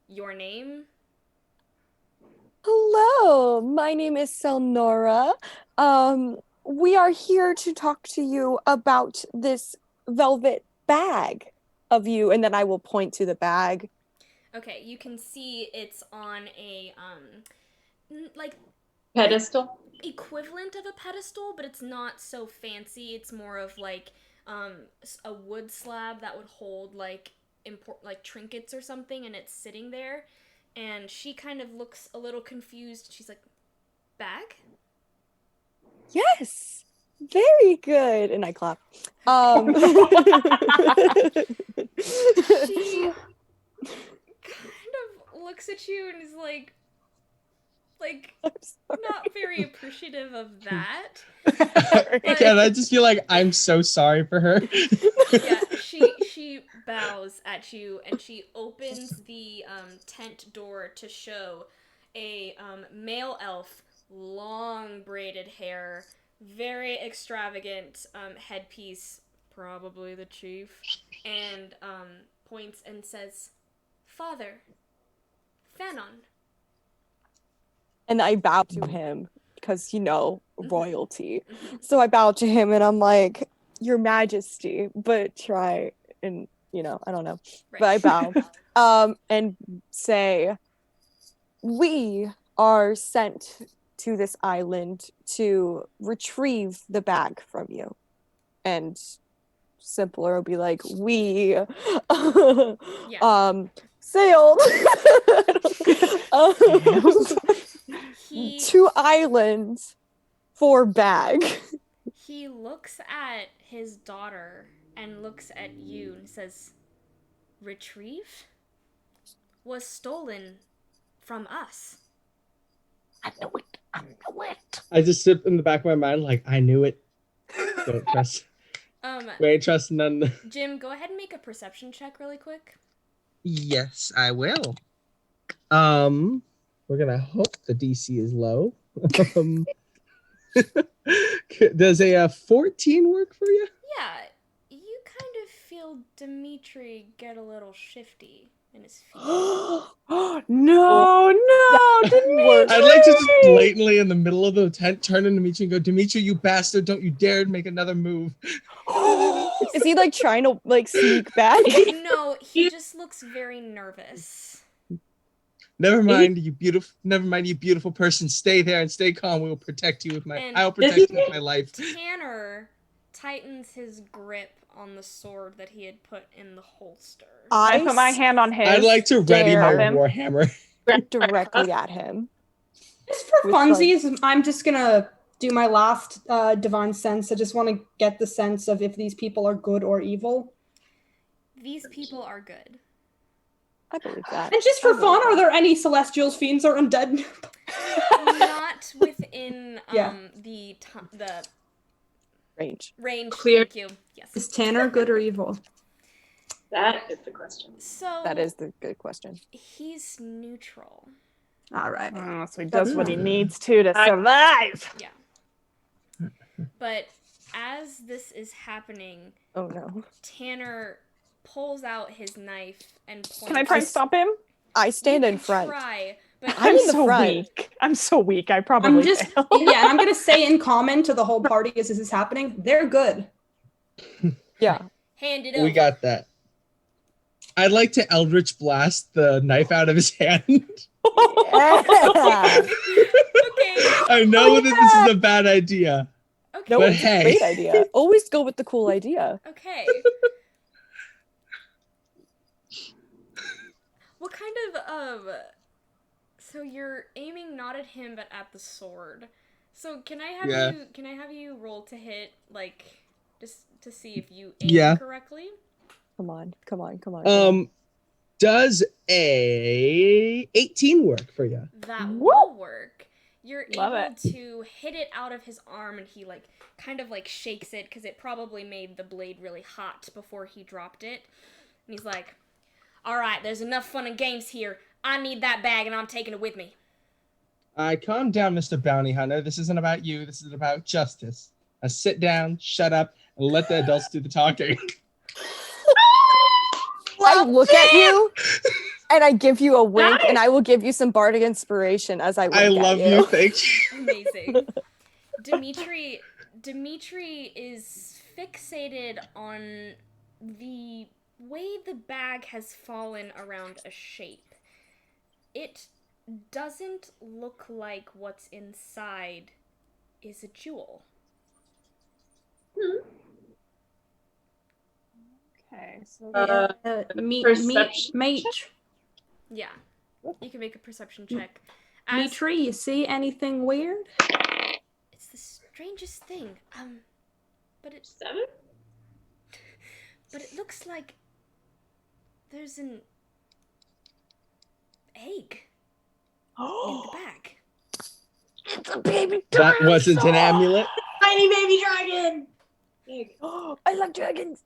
Speaker 6: your name.
Speaker 3: Hello, my name is Selnora. We are here to talk to you about this velvet bag of you, and then I will point to the bag.
Speaker 6: Okay, you can see it's on a like
Speaker 5: Pedestal.
Speaker 6: equivalent of a pedestal, but it's not so fancy. It's more of like a wood slab that would hold like like trinkets or something, and it's sitting there. And she kind of looks a little confused. She's like, "Bag?"
Speaker 3: Yes, very good. And I clap.
Speaker 6: She kind of looks at you and is like
Speaker 3: I'm sorry.
Speaker 6: not very appreciative of that.
Speaker 1: And I just feel like I'm so sorry for her.
Speaker 6: Yeah, she bows at you and she opens the tent door to show a male elf, long braided hair, very extravagant headpiece, probably the chief, and points and says, "Father, Fanon."
Speaker 3: And I bow to him because, you know, royalty. So I bow to him and I'm like, Your Majesty, but try and, you know, I don't know.
Speaker 6: Right.
Speaker 3: But I bow and say, we are sent to this island to retrieve the bag from you. And simpler will be like, we sailed to islands for bag.
Speaker 6: He looks at his daughter and looks at you and says, "Retrieve? Was stolen from us."
Speaker 9: I knew it. I knew it.
Speaker 1: I just sit in the back of my mind like, I knew it. Don't trust. We ain't trust none.
Speaker 6: Jim, go ahead and make a perception check really quick.
Speaker 1: Yes, I will. We're gonna hope the DC is low. Does a 14 work for you?
Speaker 6: Yeah, you kind of feel Dimitri get a little shifty in his feet.
Speaker 2: No, Dimitri!
Speaker 1: I'd like to just blatantly in the middle of the tent turn to Dimitri and go, Dimitri, you bastard, don't you dare make another move.
Speaker 3: Is he like trying to like sneak back?
Speaker 6: No, he just looks very nervous.
Speaker 1: Never mind, you beautiful person. Stay there and stay calm. We will protect you with my.
Speaker 6: And
Speaker 1: I'll protect you with my life.
Speaker 6: Tanner tightens his grip on the sword that he had put in the holster.
Speaker 2: I put my hand on his.
Speaker 1: I'd like to ready my
Speaker 2: Stare.
Speaker 1: warhammer.
Speaker 3: Directly at him.
Speaker 4: Just for
Speaker 3: With,
Speaker 4: funsies, I'm just gonna do my last divine sense. I just want to get the sense of if these people are good or evil.
Speaker 6: These people are good.
Speaker 3: I believe that.
Speaker 4: And just for fun, are there any celestials, fiends, or undead?
Speaker 6: within
Speaker 4: Yeah.
Speaker 6: the
Speaker 3: Range.
Speaker 6: range.
Speaker 5: Clear.
Speaker 6: Thank you. Yes.
Speaker 4: Is Tanner good or evil?
Speaker 5: That is the question.
Speaker 6: So
Speaker 3: That is the good question.
Speaker 6: he's neutral.
Speaker 4: All right.
Speaker 2: So he does what he needs to survive.
Speaker 6: Yeah. But as this is happening,
Speaker 3: Oh no.
Speaker 6: Tanner pulls out his knife and points.
Speaker 2: Can I try and stop him?
Speaker 3: I stand
Speaker 6: You
Speaker 3: in
Speaker 6: can
Speaker 3: front.
Speaker 6: Try, but
Speaker 3: I'm in the
Speaker 2: so
Speaker 3: front.
Speaker 2: weak. I'm so weak. I probably
Speaker 4: I'm just
Speaker 2: fail.
Speaker 4: yeah, and I'm gonna say in common to the whole party as this is happening, they're good.
Speaker 3: Yeah.
Speaker 6: hand it over.
Speaker 7: We got that. I'd like to Eldritch Blast the knife out of his hand.
Speaker 3: Yeah.
Speaker 6: Okay.
Speaker 7: I know that this is a bad idea.
Speaker 6: Okay.
Speaker 3: No,
Speaker 7: But
Speaker 3: it's
Speaker 7: hey.
Speaker 3: a great idea. Always go with the cool idea.
Speaker 6: Okay. What kind of so you're aiming not at him but at the sword. So can I have you roll to hit, like, just to see if you aim correctly?
Speaker 3: Come on.
Speaker 7: Does a 18 work for you?
Speaker 6: That will work. You're
Speaker 2: Love
Speaker 6: able
Speaker 2: it.
Speaker 6: to hit it out of his arm, and he like kind of like shakes it because it probably made the blade really hot before he dropped it. And he's like, "All right, there's enough fun and games here. I need that bag, and I'm taking it with me."
Speaker 7: Calm down, Mr. Bounty Hunter. This isn't about you. This is about justice. Now sit down, shut up, and let the adults do the talking.
Speaker 3: I look at you and I give you a wink, and I will give you some bardic inspiration as I wink
Speaker 7: I love
Speaker 3: at
Speaker 7: you. Thank you.
Speaker 6: Amazing. Dimitri is fixated on the way the bag has fallen around a shape. It doesn't look like what's inside is a jewel.
Speaker 2: Okay, so
Speaker 4: Mage.
Speaker 6: Yeah. You can make a perception check.
Speaker 4: Mitri, you see anything weird?
Speaker 6: It's the strangest thing. But it
Speaker 5: 7?
Speaker 6: But it looks like there's an egg in the bag.
Speaker 9: It's a baby
Speaker 7: That
Speaker 9: dinosaur.
Speaker 7: wasn't an amulet.
Speaker 5: Tiny baby dragon!
Speaker 3: I love dragons.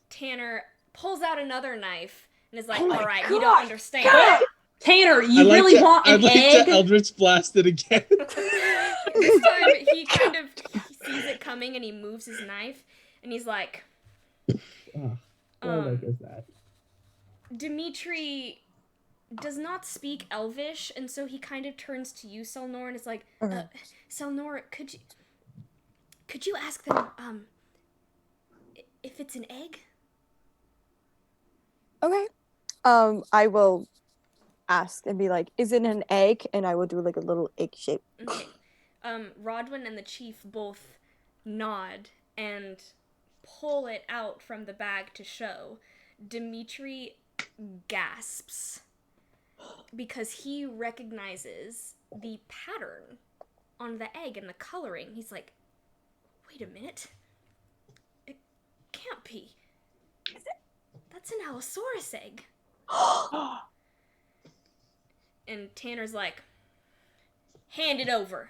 Speaker 6: Tanner pulls out another knife and is like,
Speaker 9: Oh my
Speaker 6: "All right,
Speaker 9: gosh,
Speaker 6: you don't understand."
Speaker 9: God.
Speaker 4: Tanner, you really want an
Speaker 7: I'd like
Speaker 4: egg?
Speaker 7: to Eldritch Blast it again.
Speaker 6: This time he sees it coming and he moves his knife and he's like,
Speaker 7: What is that?
Speaker 6: Dimitri does not speak Elvish, and so he kind of turns to you, Selnor, and is like, Selnor, could you ask them if it's an egg?
Speaker 3: Okay. I will ask and be like, is it an egg? And I will do like a little egg shape.
Speaker 6: Okay. Rodwin and the chief both nod and pull it out from the bag to show. Dimitri gasps because he recognizes the pattern on the egg and the coloring. He's like, wait a minute. It can't be. That's an Allosaurus egg. And Tanner's like, hand it over.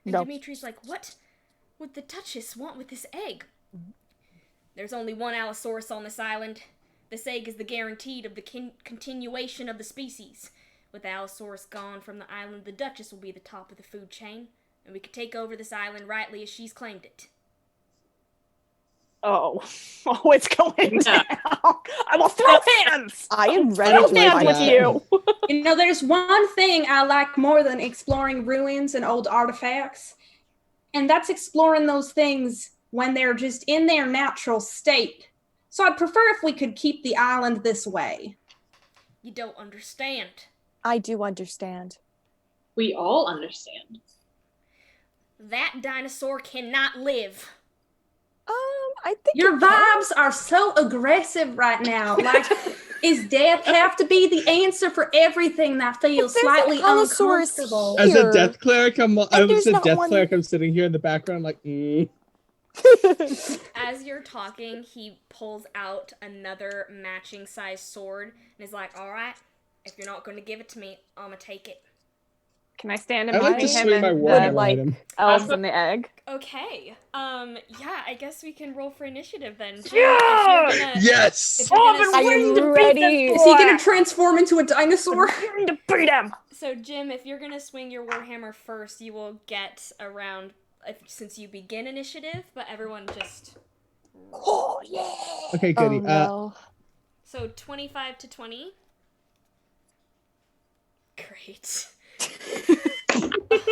Speaker 6: And
Speaker 3: No.
Speaker 6: Dimitri's like, what would the Duchess want with this egg? There's only one Allosaurus on this island. This egg is the guaranteed of the continuation of the species. With the Allosaurus gone from the island, the Duchess will be the top of the food chain, and we could take over this island rightly as she's claimed it.
Speaker 2: Oh, it's going down. I will throw hands.
Speaker 3: I am ready
Speaker 2: Throw
Speaker 3: to
Speaker 2: hands
Speaker 3: fight.
Speaker 2: with you.
Speaker 4: You know, there's one thing I like more than exploring ruins and old artifacts, and that's exploring those things when they're just in their natural state. So I'd prefer if we could keep the island this way.
Speaker 6: You don't understand.
Speaker 3: I do understand.
Speaker 5: We all understand.
Speaker 6: That dinosaur cannot live.
Speaker 3: I think
Speaker 4: Your
Speaker 3: it can.
Speaker 4: vibes are so aggressive right now. Like, is death have to be the answer for everything that feels
Speaker 3: There's
Speaker 4: slightly
Speaker 3: an Allosaurus
Speaker 4: uncomfortable?
Speaker 7: As a
Speaker 3: here.
Speaker 7: death cleric, I'm
Speaker 3: there's not one-
Speaker 7: sitting here in the background like,
Speaker 6: As you're talking, he pulls out another matching size sword and is like, all right, if you're not going to give it to me, I'm going to take it.
Speaker 2: Can I stand in
Speaker 1: I like to
Speaker 2: between him
Speaker 1: swing my
Speaker 2: and
Speaker 1: warhammer
Speaker 2: the
Speaker 1: at
Speaker 3: like-
Speaker 1: him.
Speaker 2: elves and the egg?
Speaker 6: Okay. Yeah, I guess we can roll for initiative then. Jim,
Speaker 2: Yeah!
Speaker 6: if you're gonna,
Speaker 1: Yes.
Speaker 6: if you're gonna
Speaker 3: I
Speaker 6: swing,
Speaker 3: am ready.
Speaker 4: Is he gonna transform into a dinosaur?
Speaker 2: Going to beat him.
Speaker 6: so Jim, if you're gonna swing your warhammer first, you will get around since you begin initiative. But everyone just
Speaker 9: Oh yeah.
Speaker 1: Okay,
Speaker 3: Oh
Speaker 1: goody.
Speaker 3: no.
Speaker 6: so 25 to 20. Great.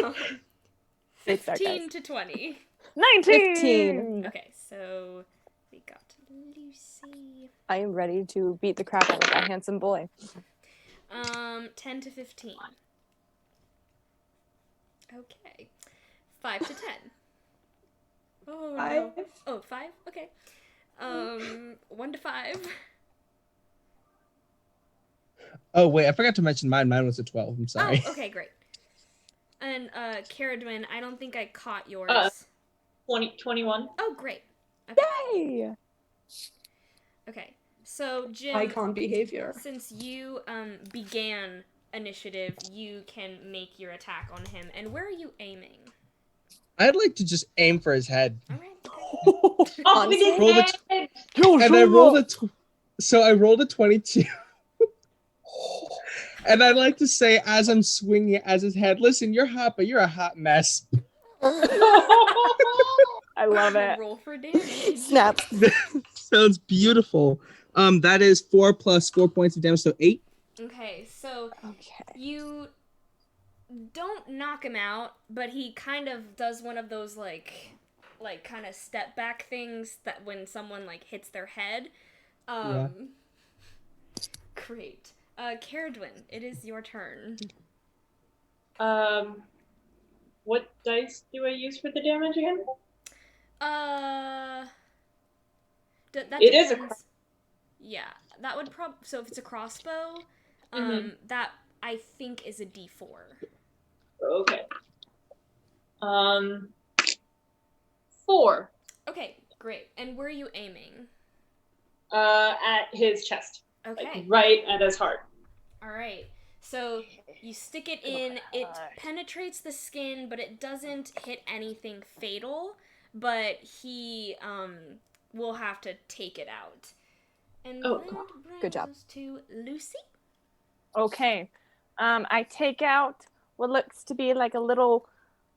Speaker 6: Um,
Speaker 3: Take that,
Speaker 6: 15
Speaker 3: guys.
Speaker 6: to 20.
Speaker 2: 19.
Speaker 3: 15.
Speaker 6: Okay, so we got Lucy.
Speaker 3: I am ready to beat the crap out of that handsome boy.
Speaker 6: 10 to 15. Okay. 5 to 10. Oh, no. Oh, 5? Okay. 1 to 5.
Speaker 1: Oh wait, I forgot to mention mine. Mine was a 12. I'm sorry.
Speaker 6: Oh, okay, great. And, Caradwin, I don't think I caught yours.
Speaker 5: 21.
Speaker 6: Oh, great. Okay.
Speaker 3: Yay!
Speaker 6: Okay. So, Jim,
Speaker 4: Icon behavior.
Speaker 6: since you began initiative, you can make your attack on him. And where are you aiming?
Speaker 1: I'd like to just aim for his head.
Speaker 6: All right.
Speaker 5: Oh, we did
Speaker 1: Roll the
Speaker 5: it!
Speaker 1: And I rolled I rolled a 22. And I'd like to say, as I'm swinging it as his head, listen, you're hot, but you're a hot mess.
Speaker 2: I love it.
Speaker 6: Roll for damage.
Speaker 3: Snaps.
Speaker 1: Sounds beautiful. That is 4 plus 4 points of damage, so 8.
Speaker 6: Okay, so
Speaker 3: Okay.
Speaker 6: you don't knock him out, but he kind of does one of those like kind of step back things that when someone like hits their head.
Speaker 1: Yeah.
Speaker 6: Great. Caradwin, it is your turn.
Speaker 5: What dice do I use for the damage again?
Speaker 6: That
Speaker 5: It is a
Speaker 6: depends. Yeah, that would so if it's a crossbow, that I think is a D4.
Speaker 5: Okay. 4.
Speaker 6: Okay, great. And where are you aiming?
Speaker 5: At his chest.
Speaker 6: Okay.
Speaker 5: Like right at his heart.
Speaker 6: All right. So you stick it in. It penetrates the skin, but it doesn't hit anything fatal. But he will have to take it out. And
Speaker 5: Oh,
Speaker 6: that
Speaker 5: cool.
Speaker 6: brings
Speaker 3: Good job.
Speaker 6: us to Lucy.
Speaker 2: Okay. I take out what looks to be like a little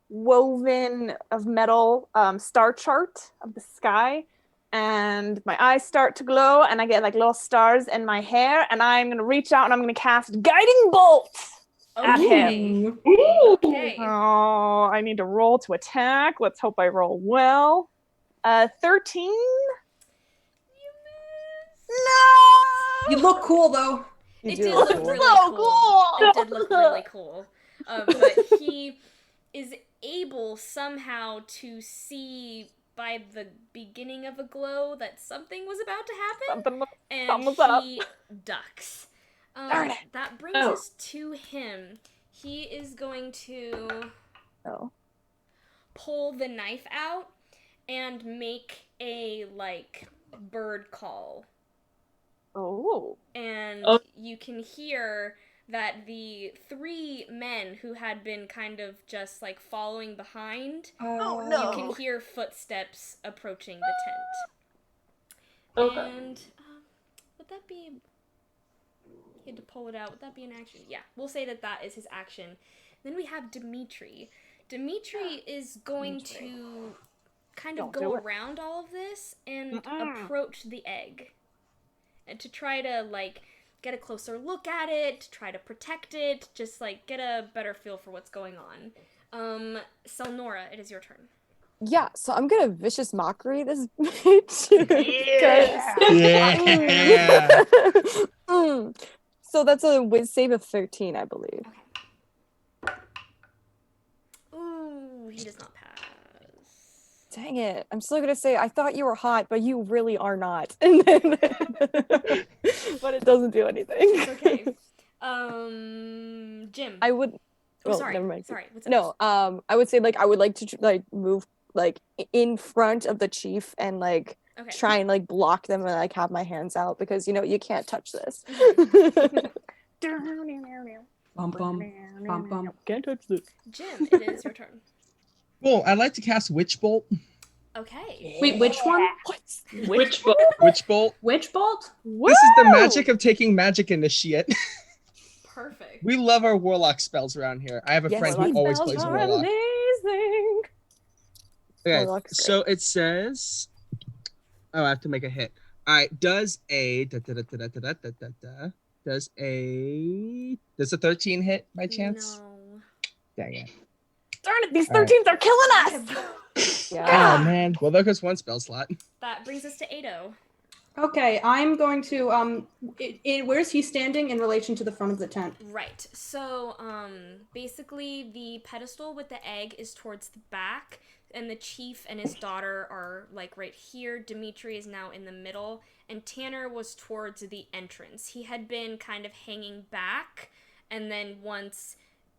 Speaker 2: woven of metal star chart of the sky, and my eyes start to glow, and I get like little stars in my hair, and I'm gonna reach out and I'm gonna cast guiding bolt at him.
Speaker 6: Okay.
Speaker 2: Oh, I need to roll to attack. Let's hope I roll well. 13.
Speaker 4: You look cool though.
Speaker 3: You
Speaker 6: It
Speaker 3: do
Speaker 6: did
Speaker 3: look
Speaker 6: look
Speaker 3: cool.
Speaker 6: really cool. It did look really cool. But he is able somehow to see by the beginning of a glow that something was about to happen,
Speaker 2: Something was
Speaker 6: and
Speaker 2: up.
Speaker 6: he ducks.
Speaker 2: Darn it.
Speaker 6: That brings us to him. He is going to
Speaker 3: Oh.
Speaker 6: pull the knife out and make a like bird call.
Speaker 2: Oh.
Speaker 6: And you can hear that the 3 men who had been kind of just like following behind, you can hear footsteps approaching the tent.
Speaker 5: Okay.
Speaker 6: And would that be? He had to pull it out. Would that be an action? Yeah, we'll say that that is his action. Then we have Dimitri. Dimitri is going to kind of go around all of this and approach the egg. And to try to, like, get a closer look at it, to try to protect it, just, like, get a better feel for what's going on. Selnora, it is your turn.
Speaker 3: Yeah, so I'm gonna vicious mockery this bitch.
Speaker 1: Yeah.
Speaker 3: So that's a whiz save of 13, I believe.
Speaker 6: Okay. Ooh, he does not pass.
Speaker 3: Dang it. I'm still gonna say I thought you were hot, but you really are not. And then but it doesn't do anything.
Speaker 6: It's okay. Jim.
Speaker 3: I would
Speaker 6: sorry.
Speaker 3: never mind.
Speaker 6: Sorry. What's
Speaker 3: No, I would say like I would like to like move like in front of the chief and like
Speaker 6: Okay.
Speaker 3: try and like block them and like have my hands out because you know you can't touch this.
Speaker 4: Bum bum bum bum.
Speaker 3: Can't touch this.
Speaker 6: Jim, it is your turn.
Speaker 7: Cool. I'd like to cast Witch Bolt.
Speaker 6: Okay.
Speaker 4: Wait, which one?
Speaker 3: What?
Speaker 5: Which book?
Speaker 7: Witch Bolt.
Speaker 4: Witch bolt?
Speaker 7: This is the magic of taking magic initiate.
Speaker 6: Perfect.
Speaker 7: We love our warlock spells around here. I have a
Speaker 3: Yes,
Speaker 7: friend who
Speaker 3: we
Speaker 7: always
Speaker 3: spells
Speaker 7: plays
Speaker 3: are
Speaker 7: warlock.
Speaker 3: amazing.
Speaker 7: Okay,
Speaker 3: Warlock's
Speaker 7: so it says, oh, I have to make a hit. All right, does a 13 hit by chance?
Speaker 6: No.
Speaker 7: Dang it.
Speaker 3: Darn it, these
Speaker 7: All right.
Speaker 3: 13s are killing us.
Speaker 7: Oh man. Well, there goes one spell slot.
Speaker 6: That brings us to Ado.
Speaker 4: Okay, I'm going to where's he standing in relation to the front of the tent?
Speaker 6: Right. So, basically the pedestal with the egg is towards the back, and the chief and his daughter are like right here. Dimitri is now in the middle, and Tanner was towards the entrance. He had been kind of hanging back, and then once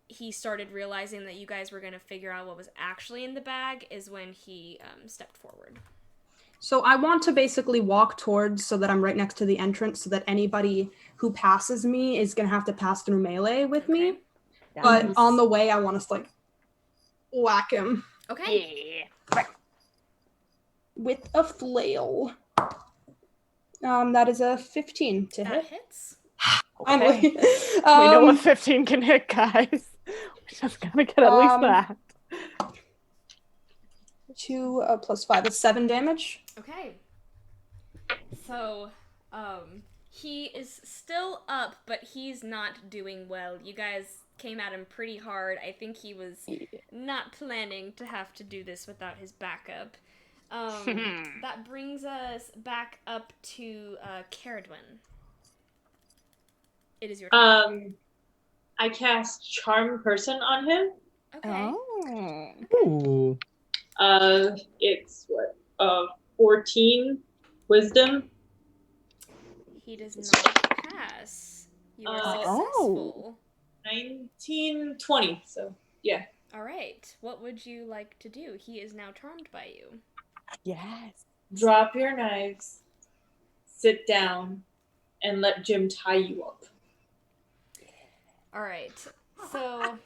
Speaker 6: he started realizing that you guys were going to figure out what was actually in the bag is when he stepped forward.
Speaker 4: So I want to basically walk towards so that I'm right next to the entrance so that anybody who passes me is going to have to pass through melee with me. But on the way, I want to like whack him.
Speaker 6: Okay.
Speaker 4: With a flail. That is a 15 to
Speaker 6: That
Speaker 4: hit.
Speaker 6: hits.
Speaker 3: Okay.
Speaker 4: We
Speaker 3: We know what 15 can hit, guys. We just gotta get at least that.
Speaker 4: 2 plus 5 is 7 damage.
Speaker 6: Okay. So, he is still up, but he's not doing well. You guys came at him pretty hard. I think he was not planning to have to do this without his backup. That brings us back up to Caradwin. It is your turn.
Speaker 5: I cast Charm Person on him.
Speaker 6: Okay.
Speaker 7: Ooh.
Speaker 5: It's what? 14 Wisdom.
Speaker 6: He does not pass. You are successful.
Speaker 5: 19, 20. So yeah.
Speaker 6: All right. What would you like to do? He is now charmed by you.
Speaker 3: Yes.
Speaker 5: Drop your knives, sit down, and let Jim tie you up.
Speaker 6: All right. So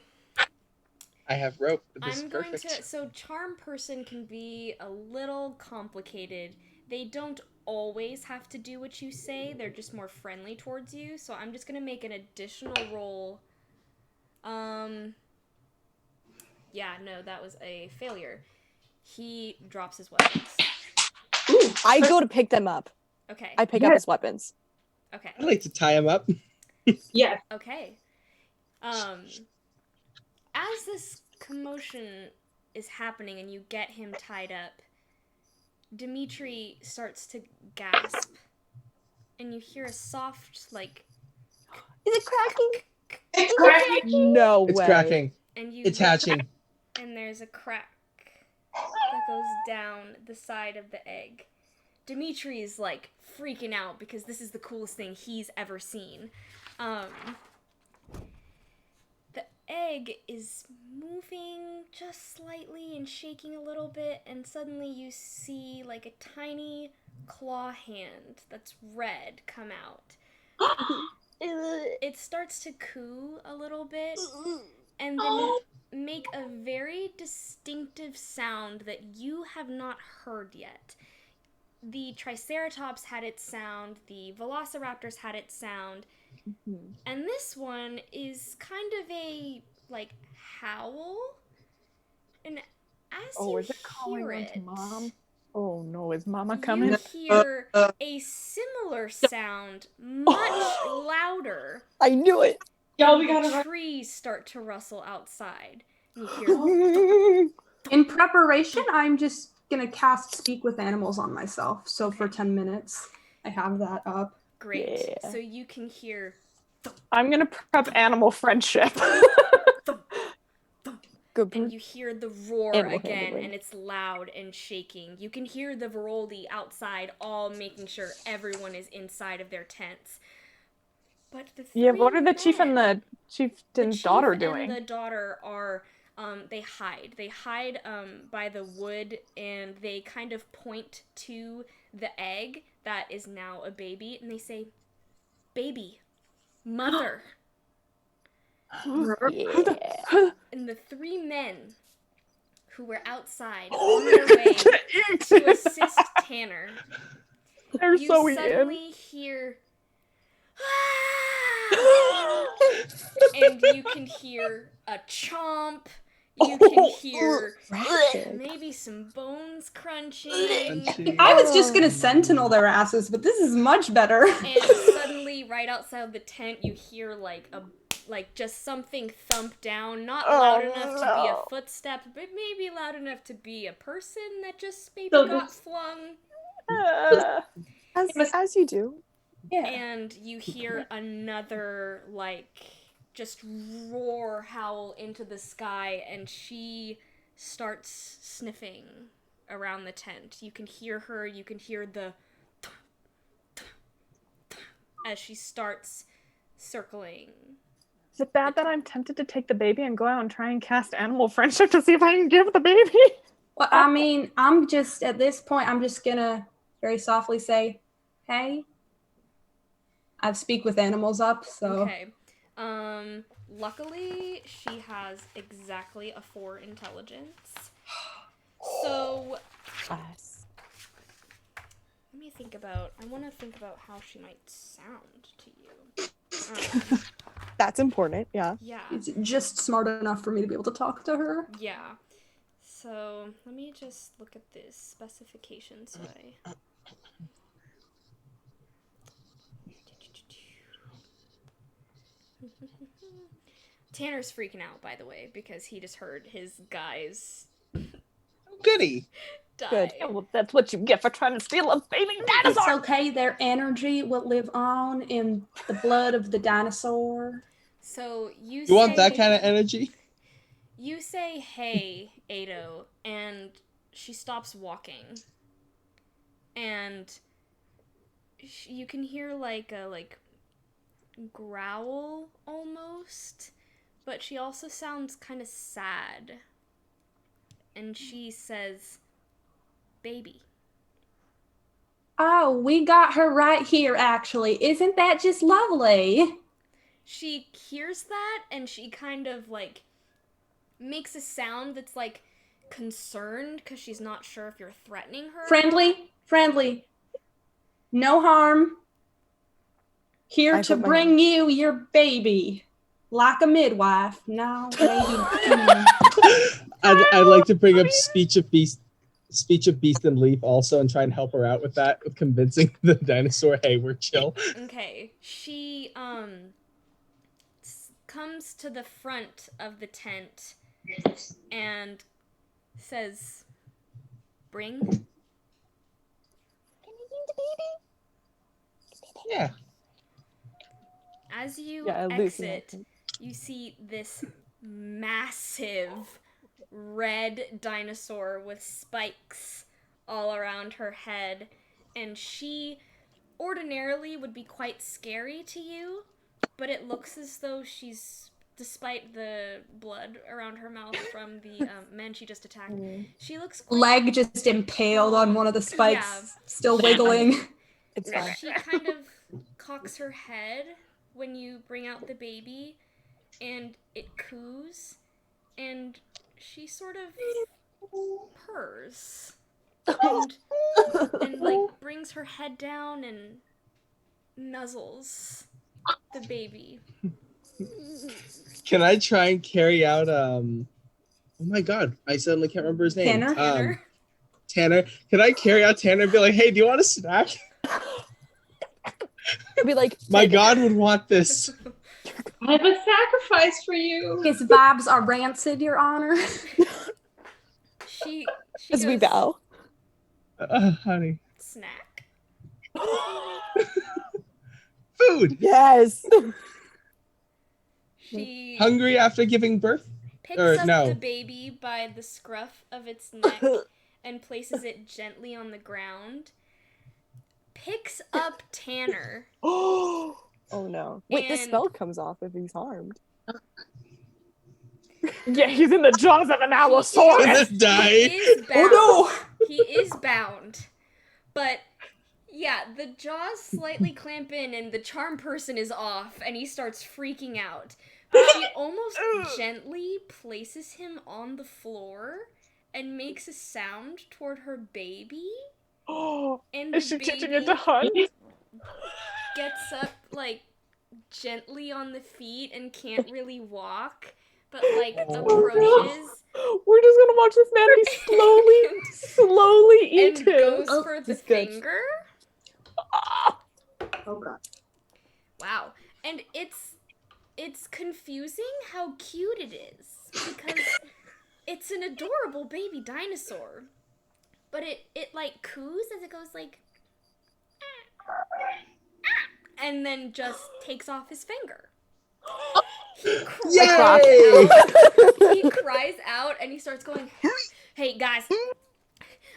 Speaker 7: I have rope. This is
Speaker 6: I'm going
Speaker 7: perfect.
Speaker 6: to. So charm person can be a little complicated. They don't always have to do what you say. They're just more friendly towards you. So I'm just gonna make an additional roll. Yeah, no, that was a failure. He drops his weapons.
Speaker 4: Ooh,
Speaker 3: I go to pick them up.
Speaker 6: Okay.
Speaker 3: I pick up his weapons.
Speaker 6: Okay.
Speaker 7: I'd like to tie him up.
Speaker 5: Yeah.
Speaker 6: Okay. As this commotion is happening and you get him tied up, Dimitri starts to gasp, and you hear a soft, like...
Speaker 3: Is it cracking?
Speaker 5: It's cracking.
Speaker 3: No
Speaker 7: It's
Speaker 3: way.
Speaker 7: cracking.
Speaker 6: And you
Speaker 7: It's
Speaker 6: look,
Speaker 7: hatching.
Speaker 6: and there's a crack that goes down the side of the egg. Dimitri is, like, freaking out because this is the coolest thing he's ever seen. The egg is moving just slightly and shaking a little bit, and suddenly you see like a tiny claw hand that's red come out. It starts to coo a little bit and then make a very distinctive sound that you have not heard yet. The Triceratops had its sound, the Velociraptors had its sound, and this one is kind of a, like, howl. And as you
Speaker 3: Is it calling
Speaker 6: hear
Speaker 3: on
Speaker 6: it,
Speaker 3: to mom? Oh no, is mama
Speaker 6: you
Speaker 3: coming?
Speaker 6: hear a similar sound, much louder.
Speaker 3: I knew it.
Speaker 5: Y'all, we gotta run.
Speaker 6: Trees start to rustle outside. You hear
Speaker 4: In preparation, I'm just gonna cast Speak with Animals on myself. So for 10 minutes, I have that up.
Speaker 6: great.
Speaker 3: Yeah.
Speaker 6: So you can hear
Speaker 3: I'm gonna prep animal friendship. Good.
Speaker 6: and you hear the roar
Speaker 3: Animal
Speaker 6: again,
Speaker 3: handling.
Speaker 6: and it's loud and shaking. You can hear the Veroldi outside, all making sure everyone is inside of their tents. But the
Speaker 3: Yeah, what
Speaker 6: three
Speaker 3: are the chief and
Speaker 6: men-
Speaker 3: the chieftain's
Speaker 6: the chief
Speaker 3: daughter doing?
Speaker 6: and the daughter are, they hide. They hide by the wood, and they kind of point to the egg that is now a baby, and they say, "Baby, mother."
Speaker 3: Yeah.
Speaker 6: And the three men who were outside on their way to assist Tanner,
Speaker 2: They're
Speaker 6: you
Speaker 2: so weird.
Speaker 6: suddenly hear, "Ah!" and you can hear a chomp. You can hear maybe some bones crunching.
Speaker 4: I was just gonna sentinel their asses, but this is much better.
Speaker 6: And suddenly, right outside the tent, you hear like just something thump down. Not loud enough to be a footstep, but maybe loud enough to be a person that just maybe got flung.
Speaker 3: As you do.
Speaker 4: Yeah.
Speaker 6: And you hear another just roar howl into the sky, and she starts sniffing around the tent. You can hear her, you can hear the as she starts circling.
Speaker 2: Is it bad that I'm tempted to take the baby and go out and try and cast animal friendship to see if I can give the baby?
Speaker 4: Well, I mean, I'm just at this point, I'm just gonna very softly say, "Hey, I speak with animals up." So
Speaker 6: Okay. Luckily, she has exactly a 4 intelligence. So,
Speaker 3: Yes.
Speaker 6: I want to think about how she might sound to you.
Speaker 3: That's important, yeah.
Speaker 6: Yeah.
Speaker 4: it's just smart enough for me to be able to talk to her.
Speaker 6: Yeah. So, let me just look at this specification so I... Tanner's freaking out, by the way, because he just heard his guys
Speaker 7: Goody.
Speaker 6: die.
Speaker 3: Good.
Speaker 2: Yeah, well, that's what you get for trying to steal a baby dinosaur.
Speaker 4: It's okay. Their energy will live on in the blood of the dinosaur.
Speaker 6: So you
Speaker 7: Want that kind of energy?
Speaker 6: You say, "Hey, Ado," and she stops walking. And you can hear like a growl almost, but she also sounds kind of sad. And she says, "Baby."
Speaker 4: Oh, we got her right here, actually. Isn't that just lovely?
Speaker 6: She hears that and she kind of makes a sound that's concerned because she's not sure if you're threatening her.
Speaker 4: Friendly. No harm. Here to bring you your baby. Like a midwife. No, maybe.
Speaker 7: I'd like to bring up speech of beast and leaf also and try and help her out with that, with convincing the dinosaur, hey, we're chill.
Speaker 6: Okay. She comes to the front of the tent and says, "Bring."
Speaker 3: Can you use the baby?
Speaker 7: Yeah.
Speaker 6: As you
Speaker 3: Lucy,
Speaker 6: exit, you see this massive red dinosaur with spikes all around her head, and she ordinarily would be quite scary to you, but it looks as though she's, despite the blood around her mouth from the men she just attacked, she looks quite...
Speaker 4: Leg just impaled on one of the spikes, still wiggling.
Speaker 3: It's fine.
Speaker 6: She kind of cocks her head when you bring out the baby, and it coos, and she sort of purrs, and brings her head down and nuzzles the baby.
Speaker 7: Can I try and carry out oh my god, I suddenly can't remember his name.
Speaker 4: Tanner?
Speaker 7: Tanner. Can I carry out Tanner and be like, hey, do you want a snack?
Speaker 3: Be like,
Speaker 7: my god would want this.
Speaker 5: I have a sacrifice for you.
Speaker 4: His vibes are rancid, Your Honor.
Speaker 6: She
Speaker 3: as we
Speaker 6: goes,
Speaker 3: bow.
Speaker 7: Honey.
Speaker 6: "Snack."
Speaker 7: Food.
Speaker 3: Yes.
Speaker 6: She
Speaker 7: Hungry after giving birth?
Speaker 6: picks
Speaker 7: Or
Speaker 6: up
Speaker 7: no.
Speaker 6: the baby by the scruff of its neck and places it gently on the ground. Picks up Tanner.
Speaker 3: Oh no. Wait, the
Speaker 6: And-
Speaker 3: spell comes off if he's harmed.
Speaker 2: Yeah, he's in the jaws of an
Speaker 7: Did
Speaker 2: allosaurus.
Speaker 7: this die?
Speaker 6: He is bound.
Speaker 4: Oh
Speaker 6: He is bound. But yeah, the jaws slightly clamp in and the charm person is off and he starts freaking out. She almost gently places him on the floor and makes a sound toward her baby. And
Speaker 2: Is
Speaker 6: the
Speaker 2: she teaching
Speaker 6: baby
Speaker 2: it to hunt?
Speaker 6: gets up, like, gently on the feet and can't really walk, but, like, approaches
Speaker 2: We're just gonna watch this man be slowly
Speaker 6: and
Speaker 2: eaten.
Speaker 6: goes
Speaker 3: Oh,
Speaker 6: for the
Speaker 3: he's good.
Speaker 6: finger.
Speaker 8: Oh god.
Speaker 6: Wow. And it's confusing how cute it is, because it's an adorable baby dinosaur. But it like coos as it goes like and then just takes off his finger. He cries out and he starts going, "Hey guys,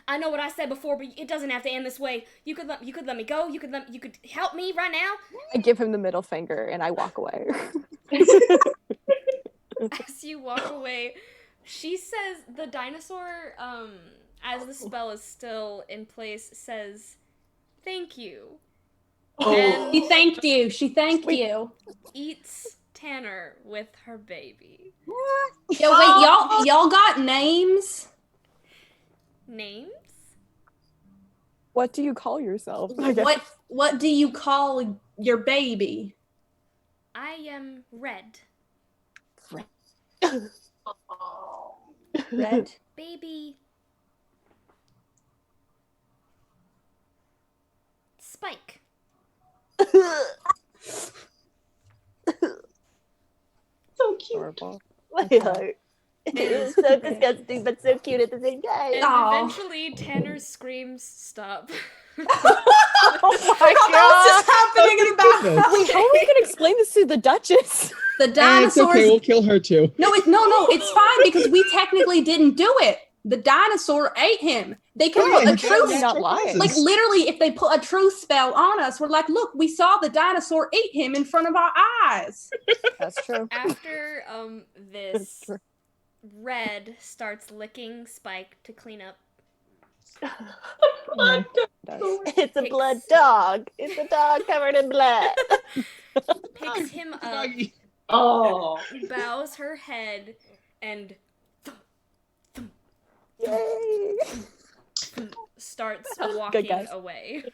Speaker 6: I know what I said before, but it doesn't have to end this way. You could let me go. You could help me right now."
Speaker 3: I give him the middle finger and I walk away.
Speaker 6: As you walk away, she says, the dinosaur, as the spell is still in place, says, "Thank you." And
Speaker 4: She thanked you. She thanked you.
Speaker 6: eats Tanner with her baby.
Speaker 4: Yo, wait, y'all got names?
Speaker 6: Names?
Speaker 3: What do you call yourself? I guess.
Speaker 4: What do you call your baby?
Speaker 6: I am Red.
Speaker 4: Red.
Speaker 6: Baby Spike.
Speaker 8: So cute.
Speaker 3: Horrible.
Speaker 9: It is so disgusting, but so cute at the same time.
Speaker 6: And
Speaker 4: Aw.
Speaker 6: eventually Tanner's screams stop.
Speaker 2: Oh my
Speaker 4: What's just happening in the background?
Speaker 3: Wait, how are we gonna explain this to the Duchess?
Speaker 4: The
Speaker 1: It's
Speaker 4: dinosaurs.
Speaker 1: okay, we'll kill her too.
Speaker 4: No, it's fine because we technically didn't do it. The dinosaur ate him. They can
Speaker 1: Yeah,
Speaker 4: put a
Speaker 1: you
Speaker 4: truth,
Speaker 1: can't
Speaker 3: not
Speaker 1: natural
Speaker 3: lie.
Speaker 1: causes.
Speaker 4: like literally, if they put a truth spell on us, we're like, look, we saw the dinosaur ate him in front of our eyes.
Speaker 3: That's true.
Speaker 6: After this,
Speaker 3: true.
Speaker 6: Red starts licking Spike to clean up.
Speaker 8: Blood.
Speaker 9: It's a blood dog. It's a dog covered in blood.
Speaker 6: Picks him up,
Speaker 1: Doggy.
Speaker 8: Oh.
Speaker 6: bows her head, and
Speaker 9: Yay.
Speaker 6: starts
Speaker 3: Good
Speaker 6: walking
Speaker 3: guys.
Speaker 6: away.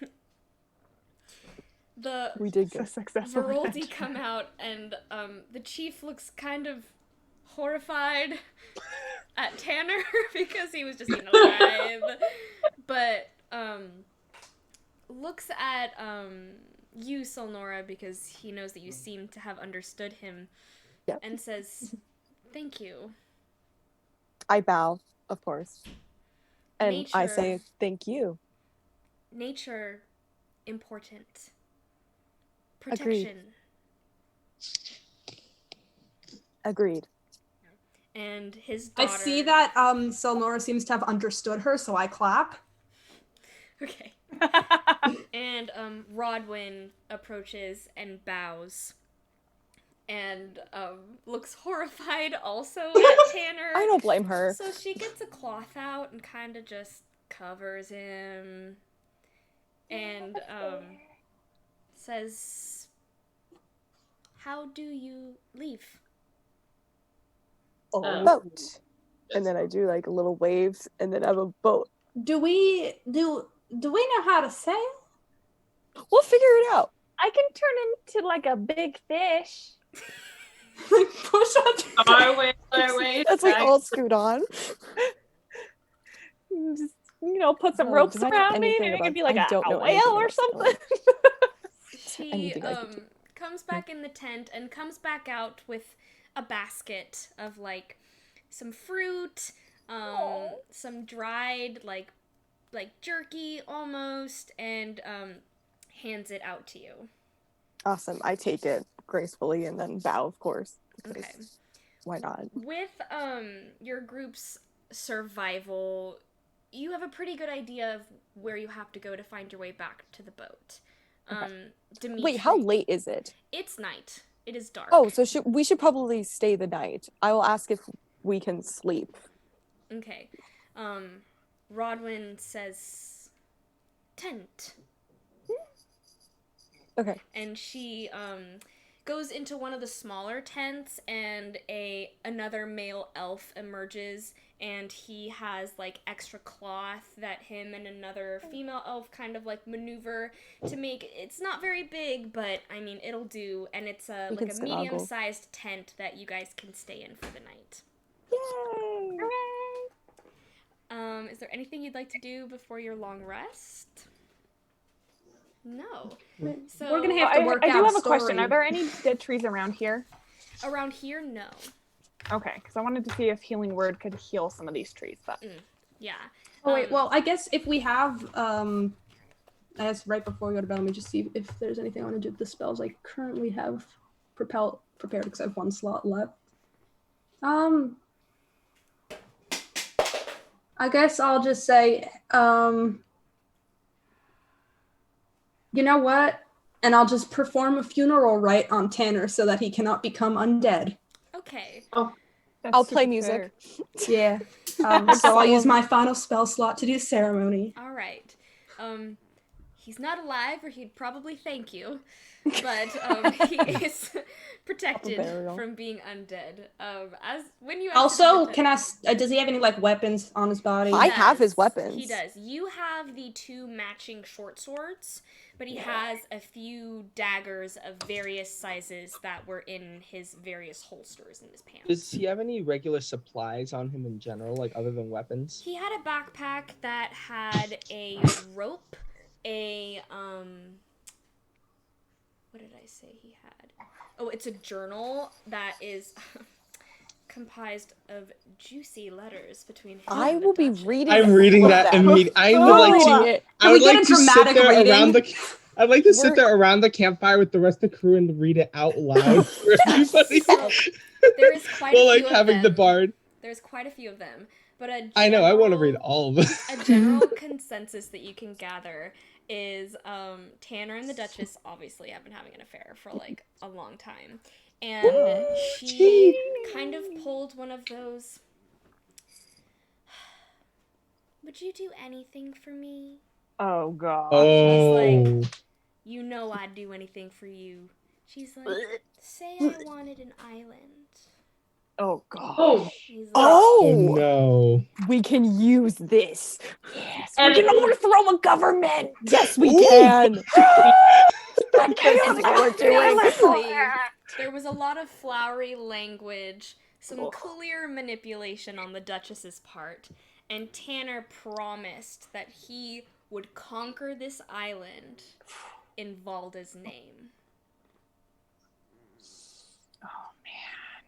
Speaker 6: The
Speaker 3: We did
Speaker 2: So
Speaker 3: good.
Speaker 2: successful.
Speaker 6: Veroldi come out, and the chief looks kind of horrified at Tanner because he was just eaten alive. But looks at you, Solnora, because he knows that you seem to have understood him,
Speaker 3: Yep.
Speaker 6: and says, "Thank you."
Speaker 3: I bow, of course. And I
Speaker 6: Nature.
Speaker 3: say thank you.
Speaker 6: Nature, important.
Speaker 3: Agreed.
Speaker 6: Protection.
Speaker 3: Agreed.
Speaker 6: And his
Speaker 4: I
Speaker 6: daughter.
Speaker 4: see that Selnora seems to have understood her, so I clap.
Speaker 6: Okay. And Rodwin approaches and bows. And looks horrified also at Tanner.
Speaker 3: I don't blame her.
Speaker 6: So she gets a cloth out and kind of just covers him. And says, "How do you leave?"
Speaker 3: Boat. And then I do like little waves and then I have a boat.
Speaker 4: Do we know how to sail?
Speaker 3: We'll figure it out.
Speaker 2: I can turn into like a big fish.
Speaker 4: Like push up.
Speaker 5: Our way.
Speaker 3: That's like all scoot on.
Speaker 2: Just, put some
Speaker 3: Oh,
Speaker 2: ropes
Speaker 3: do I know
Speaker 2: around me,
Speaker 3: anything
Speaker 2: maybe it
Speaker 3: about-
Speaker 2: could be like
Speaker 3: I
Speaker 2: a
Speaker 3: don't know
Speaker 2: whale
Speaker 3: anything
Speaker 2: or
Speaker 3: about
Speaker 2: something.
Speaker 6: She
Speaker 3: Anything I could do.
Speaker 6: comes back in the tent and comes back out with a basket of like some fruit, some dried like jerky almost, and hands it out to you.
Speaker 3: Awesome. I take it gracefully and then bow, of course. because
Speaker 6: Okay.
Speaker 3: Why not?
Speaker 6: With your group's survival, you have a pretty good idea of where you have to go to find your way back to the boat.
Speaker 3: Wait, how late is it?
Speaker 6: It's night. It is dark.
Speaker 3: Oh, so we should probably stay the night. I will ask if we can sleep.
Speaker 6: Okay. Rodwin says tent.
Speaker 3: Okay.
Speaker 6: And she goes into one of the smaller tents, and another male elf emerges, and he has like extra cloth that him and another female elf kind of like maneuver to make. It's not very big, but I mean it'll do, and it's a medium-sized tent that you guys can stay in for the night.
Speaker 3: Yay!
Speaker 6: Is there anything you'd like to do before your long rest? No. So
Speaker 4: We're gonna have to work out.
Speaker 2: I do have a
Speaker 4: story.
Speaker 2: question. Are there any dead trees around here?
Speaker 6: Around here, no.
Speaker 2: Okay, because I wanted to see if Healing Word could heal some of these trees, but
Speaker 6: yeah.
Speaker 4: Oh wait, well, I guess if we have, I guess right before we go to bed, let me just see if there's anything I want to do with the spells I currently have prepared because I have 1 slot left. I guess I'll just say, you know what? And I'll just perform a funeral rite on Tanner so that he cannot become undead.
Speaker 6: Okay.
Speaker 4: Oh,
Speaker 3: I'll play music.
Speaker 4: Yeah. So I'll use my final spell slot to do ceremony.
Speaker 6: All right. He's not alive, or he'd probably thank you, but he is protected from being undead. As when you
Speaker 4: also, does he have any like weapons on his body?
Speaker 3: I have his weapons.
Speaker 6: He does. You have the 2 matching short swords, but he has a few daggers of various sizes that were in his various holsters in his pants.
Speaker 7: Does he have any regular supplies on him in general, like other than weapons?
Speaker 6: He had a backpack that had a rope, what did I say he had? Oh, it's a journal that is comprised of juicy letters between him
Speaker 3: I
Speaker 6: and
Speaker 3: will
Speaker 6: the
Speaker 3: be
Speaker 6: Duchess.
Speaker 3: reading.
Speaker 7: I'm reading that immediately. I would like to. I would like to sit there around the. I'd like to sit there around the campfire with the rest of the crew and read it out loud for everybody.
Speaker 6: There is quite a few
Speaker 7: like
Speaker 6: of
Speaker 7: having
Speaker 6: them.
Speaker 7: the bard.
Speaker 6: There's quite a few of them, but
Speaker 7: I know. I want to read all of them.
Speaker 6: A general consensus that you can gather is Tanner and the Duchess obviously have been having an affair for like a long time, and she kind of pulled one of those. Would you do anything for me?
Speaker 2: Oh god.
Speaker 7: Oh.
Speaker 6: She's like, you know I'd do anything for you. She's like, say I wanted an island.
Speaker 2: Oh god.
Speaker 6: He's like,
Speaker 3: Oh
Speaker 7: no.
Speaker 3: We can use this. Yes.
Speaker 9: And
Speaker 3: We can overthrow a government. Yes, we can. This is what we're doing.
Speaker 6: Basically, there was a lot of flowery language, some clear manipulation on the Duchess's part, and Tanner promised that he would conquer this island in Valda's name.
Speaker 2: Oh man.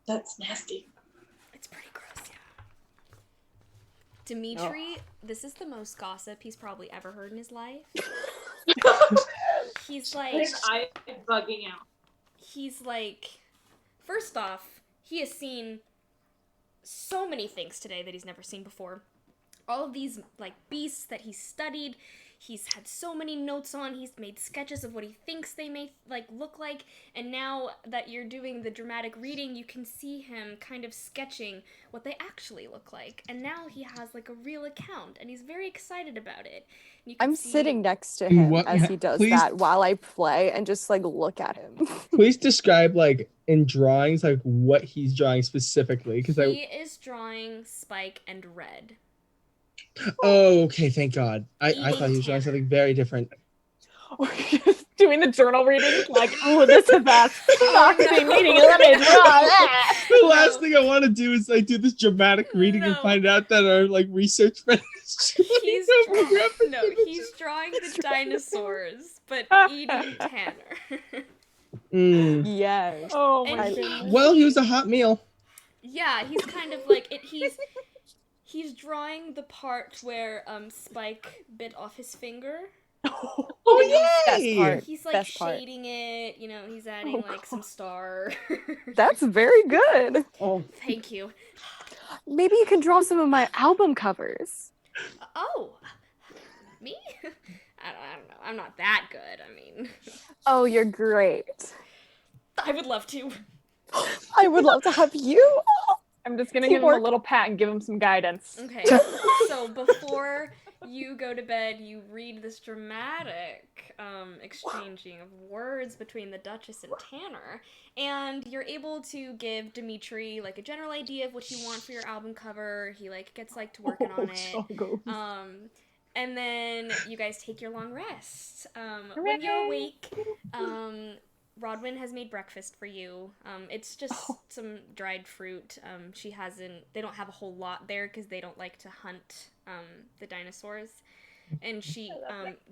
Speaker 5: That's nasty.
Speaker 6: It's pretty gross, yeah. Dimitri, this is the most gossip he's probably ever heard in his life. He's like...
Speaker 5: I'm bugging out.
Speaker 6: He's like... First off, he has seen so many things today that he's never seen before. All of these, like, beasts that he's studied. He's had so many notes on. He's made sketches of what he thinks they may, like, look like. And now that you're doing the dramatic reading, you can see him kind of sketching what they actually look like. And now he has, like, a real account. And he's very excited about it. And you can see...
Speaker 3: sitting next to him as he does that while I play and just, like, look at him.
Speaker 7: Please describe, like, in drawings, like, what he's drawing specifically. Because
Speaker 6: he is drawing Spike and Red.
Speaker 7: Oh, okay, thank God. I thought he was drawing something very different.
Speaker 2: Doing the journal reading, like, oh, this is that foxy meeting. Let me draw that.
Speaker 7: The last thing I want to do is like do this dramatic reading and find out that our like research friend is
Speaker 6: he's drawing the dinosaurs, but eating Tanner.
Speaker 3: Yes.
Speaker 2: Oh
Speaker 6: my goodness.
Speaker 7: Well, he was a hot meal.
Speaker 6: Yeah, he's kind of like it. He's drawing the part where Spike bit off his finger.
Speaker 7: Oh yay!
Speaker 6: He's like shading it, you know, he's adding like some star.
Speaker 3: That's very good.
Speaker 7: Oh,
Speaker 6: thank you.
Speaker 3: Maybe you can draw some of my album covers.
Speaker 6: Oh, me? I don't know. I'm not that good. I mean.
Speaker 3: Oh, you're great.
Speaker 6: I would love to.
Speaker 3: I would love to have you.
Speaker 2: I'm just gonna give him a little pat and give him some guidance.
Speaker 6: Okay, so before You go to bed, you read this dramatic exchanging of words between the Duchess and Tanner, and you're able to give Dimitri like a general idea of what you want for your album cover. He like gets like to working on it. And then you guys take your long rest. When you're awake, Rodwin has made breakfast for you. It's just some dried fruit. They don't have a whole lot there because they don't like to hunt the dinosaurs. And she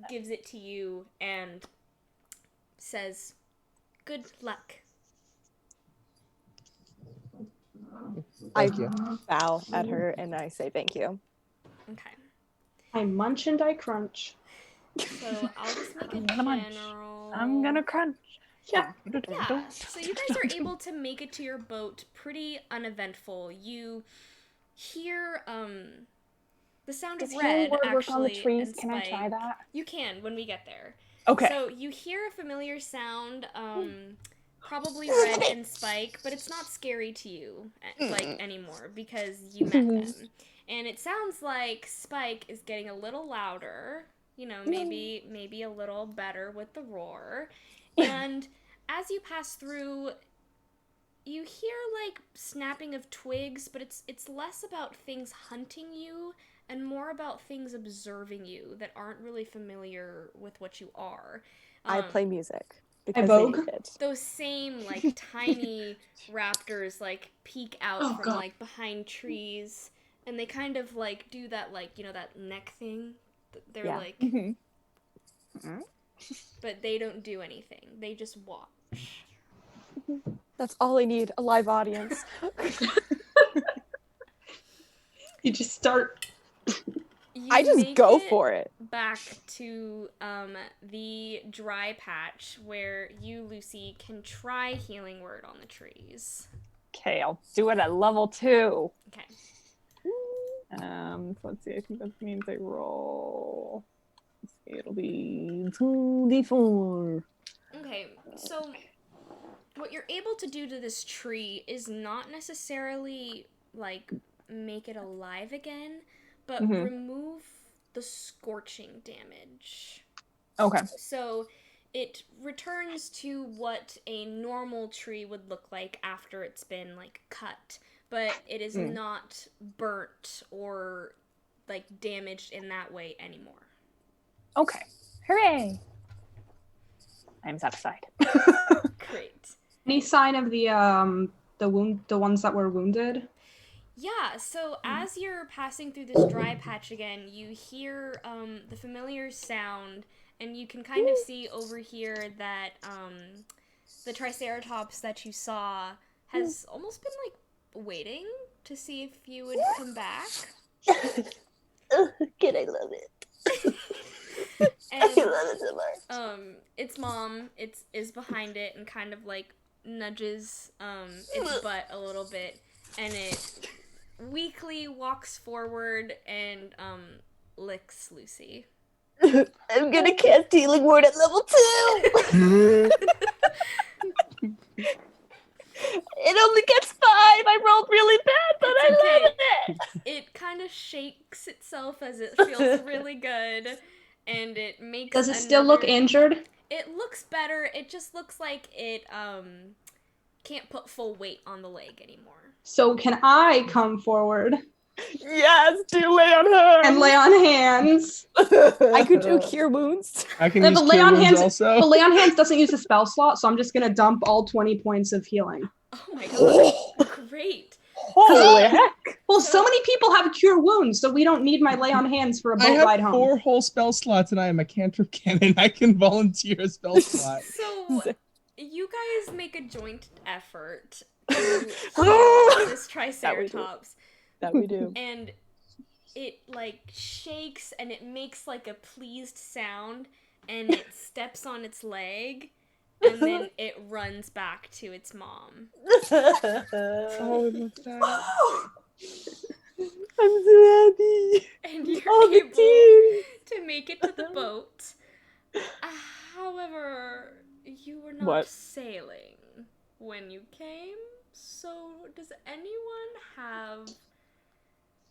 Speaker 6: gives it to you and says, "Good luck."
Speaker 3: I bow at her and I say thank you.
Speaker 6: Okay.
Speaker 8: I munch and I crunch.
Speaker 6: So I'll just make a general...
Speaker 2: I'm gonna crunch.
Speaker 6: Yeah. So you guys are able to make it to your boat pretty uneventful. You hear the sound
Speaker 2: Does
Speaker 6: of red
Speaker 2: work
Speaker 6: actually
Speaker 2: on the trees?
Speaker 6: and
Speaker 2: Can I try
Speaker 6: Spike.
Speaker 2: that?
Speaker 6: You can when we get there.
Speaker 2: Okay.
Speaker 6: So you hear a familiar sound, probably Red and Spike, but it's not scary to you like anymore because you met them. And it sounds like Spike is getting a little louder, you know, maybe a little better with the roar. And as you pass through, you hear like snapping of twigs, but it's less about things hunting you and more about things observing you that aren't really familiar with what you are.
Speaker 3: I play music. Because
Speaker 6: those same like tiny raptors like peek out from like behind trees, and they kind of like do that like, you know, that neck thing. They're like, but they don't do anything. They just watch.
Speaker 3: That's all I need, a live audience.
Speaker 8: You just start.
Speaker 3: I just go for it.
Speaker 6: Back to the dry patch where you, Lucy, can try healing word on the trees.
Speaker 2: Okay, I'll do it at level 2.
Speaker 6: Okay.
Speaker 2: So let's see. I think that means I roll. Let's see, it'll be 2d4.
Speaker 6: Okay, so what you're able to do to this tree is not necessarily like make it alive again, but remove the scorching damage.
Speaker 2: Okay.
Speaker 6: So it returns to what a normal tree would look like after it's been like cut, but it is not burnt or like damaged in that way anymore.
Speaker 2: Okay. Hooray! I'm satisfied.
Speaker 6: Great.
Speaker 8: Any sign of the ones that were wounded?
Speaker 6: Yeah, so as you're passing through this dry patch again, you hear the familiar sound, and you can kind of see over here that the Triceratops that you saw has almost been like waiting to see if you would come back.
Speaker 9: Kid, I love it.
Speaker 6: And,
Speaker 9: I love it so much.
Speaker 6: Its mom is behind it and kind of like nudges its butt a little bit, and it weakly walks forward and licks Lucy.
Speaker 9: I'm gonna cast healing word at level 2. It only gets 5. I rolled really bad, but I love it.
Speaker 6: It kind of shakes itself as it feels really good, and it makes.
Speaker 8: Does it still look injured?
Speaker 6: It looks better. It just looks like it can't put full weight on the leg anymore.
Speaker 8: So can I come forward?
Speaker 2: Yes, do lay on hands.
Speaker 8: And lay on hands.
Speaker 3: I could do cure wounds.
Speaker 7: I can use cure wounds also.
Speaker 8: But lay on hands doesn't use a spell slot, so I'm just gonna dump all 20 points of healing.
Speaker 6: Oh my god, great.
Speaker 2: Holy heck.
Speaker 8: Well, so many people have cure wounds, so we don't need my lay on hands for a boat ride home.
Speaker 7: I have 4 whole spell slots and I am a cantrip cannon. I can volunteer a spell slot.
Speaker 6: So you guys make a joint effort to heal this Triceratops.
Speaker 3: That we do.
Speaker 6: And it like shakes and it makes like a pleased sound, and it steps on its leg, and then it runs back to its mom.
Speaker 3: Oh, what's that? I'm so happy.
Speaker 6: And you're able to make it to the boat. However, you were not sailing when you came, so does anyone have...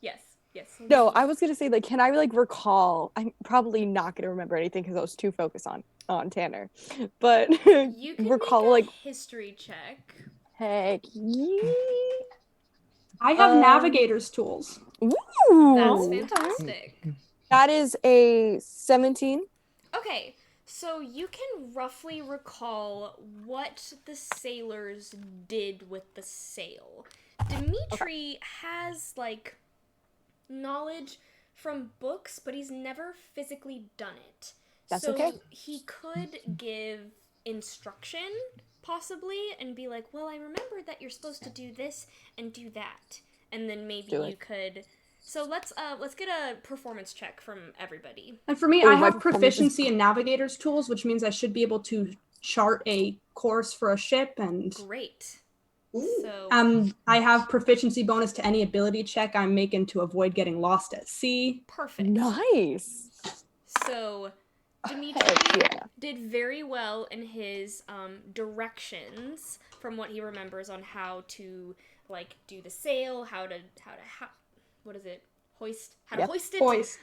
Speaker 6: Yes. Yes.
Speaker 3: No, I was gonna say, like, can I like recall? I'm probably not gonna remember anything because I was too focused on Tanner. But
Speaker 6: You can
Speaker 3: recall
Speaker 6: make a
Speaker 3: like
Speaker 6: history check.
Speaker 3: heck yeah.
Speaker 4: I have navigator's tools.
Speaker 3: Ooh,
Speaker 6: That's fantastic.
Speaker 3: that is a 17.
Speaker 6: Okay, so you can roughly recall what the sailors did with the sail. Dimitri has, like, knowledge from books, but he's never physically done it.
Speaker 3: That's
Speaker 6: so
Speaker 3: okay.
Speaker 6: He could give instruction, possibly, and be like, well, I remember that you're supposed to do this and do that. And then maybe you could... So let's get a performance check from everybody.
Speaker 4: And for me, I have proficiency in navigator's tools, which means I should be able to chart a course for a ship. And
Speaker 6: great.
Speaker 4: So I have proficiency bonus to any ability check I'm making to avoid getting lost at sea.
Speaker 6: Perfect.
Speaker 3: Nice.
Speaker 6: So Dimitri did very well in his directions from what he remembers on how to like do the sail, how to what is it? Hoist it.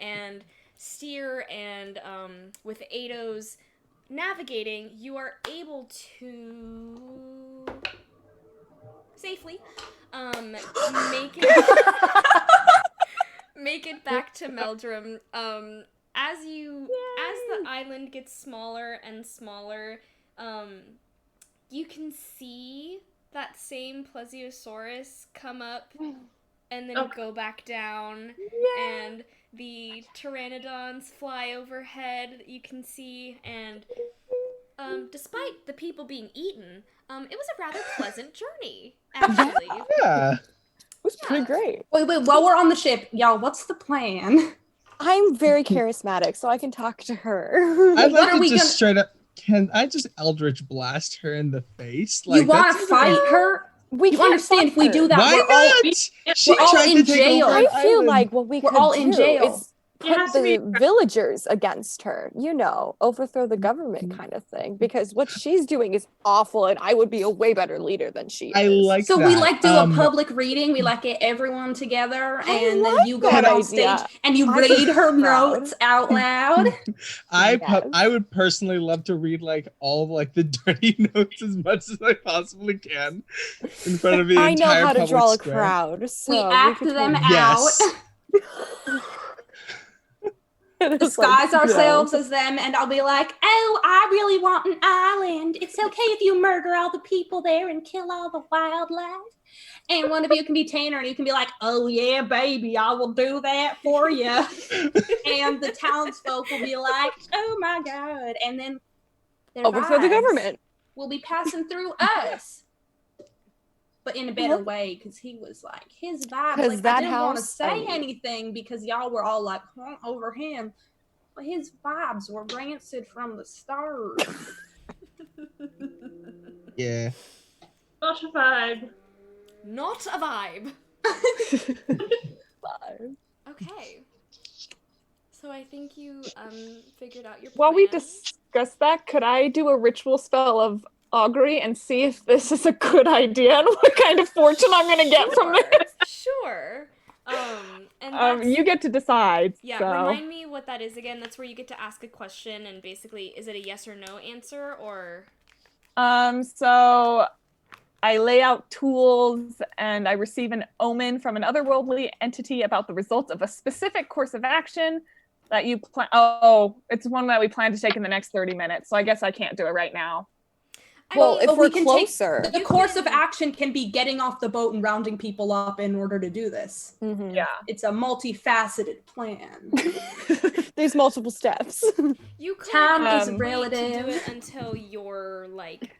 Speaker 6: And steer, and with Ado's navigating, you are able to safely make it back to Meldrum. As the island gets smaller and smaller, you can see that same plesiosaurus come up and then go back down. Yay. And the pteranodons fly overhead, you can see, and despite the people being eaten, it was a rather pleasant journey, actually.
Speaker 7: Yeah.
Speaker 3: It was pretty great.
Speaker 4: Wait, while we're on the ship, y'all, what's the plan?
Speaker 3: I'm very charismatic, so I can talk to her.
Speaker 7: I'd like to just straight up, can I just Eldritch blast her in the face? Like,
Speaker 4: you want to fight her? You understand if we do that, we're all in jail.
Speaker 3: I feel like what we
Speaker 4: we're
Speaker 3: could
Speaker 4: all in
Speaker 3: do
Speaker 4: jail.
Speaker 3: is put the villagers against her, overthrow the government kind of thing, because what she's doing is awful, and I would be a way better leader than she is.
Speaker 7: I like
Speaker 4: so
Speaker 7: that.
Speaker 4: we do a public reading, we get everyone together, and then you go on stage and you read her notes out loud.
Speaker 7: I would personally love to read all of the dirty notes as much as I possibly can in front of the entire public square.
Speaker 3: I know how to draw a crowd, so
Speaker 4: we act them out. Disguise ourselves as them, and I'll be like, oh, I really want an island. It's okay if you murder all the people there and kill all the wildlife. And one of you can be Tanner, and you can be like, oh yeah, baby, I will do that for you. And the townsfolk will be like, oh my God. And then
Speaker 3: overthrow the government.
Speaker 4: Will be passing through us. But in a better way, because he was his vibe. I didn't want to say anything because y'all were all over him. But his vibes were rancid from the start.
Speaker 7: Yeah.
Speaker 5: Not a vibe.
Speaker 6: Not a vibe. Okay. So I think you figured out your plan.
Speaker 2: While we discuss that, could I do a ritual spell of augury and see if this is a good idea and what kind of fortune I'm going to get from this?
Speaker 6: Sure. And
Speaker 2: you get to decide.
Speaker 6: Yeah,
Speaker 2: so.
Speaker 6: Remind me what that is again. That's where you get to ask a question, and basically, is it a yes or no answer, or?
Speaker 2: So I lay out tools, and I receive an omen from an otherworldly entity about the results of a specific course of action that you plan. Oh, it's one that we plan to take in the next 30 minutes, so I guess I can't do it right now.
Speaker 3: Well, if we're closer.
Speaker 4: The course of action can be getting off the boat and rounding people up in order to do this.
Speaker 3: Mm-hmm.
Speaker 2: Yeah.
Speaker 4: It's a multifaceted plan.
Speaker 3: There's multiple steps.
Speaker 6: You could
Speaker 4: Time is
Speaker 6: wait
Speaker 4: relative.
Speaker 6: to do it until you're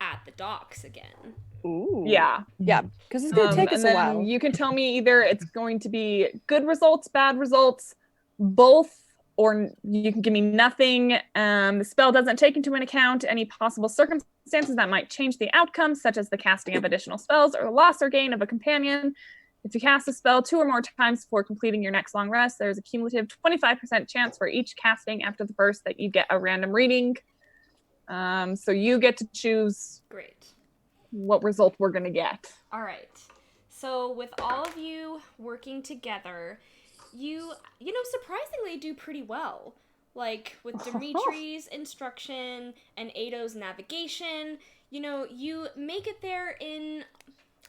Speaker 6: at the docks again.
Speaker 2: Ooh. Yeah.
Speaker 3: Yeah, because it's going to take us a while.
Speaker 2: You can tell me either it's going to be good results, bad results, both, or you can give me nothing. The spell doesn't take into account any possible circumstances that might change the outcome, such as the casting of additional spells or the loss or gain of a companion. If you cast a spell 2 or more times before completing your next long rest, there's a cumulative 25% chance for each casting after the first that you get a random reading. So you get to choose
Speaker 6: Great.
Speaker 2: what result we're going to get.
Speaker 6: All right. So with all of you working together, you know, surprisingly do pretty well. Like, with Dimitri's instruction and Ado's navigation, you know, you make it there in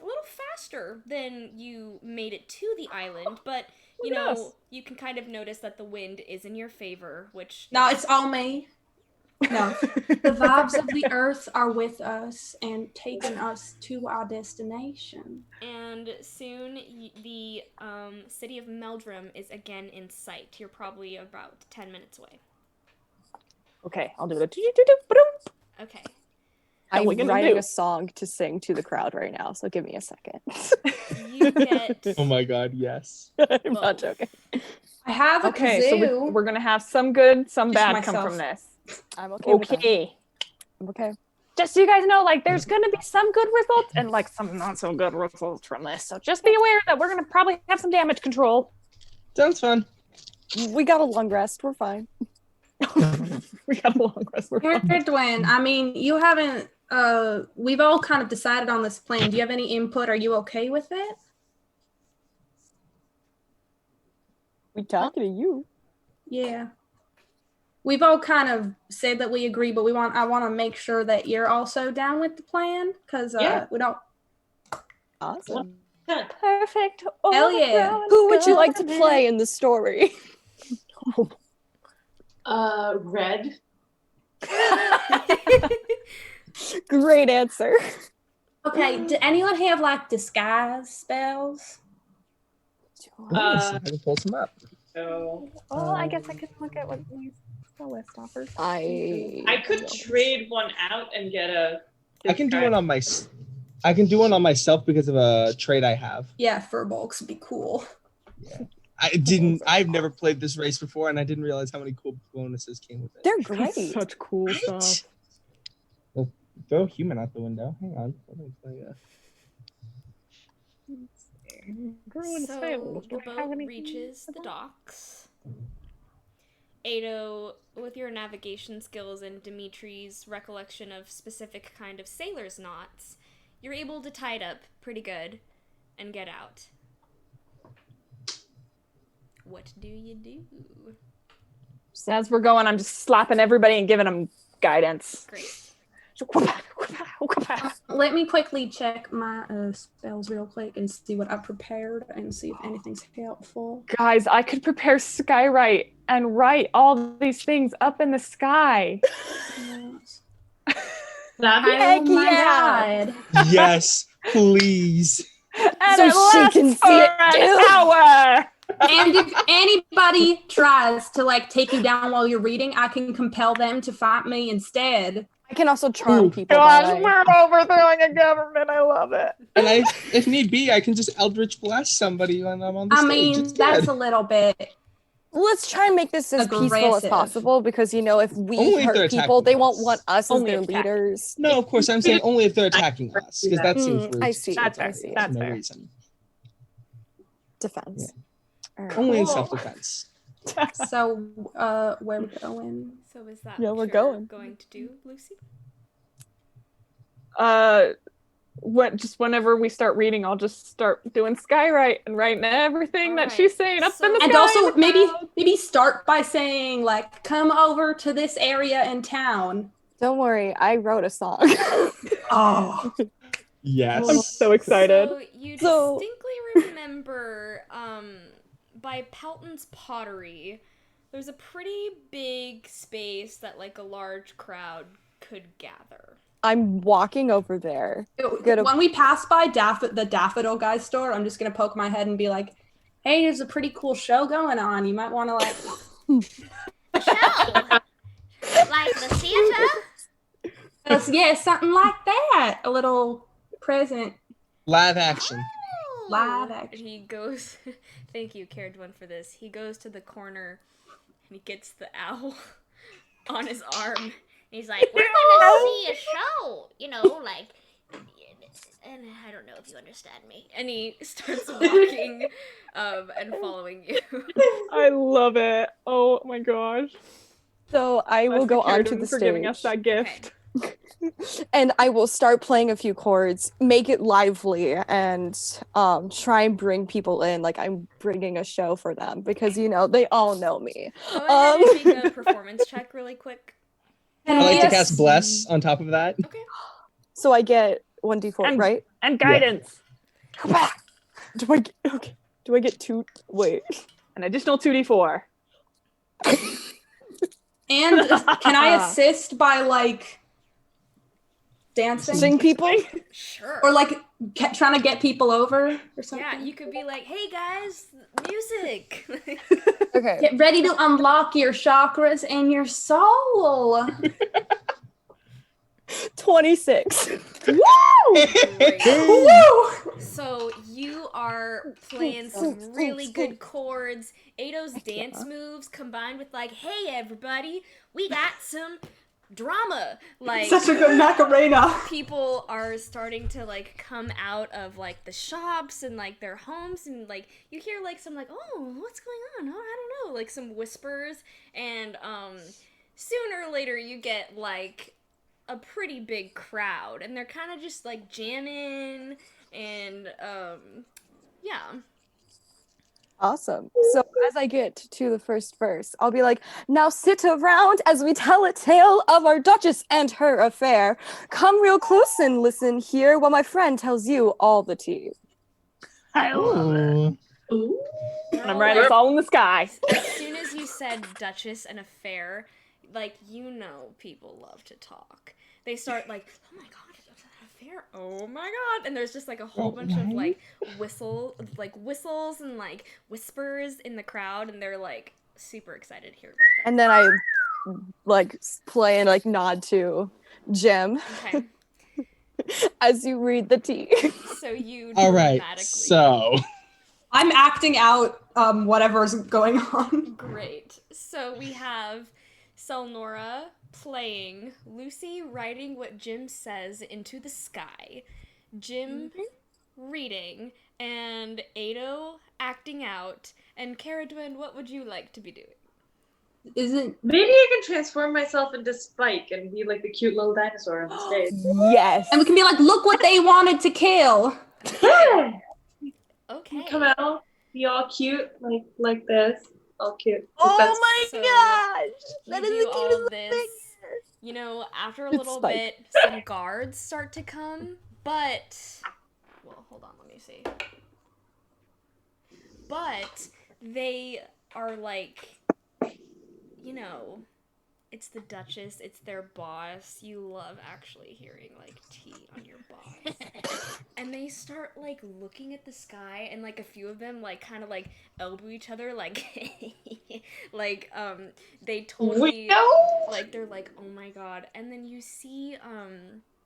Speaker 6: a little faster than you made it to the island, but, you know, you can kind of notice that the wind is in your favor, which...
Speaker 4: No, it's all me. No. The vibes of the earth are with us and taking us to our destination.
Speaker 6: And soon the city of Meldrum is again in sight. You're probably about 10 minutes away.
Speaker 2: Okay, I'll do it.
Speaker 6: Okay.
Speaker 3: I'm writing a song to sing to the crowd right now, so give me a second.
Speaker 6: You get...
Speaker 7: Oh my god, yes.
Speaker 3: I'm not joking.
Speaker 4: I have a
Speaker 2: Okay,
Speaker 4: kazoo.
Speaker 2: so we're gonna have some good, some
Speaker 4: Just
Speaker 2: bad come
Speaker 4: myself.
Speaker 2: from this.
Speaker 3: I'm okay. With that. I'm okay.
Speaker 2: Just so you guys know, like, there's gonna be some good results and like some not so good results from this. So just be aware that we're gonna probably have some damage control.
Speaker 7: Sounds fun.
Speaker 3: We got a long rest. We're fine.
Speaker 2: We got a long rest. We're fine.
Speaker 4: Dwayne, I mean, you haven't. We've all kind of decided on this plan. Do you have any input? Are you okay with it?
Speaker 3: We talking to you.
Speaker 4: Yeah. We've all kind of said that we agree, but I want to make sure that you're also down with the plan because we don't.
Speaker 3: Awesome.
Speaker 6: Perfect.
Speaker 4: Hell yeah.
Speaker 3: Who would you like to play in the story?
Speaker 5: Red.
Speaker 3: Great answer.
Speaker 4: Okay. Do anyone have like disguise spells?
Speaker 7: Nice. I can pull some up.
Speaker 5: So
Speaker 2: Well, I guess I could look at what my spell list offers.
Speaker 5: I could trade one out and get a.
Speaker 7: I can do one on my. I can do one on myself because of a trait I have.
Speaker 4: Yeah, furbolgs would be cool.
Speaker 7: Yeah. I've never played this race before, and I didn't realize how many cool bonuses came with it.
Speaker 3: They're great.
Speaker 2: That's such cool stuff.
Speaker 7: Well, throw human out the window. Hang on. Let me play
Speaker 6: So the boat reaches the docks. Ado, with your navigation skills and Dimitri's recollection of specific kind of sailor's knots, you're able to tie it up pretty good and get out. What do you do?
Speaker 2: So as we're going, I'm just slapping everybody and giving them guidance.
Speaker 6: Great.
Speaker 4: Let me quickly check my spells real quick and see what I prepared and see if anything's helpful.
Speaker 2: Guys, I could prepare skywrite and write all these things up in the sky.
Speaker 4: Yes.
Speaker 5: Heck
Speaker 4: God.
Speaker 7: Yes, please.
Speaker 2: And
Speaker 3: So
Speaker 2: it
Speaker 3: she
Speaker 2: lasts
Speaker 3: can see
Speaker 2: for
Speaker 3: it
Speaker 2: an
Speaker 3: too.
Speaker 2: hour.
Speaker 4: And if anybody tries to like take you down while you're reading, I can compel them to fight me instead.
Speaker 3: I can also charm
Speaker 7: Ooh,
Speaker 3: people.
Speaker 2: Gosh,
Speaker 3: by
Speaker 2: we're overthrowing a government. I love it.
Speaker 7: And if need be, I can just Eldritch blast somebody when I'm on the
Speaker 4: I
Speaker 7: stage.
Speaker 4: mean,
Speaker 7: It's
Speaker 4: that's
Speaker 7: good.
Speaker 4: a little bit.
Speaker 3: Let's try and make this as peaceful as
Speaker 4: Aggressive.
Speaker 3: possible because if we
Speaker 7: Only if they're
Speaker 3: hurt people,
Speaker 7: attacking
Speaker 3: they won't
Speaker 7: us.
Speaker 3: want us
Speaker 2: Only
Speaker 3: as their
Speaker 2: attacking.
Speaker 3: leaders.
Speaker 7: No, of course, I'm saying only if they're attacking us, because that seems rude.
Speaker 3: I
Speaker 7: to
Speaker 3: see.
Speaker 2: That's
Speaker 7: attack
Speaker 2: fair.
Speaker 7: us
Speaker 2: That's
Speaker 7: for no
Speaker 2: fair.
Speaker 7: reason.
Speaker 3: Defense. All right.
Speaker 7: Only in
Speaker 2: Cool.
Speaker 7: self-defense.
Speaker 4: So, where we going?
Speaker 6: So is that
Speaker 3: Yeah,
Speaker 6: what
Speaker 3: we're
Speaker 6: you're
Speaker 3: going.
Speaker 6: to do, Lucy?
Speaker 2: Just whenever we start reading, I'll just start doing skywrite and writing everything that
Speaker 6: Alright,
Speaker 2: she's saying up in the
Speaker 6: so-
Speaker 2: sky.
Speaker 4: And also
Speaker 2: in the
Speaker 4: maybe
Speaker 2: clouds.
Speaker 4: start by saying like, come over to this area in town.
Speaker 3: Don't worry, I wrote a song.
Speaker 4: Oh.
Speaker 7: Yes.
Speaker 2: I'm so excited.
Speaker 6: So you
Speaker 3: So-
Speaker 6: distinctly remember by Pelton's pottery, there's a pretty big space that like a large crowd could gather.
Speaker 3: I'm walking over there. Good.
Speaker 4: When we pass by the Daffodil Guy's store, I'm just gonna poke my head and be like, hey, there's a pretty cool show going on. You might want to like
Speaker 9: Show. Like the theater?
Speaker 4: yeah, something like that. A little present.
Speaker 7: Live action.
Speaker 4: Live
Speaker 6: And
Speaker 4: action.
Speaker 6: he goes, thank you, Cared One, for this. He goes to the corner and he gets the owl on his arm.
Speaker 9: He's like, we're gonna see a show, you know, like, and I don't know if you understand me.
Speaker 6: And he starts walking and following you.
Speaker 2: I love it. Oh my gosh.
Speaker 3: So I will go
Speaker 2: Bless you,
Speaker 3: onto
Speaker 2: Caridon,
Speaker 3: the
Speaker 2: for giving us
Speaker 3: stage.
Speaker 2: that gift.
Speaker 3: And I will start playing a few chords, make it lively, and try and bring people in like I'm bringing a show for them because you know they all know me.
Speaker 6: Go ahead and make a performance check really quick.
Speaker 1: I like to cast Bless on top of that.
Speaker 6: Okay.
Speaker 3: So I get 1d4, right?
Speaker 2: And guidance.
Speaker 3: Yeah. Do I get 2? Wait.
Speaker 2: An additional 2d4.
Speaker 4: And can I assist by like dancing?
Speaker 3: Sing people?
Speaker 6: Sure.
Speaker 4: Or like trying to get people over or something?
Speaker 6: Yeah, you could be like, hey guys, music.
Speaker 3: Okay.
Speaker 8: Get ready to unlock your chakras and your soul.
Speaker 3: 26.
Speaker 6: Great.
Speaker 4: Woo!
Speaker 6: So you are playing some really good chords. Ado's dance moves combined with like, hey everybody, we got some drama. Like
Speaker 4: Such a good Macarena.
Speaker 6: people are starting to like come out of like the shops and like their homes and like you hear like some like, oh, what's going on? Oh, I don't know, like some whispers, and sooner or later you get like a pretty big crowd and they're kind of just like jamming and yeah.
Speaker 3: Awesome. So as I get to the first verse, I'll be like, now sit around as we tell a tale of our Duchess and her affair. Come real close and listen here while my friend tells you all the tea.
Speaker 2: I love it.
Speaker 8: Ooh.
Speaker 2: And I'm writing it's all in the sky.
Speaker 6: As soon as you said Duchess and affair, like, you know people love to talk. They start like, oh my god, affair, oh my god, and there's just like a whole bunch of like whistles and like whispers in the crowd, and they're like super excited to hear about that.
Speaker 3: And then I like play and like nod to Jim.
Speaker 6: Okay.
Speaker 3: As you read the tea.
Speaker 6: So you
Speaker 1: All right,
Speaker 6: dramatically.
Speaker 1: so
Speaker 4: I'm acting out whatever's going on.
Speaker 6: Great. So we have Selnora playing, Lucy writing what Jim says into the sky, Jim reading, and Ado acting out. And Caradwin, what would you like to be doing?
Speaker 5: Maybe I can transform myself into Spike and be like the cute little dinosaur on the stage.
Speaker 3: Yes.
Speaker 4: And we can be like, look what they wanted to kill.
Speaker 5: Yeah.
Speaker 6: Okay.
Speaker 5: Come out, be all cute, like this, all cute.
Speaker 3: Oh
Speaker 5: That's-
Speaker 3: my
Speaker 6: so
Speaker 3: gosh! That
Speaker 6: you
Speaker 3: is
Speaker 6: do
Speaker 3: the
Speaker 6: all
Speaker 3: cutest
Speaker 6: this.
Speaker 3: thing.
Speaker 6: You know, after a
Speaker 3: It's
Speaker 6: little
Speaker 3: Spike.
Speaker 6: bit, some guards start to come, but well, hold on, let me see. But they are like, you know, it's the Duchess, it's their boss. You love actually hearing like tea on your boss. And they start like looking at the sky, and like a few of them like kind of like elbow each other like like they totally like they're like, oh my god. And then you see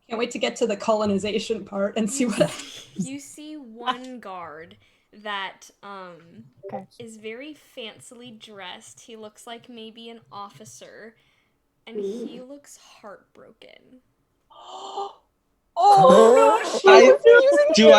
Speaker 4: Can't wait to get to the colonization part and see what
Speaker 6: you see one guard that
Speaker 3: Okay.
Speaker 6: is very fancily dressed. He looks like maybe an officer, and he looks heartbroken.
Speaker 3: Oh no!
Speaker 1: Do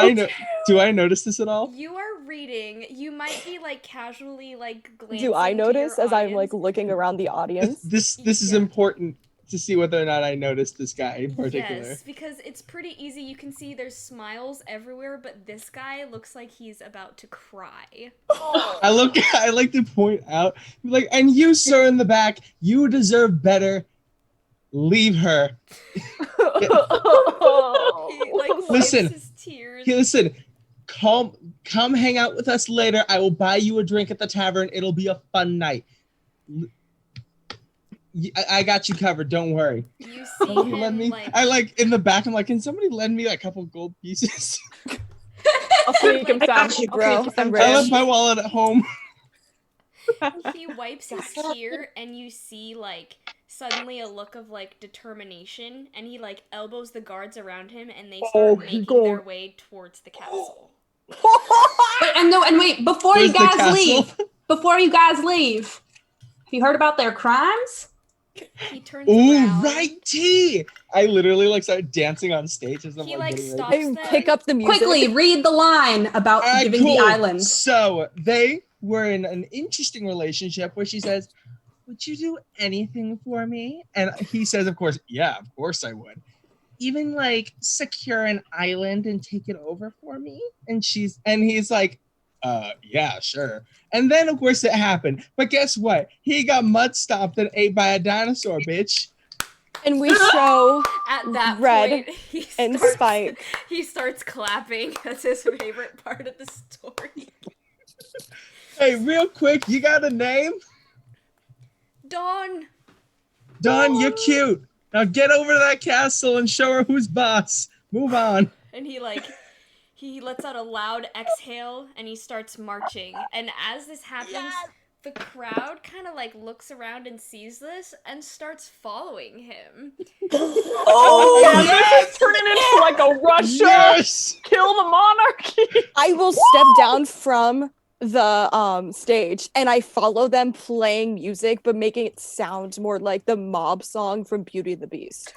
Speaker 1: I notice this at all?
Speaker 6: You are reading. You might be like casually like glancing.
Speaker 3: Do I
Speaker 6: to
Speaker 3: notice
Speaker 6: your
Speaker 3: as I'm like
Speaker 6: audience.
Speaker 3: looking around the audience?
Speaker 1: This is
Speaker 6: Yeah.
Speaker 1: important to see whether or not I notice this guy in particular.
Speaker 6: Yes, because it's pretty easy. You can see there's smiles everywhere, but this guy looks like he's about to cry.
Speaker 1: I like to point out, like, and you, sir, in the back, you deserve better. Leave her.
Speaker 6: He like wipes
Speaker 1: Listen.
Speaker 6: his tears.
Speaker 1: Listen, come hang out with us later. I will buy you a drink at the tavern. It'll be a fun night. I got you covered. Don't worry.
Speaker 6: You see
Speaker 1: Somebody
Speaker 6: him
Speaker 1: lend me.
Speaker 6: like
Speaker 1: I like in the back. I'm like, can somebody lend me a couple gold pieces?
Speaker 2: I'll sneak him some.
Speaker 3: got you, bro.
Speaker 2: I'll sneak you some
Speaker 3: I'm
Speaker 1: I
Speaker 3: ready.
Speaker 1: left my wallet at home.
Speaker 6: he wipes his tear, and you see like suddenly a look of like determination, and he like elbows the guards around him, and they start making their way towards the castle.
Speaker 4: wait, before
Speaker 1: Where's
Speaker 4: you
Speaker 1: the
Speaker 4: guys
Speaker 1: castle?
Speaker 4: leave, have you heard about their crimes?
Speaker 6: He turns
Speaker 1: Ooh,
Speaker 6: around.
Speaker 1: right, tea. I literally like start dancing on stage as I'm
Speaker 6: He
Speaker 1: like
Speaker 6: like
Speaker 1: getting
Speaker 6: stops
Speaker 1: ready.
Speaker 6: them.
Speaker 3: Pick up the music.
Speaker 4: Quickly, read the line about
Speaker 1: All right,
Speaker 4: giving
Speaker 1: cool.
Speaker 4: the island.
Speaker 1: So they were in an interesting relationship where she says, would you do anything for me? And he says, of course, yeah, of course I would. Even like secure an island and take it over for me? And he's like, yeah, sure. And then of course it happened. But guess what? He got mud stomped and ate by a dinosaur, bitch.
Speaker 3: And we show
Speaker 6: At that
Speaker 3: Red
Speaker 6: point,
Speaker 3: and Spike.
Speaker 6: He starts clapping. That's his favorite part of the story.
Speaker 1: Hey, real quick, you got a name?
Speaker 6: Dawn.
Speaker 1: Dawn, you're cute. Now get over to that castle and show her who's boss. Move on.
Speaker 6: And he lets out a loud exhale and he starts marching. And as this happens, the crowd kind of like looks around and sees this and starts following him.
Speaker 2: Oh, this is turning into like a Russia kill the monarchy.
Speaker 3: I will step down from the stage and I follow them playing music but making it sound more like the mob song from Beauty and the Beast.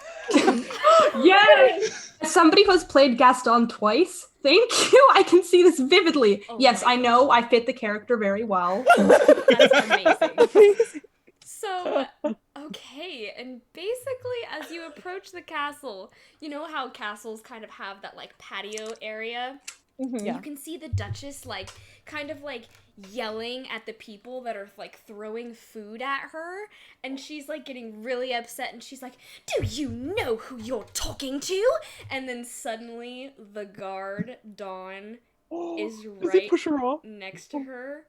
Speaker 4: Yes! As somebody who has played Gaston twice, thank you. I can see this vividly.
Speaker 6: Oh
Speaker 4: yes, I know I fit the character very well.
Speaker 6: That's amazing. So, okay, and basically as you approach the castle, you know how castles kind of have that like patio area?
Speaker 3: Mm-hmm. Yeah.
Speaker 6: You can see the Duchess like kind of like yelling at the people that are like throwing food at her, and she's like getting really upset and she's like, do you know who you're talking to? And then suddenly the guard Dawn is right next to her,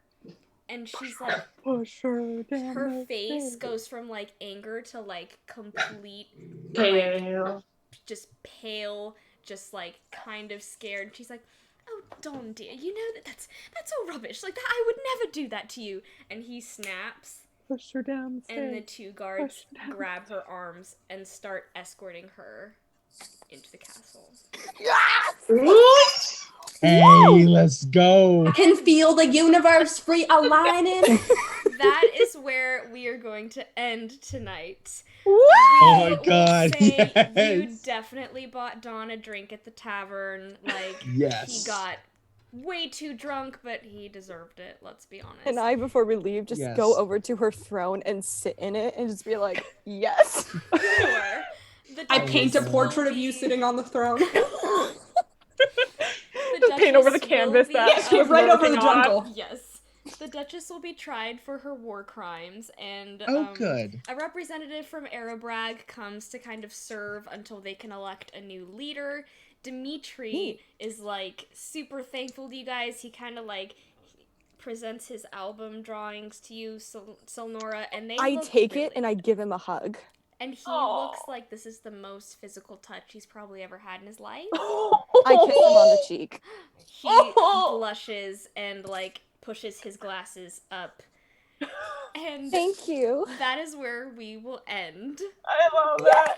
Speaker 6: and she's like, her face goes from like anger to like complete
Speaker 5: Pale.
Speaker 6: just pale, just like kind of scared. She's like, oh, Dawn, dear, you know that's all rubbish. Like, that, I would never do that to you. And he snaps.
Speaker 2: Push her down the stairs.
Speaker 6: And the two guards grab her arms and start escorting her into the castle.
Speaker 1: Hey, let's go.
Speaker 4: I can feel the universe realigning.
Speaker 6: That is where we are going to end tonight.
Speaker 1: Oh my god.
Speaker 6: Say
Speaker 1: Yes.
Speaker 6: you definitely bought Dawn a drink at the tavern. Like,
Speaker 1: Yes.
Speaker 6: he got way too drunk, but he deserved it, let's be honest.
Speaker 3: And I, before we leave, just go over to her throne and sit in it and just be like, yes.
Speaker 6: Sure.
Speaker 4: I paint a portrait of you sitting on the throne.
Speaker 2: Just paint over the canvas that
Speaker 4: right over the jungle.
Speaker 6: Yes. The Duchess will be tried for her war crimes, and
Speaker 1: good.
Speaker 6: A representative from Arabrag comes to kind of serve until they can elect a new leader. Dimitri is like super thankful to you guys. He kind of like presents his album drawings to you, Selnora, and they
Speaker 3: I take
Speaker 6: really
Speaker 3: it and I give him a hug.
Speaker 6: And he looks like this is the most physical touch he's probably ever had in his life.
Speaker 3: I kiss him on the cheek.
Speaker 6: He blushes and like pushes his glasses up. And
Speaker 3: thank you.
Speaker 6: That is where we will end.
Speaker 2: I love that.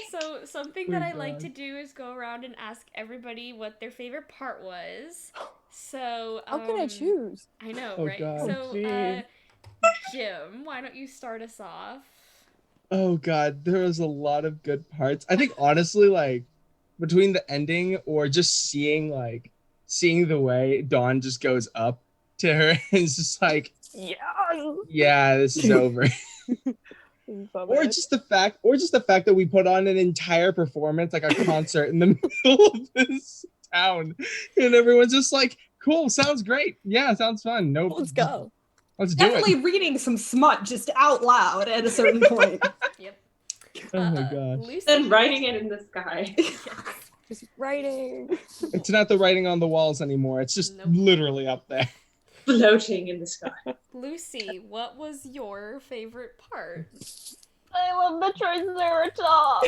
Speaker 6: So something that I like to do is go around and ask everybody what their favorite part was. So
Speaker 3: how can I choose?
Speaker 6: I know,
Speaker 1: Oh,
Speaker 6: right?
Speaker 1: God.
Speaker 6: So Jim, why don't you start us off?
Speaker 1: Oh god, there was a lot of good parts. I think honestly, like between the ending or just seeing the way Dawn just goes up to her and it's just like, yeah, this is over. Or just the fact that we put on an entire performance, like a concert in the middle of this town, and everyone's just like, cool, sounds great. Yeah, sounds fun. Nope.
Speaker 3: Let's go.
Speaker 1: Let's do
Speaker 4: Definitely
Speaker 1: it.
Speaker 4: reading some smut just out loud at a certain point.
Speaker 6: Yep.
Speaker 1: Oh my gosh.
Speaker 6: Lucy.
Speaker 5: And writing it in the sky.
Speaker 3: Just writing.
Speaker 1: It's not the writing on the walls anymore. It's just literally up there.
Speaker 5: Floating in the sky.
Speaker 6: Lucy, what was your favorite part?
Speaker 2: I love the Triceratops.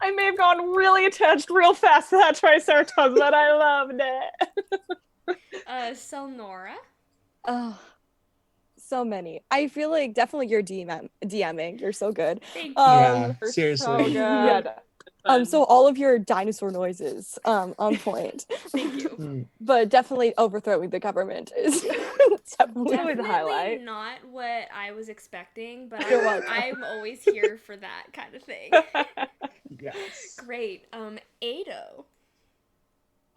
Speaker 2: I may have gone really attached real fast to that Triceratops, but I loved it.
Speaker 6: Selnora?
Speaker 3: Oh, so many. I feel like definitely you're DMing. You're so good.
Speaker 6: Thank you.
Speaker 1: Yeah, seriously.
Speaker 2: So good.
Speaker 3: So all of your dinosaur noises, on point.
Speaker 6: Thank you.
Speaker 3: But definitely overthrowing the government is definitely
Speaker 2: the highlight.
Speaker 6: Not what I was expecting, but
Speaker 3: You're welcome.
Speaker 6: I'm always here for that kind of thing.
Speaker 1: Yes.
Speaker 6: Great. Ado.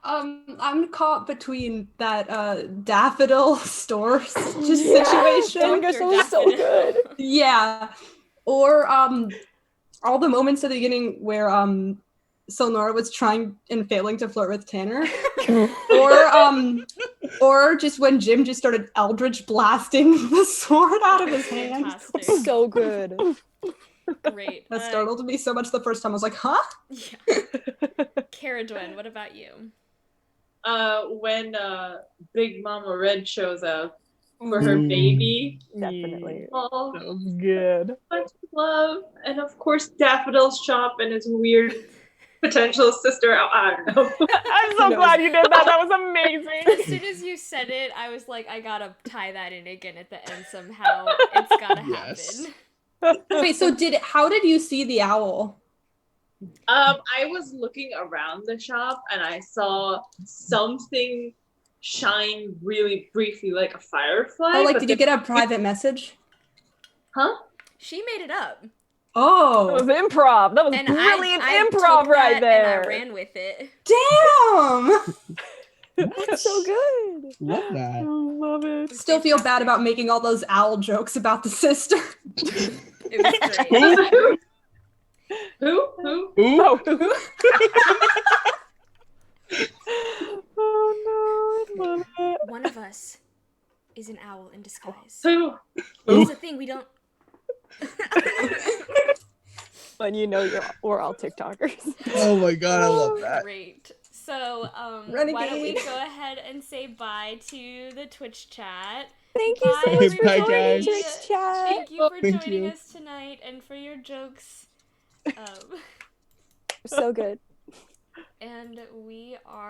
Speaker 4: I'm caught between that daffodil store just situation.
Speaker 3: Oh my gosh, that was so good.
Speaker 4: Yeah. Or all the moments at the beginning where Sonora was trying and failing to flirt with Tanner. Or just when Jim just started eldritch blasting the sword out of his hand.
Speaker 6: Fantastic.
Speaker 3: So good.
Speaker 6: Great.
Speaker 4: That startled me so much the first time. I was like, huh?
Speaker 6: Yeah. Cara Dwayne, what about you?
Speaker 5: When Big Mama Red shows up for her baby.
Speaker 3: Definitely.
Speaker 5: Oh,
Speaker 1: That was good.
Speaker 5: much love. And of course, Daffodil's shop and his weird potential sister. I don't know.
Speaker 2: I'm so glad you did that. That was amazing.
Speaker 6: As soon as you said it, I was like, I gotta tie that in again at the end somehow. It's gotta
Speaker 1: Yes.
Speaker 6: happen.
Speaker 4: Wait, so how did you see the owl?
Speaker 5: I was looking around the shop and I saw something shine really briefly like a firefly.
Speaker 4: Oh, like, did you get a private message?
Speaker 5: Huh?
Speaker 6: She made it up.
Speaker 4: Oh.
Speaker 2: That was improv. That was
Speaker 6: And
Speaker 2: brilliant
Speaker 6: I
Speaker 2: improv
Speaker 6: took
Speaker 2: right
Speaker 6: that
Speaker 2: there.
Speaker 6: And I ran with it.
Speaker 4: Damn!
Speaker 3: That's so good.
Speaker 1: Love
Speaker 2: I
Speaker 1: that.
Speaker 2: love it.
Speaker 4: Still feel bad about making all those owl jokes about the sister.
Speaker 6: It was great.
Speaker 5: Who?
Speaker 2: Oh, oh no, I love it.
Speaker 6: One of us is an owl in disguise.
Speaker 5: Who?
Speaker 6: Here's the thing, we don't...
Speaker 3: When you know we're all TikTokers.
Speaker 1: Oh my god, I love that.
Speaker 6: Great. So, why don't we go ahead and say bye to the Twitch chat.
Speaker 3: Thank you so
Speaker 6: Bye,
Speaker 3: much for
Speaker 1: Bye,
Speaker 3: joining
Speaker 1: guys.
Speaker 3: Twitch chat.
Speaker 6: Thank you for
Speaker 1: Thank
Speaker 6: joining
Speaker 1: you.
Speaker 6: us tonight and for your jokes.
Speaker 3: So good.
Speaker 6: And we are